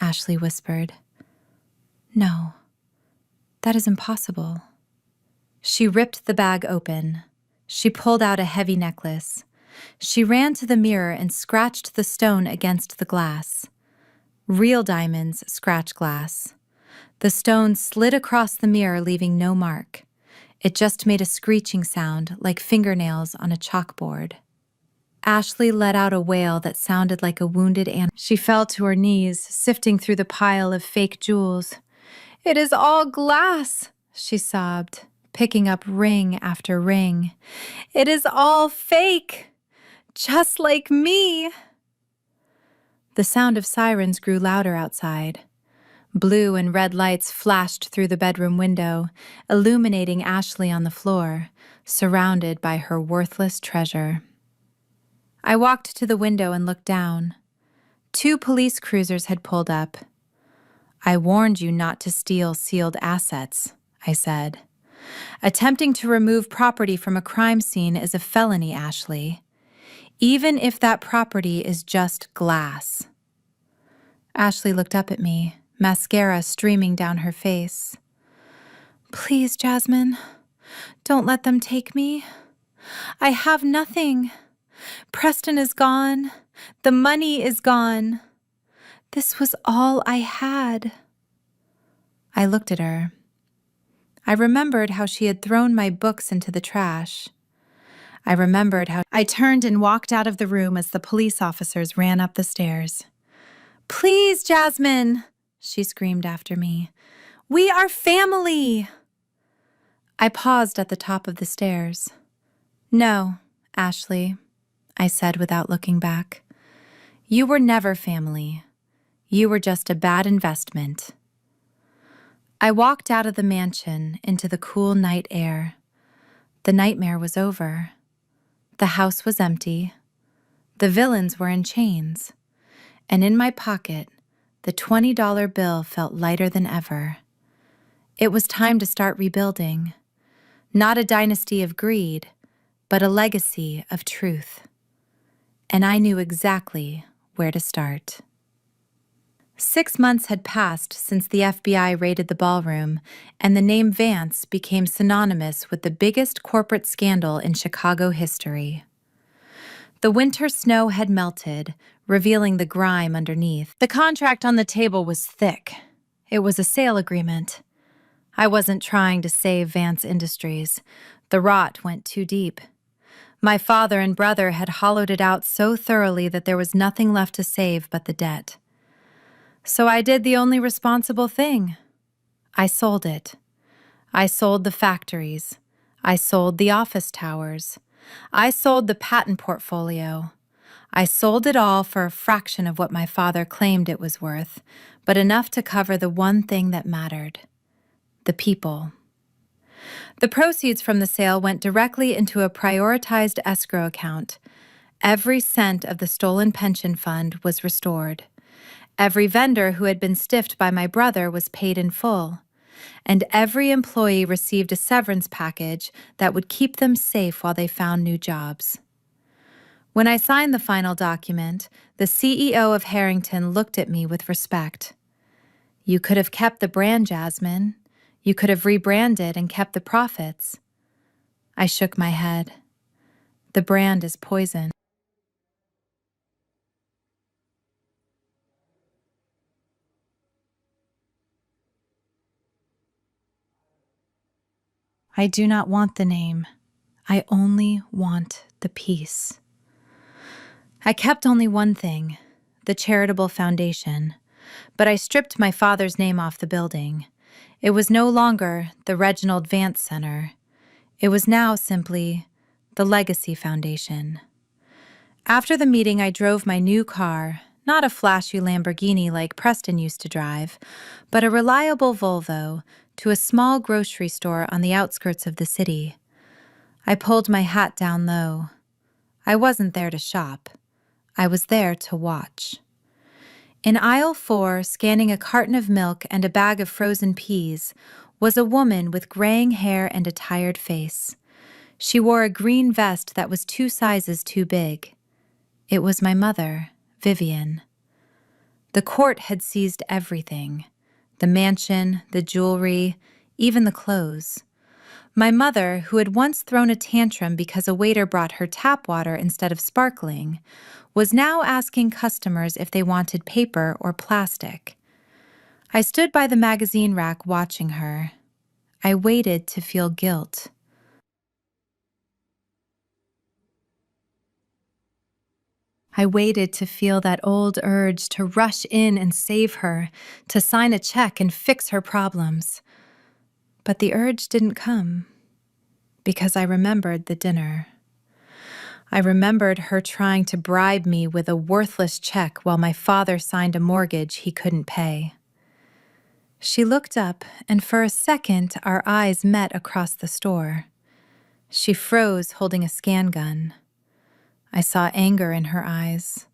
Ashley whispered. "No, that is impossible." She ripped the bag open. She pulled out a heavy necklace. She ran to the mirror and scratched the stone against the glass. Real diamonds scratch glass. The stone slid across the mirror, leaving no mark. It just made a screeching sound like fingernails on a chalkboard. Ashley let out a wail that sounded like a wounded animal. She fell to her knees, sifting through the pile of fake jewels. "It is all glass," she sobbed, picking up ring after ring. "It is all fake, just like me." The sound of sirens grew louder outside. Blue and red lights flashed through the bedroom window, illuminating Ashley on the floor, surrounded by her worthless treasure. I walked to the window and looked down. 2 police cruisers had pulled up. "I warned you not to steal sealed assets," I said. "Attempting to remove property from a crime scene is a felony, Ashley, even if that property is just glass." Ashley looked up at me, mascara streaming down her face. "Please, Jasmine, don't let them take me. I have nothing. Preston is gone. The money is gone. This was all I had." I looked at her. I remembered how she had thrown my books into the trash. I remembered how I turned and walked out of the room as the police officers ran up the stairs. "Please, Jasmine," she screamed after me. "We are family." I paused at the top of the stairs. "No, Ashley," I said without looking back. "You were never family. You were just a bad investment." I walked out of the mansion into the cool night air. The nightmare was over. The house was empty. The villains were in chains. And in my pocket, the $20 bill felt lighter than ever. It was time to start rebuilding. Not a dynasty of greed, but a legacy of truth. And I knew exactly where to start. 6 months had passed since the FBI raided the ballroom, and the name Vance became synonymous with the biggest corporate scandal in Chicago history. The winter snow had melted, revealing the grime underneath. The contract on the table was thick. It was a sale agreement. I wasn't trying to save Vance Industries. The rot went too deep. My father and brother had hollowed it out so thoroughly that there was nothing left to save but the debt. So I did the only responsible thing. I sold it. I sold the factories. I sold the office towers. I sold the patent portfolio. I sold it all for a fraction of what my father claimed it was worth, but enough to cover the one thing that mattered: the people. The proceeds from the sale went directly into a prioritized escrow account. Every cent of the stolen pension fund was restored. Every vendor who had been stiffed by my brother was paid in full, and every employee received a severance package that would keep them safe while they found new jobs. When I signed the final document, the CEO of Harrington looked at me with respect. "You could have kept the brand, Jasmine. You could have rebranded and kept the profits." I shook my head. "The brand is poison." "I do not want the name. I only want the peace." I kept only one thing, the charitable foundation, but I stripped my father's name off the building. It was no longer the Reginald Vance Center. It was now simply the Legacy Foundation. After the meeting, I drove my new car, not a flashy Lamborghini like Preston used to drive, but a reliable Volvo, to a small grocery store on the outskirts of the city. I pulled my hat down low. I wasn't there to shop. I was there to watch. In aisle 4, scanning a carton of milk and a bag of frozen peas, was a woman with graying hair and a tired face. She wore a green vest that was 2 sizes too big. It was my mother, Vivian. The court had seized everything: the mansion, the jewelry, even the clothes. My mother, who had once thrown a tantrum because a waiter brought her tap water instead of sparkling, was now asking customers if they wanted paper or plastic. I stood by the magazine rack watching her. I waited to feel guilt. I waited to feel that old urge to rush in and save her, to sign a check and fix her problems. But the urge didn't come, because I remembered the dinner. I remembered her trying to bribe me with a worthless check while my father signed a mortgage he couldn't pay. She looked up, and for a second our eyes met across the store. She froze, holding a scan gun. I saw anger in her eyes.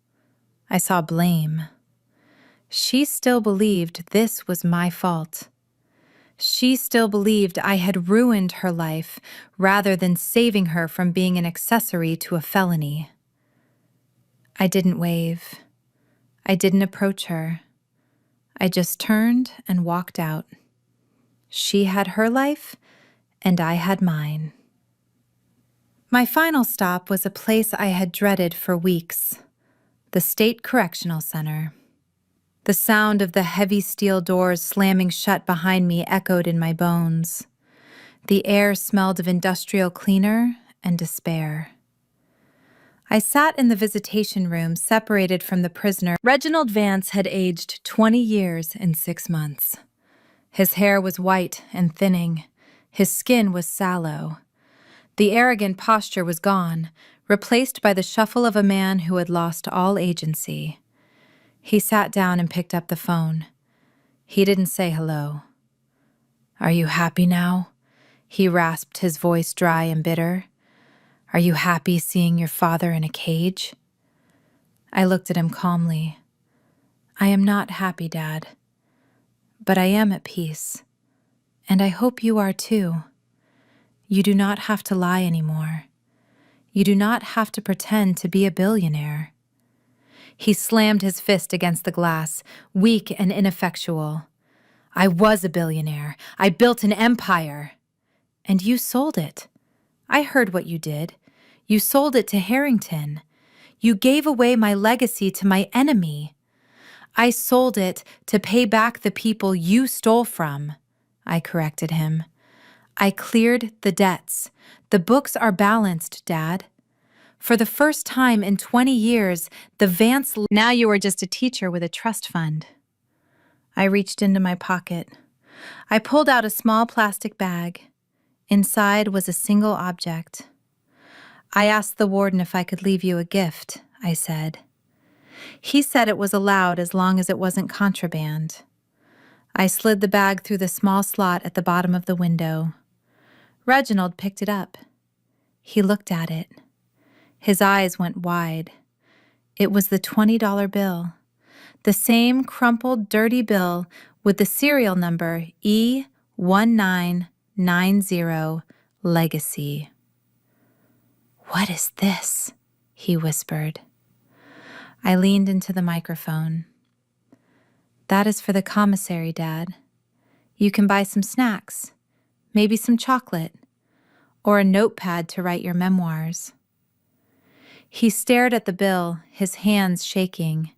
I saw blame. She still believed this was my fault. She still believed I had ruined her life rather than saving her from being an accessory to a felony. I didn't wave. I didn't approach her. I just turned and walked out. She had her life, and I had mine. My final stop was a place I had dreaded for weeks, the State Correctional Center. The sound of the heavy steel doors slamming shut behind me echoed in my bones. The air smelled of industrial cleaner and despair. I sat in the visitation room, separated from the prisoner. Reginald Vance had aged 20 years in 6 months. His hair was white and thinning. His skin was sallow. The arrogant posture was gone, replaced by the shuffle of a man who had lost all agency. He sat down and picked up the phone. He didn't say hello. "Are you happy now?" He rasped, his voice dry and bitter. "Are you happy seeing your father in a cage?" I looked at him calmly. "I am not happy, Dad. But I am at peace. And I hope you are too. You do not have to lie anymore. You do not have to pretend to be a billionaire." He slammed his fist against the glass, weak and ineffectual. "I was a billionaire. I built an empire. And you sold it. I heard what you did. You sold it to Harrington. You gave away my legacy to my enemy. I sold it to pay back the people you stole from." I corrected him. "I cleared the debts. The books are balanced, Dad. For the first time in 20 years, the Vance... Now you are just a teacher with a trust fund." I reached into my pocket. I pulled out a small plastic bag. Inside was a single object. "I asked the warden if I could leave you a gift," I said. He said it was allowed as long as it wasn't contraband. I slid the bag through the small slot at the bottom of the window. Reginald picked it up. He looked at it. His eyes went wide. It was the $20 bill, the same crumpled, dirty bill with the serial number E1990 Legacy. "What is this?" he whispered. I leaned into the microphone. "That is for the commissary, Dad. You can buy some snacks, maybe some chocolate, or a notepad to write your memoirs." He stared at the bill, his hands shaking.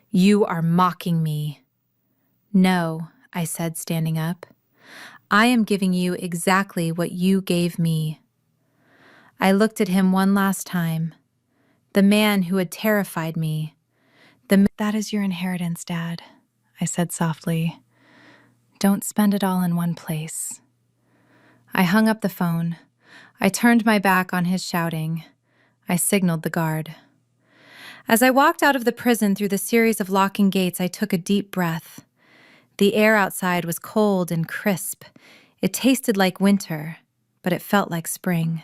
"You are mocking me." "No," I said, standing up. "I am giving you exactly what you gave me." I looked at him one last time. The man who had terrified me. "That is your inheritance, Dad," I said softly. "Don't spend it all in one place." I hung up the phone. I turned my back on his shouting. I signaled the guard. As I walked out of the prison through the series of locking gates, I took a deep breath. The air outside was cold and crisp. It tasted like winter, but it felt like spring.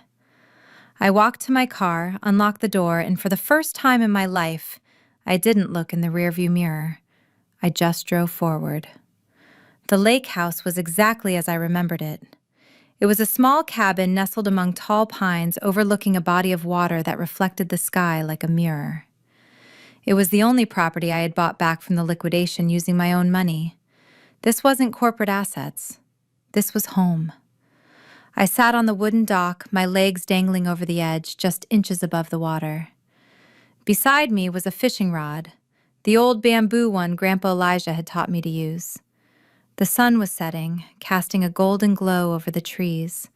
I walked to my car, unlocked the door, and for the first time in my life, I didn't look in the rearview mirror. I just drove forward. The lake house was exactly as I remembered it. It was a small cabin nestled among tall pines overlooking a body of water that reflected the sky like a mirror. It was the only property I had bought back from the liquidation using my own money. This wasn't corporate assets. This was home. I sat on the wooden dock, my legs dangling over the edge, just inches above the water. Beside me was a fishing rod, the old bamboo one Grandpa Elijah had taught me to use. The sun was setting, casting a golden glow over the trees.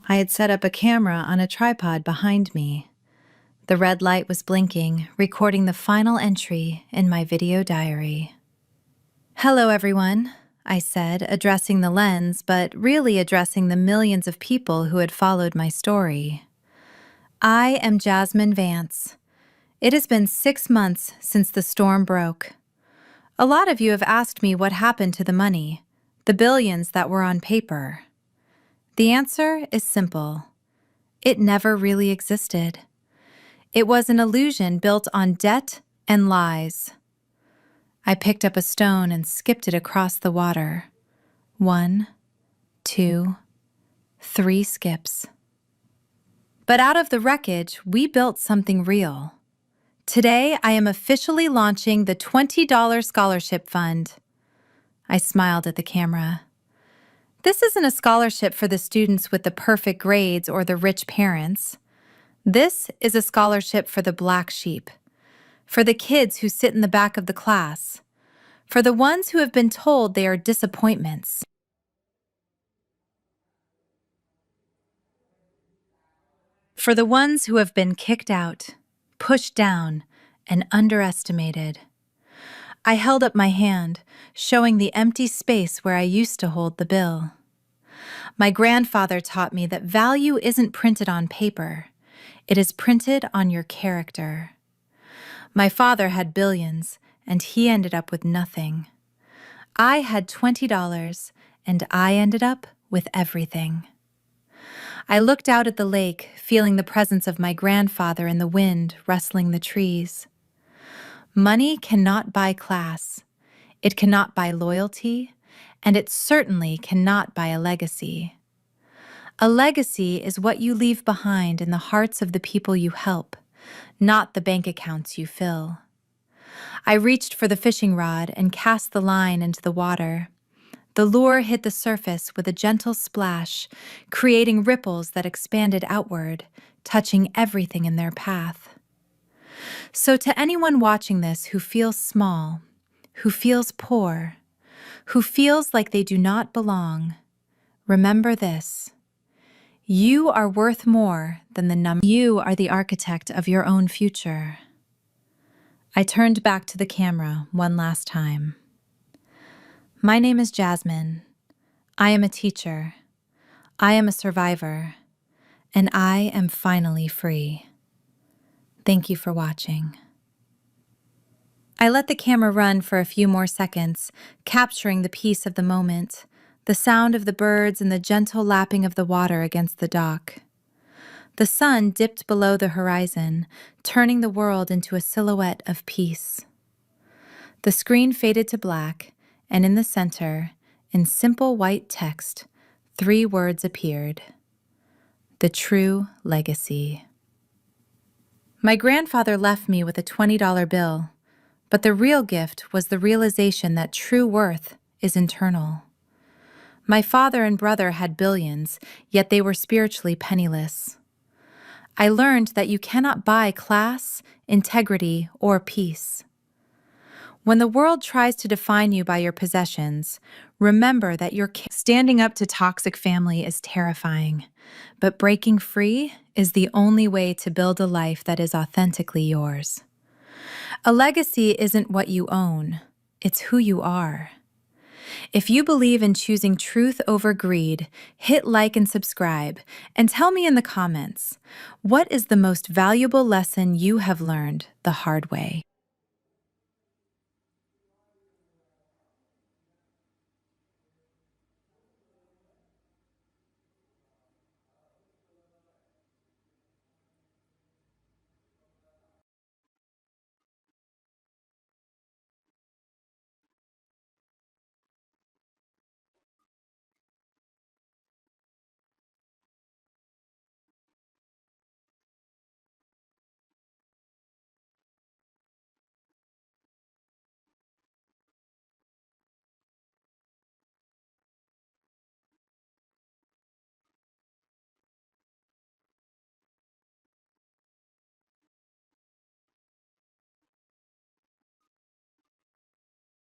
I had set up a camera on a tripod behind me. The red light was blinking, recording the final entry in my video diary. "Hello, everyone," I said, addressing the lens, but really addressing the millions of people who had followed my story. "I am Jasmine Vance. It has been 6 months since the storm broke. A lot of you have asked me what happened to the money, the billions that were on paper. The answer is simple. It never really existed. It was an illusion built on debt and lies. I picked up a stone and skipped it across the water. 1, 2, 3 skips. But out of the wreckage, we built something real. Today, I am officially launching the $20 Scholarship Fund. I smiled at the camera. This isn't a scholarship for the students with the perfect grades or the rich parents. This is a scholarship for the black sheep, for the kids who sit in the back of the class, for the ones who have been told they are disappointments, for the ones who have been kicked out, pushed down, and underestimated. I held up my hand, showing the empty space where I used to hold the bill. My grandfather taught me that value isn't printed on paper. It is printed on your character. My father had billions, and he ended up with nothing. I had $20, and I ended up with everything. I looked out at the lake, feeling the presence of my grandfather in the wind rustling the trees. Money cannot buy class. It cannot buy loyalty, and it certainly cannot buy a legacy. A legacy is what you leave behind in the hearts of the people you help, not the bank accounts you fill. I reached for the fishing rod and cast the line into the water. The lure hit the surface with a gentle splash, creating ripples that expanded outward, touching everything in their path. So to anyone watching this who feels small, who feels poor, who feels like they do not belong, remember this. You are worth more than the number. You are the architect of your own future. I turned back to the camera one last time. My name is Jasmine. I am a teacher. I am a survivor. And I am finally free. Thank you for watching. I let the camera run for a few more seconds, capturing the peace of the moment, the sound of the birds and the gentle lapping of the water against the dock. The sun dipped below the horizon, turning the world into a silhouette of peace. The screen faded to black, and in the center, in simple white text, 3 words appeared. The true legacy. My grandfather left me with a $20 bill, but the real gift was the realization that true worth is internal. My father and brother had billions, yet they were spiritually penniless. I learned that you cannot buy class, integrity, or peace. When the world tries to define you by your possessions, remember that standing up to toxic family is terrifying, but breaking free is the only way to build a life that is authentically yours. A legacy isn't what you own, it's who you are. If you believe in choosing truth over greed, hit like and subscribe, and tell me in the comments, what is the most valuable lesson you have learned the hard way?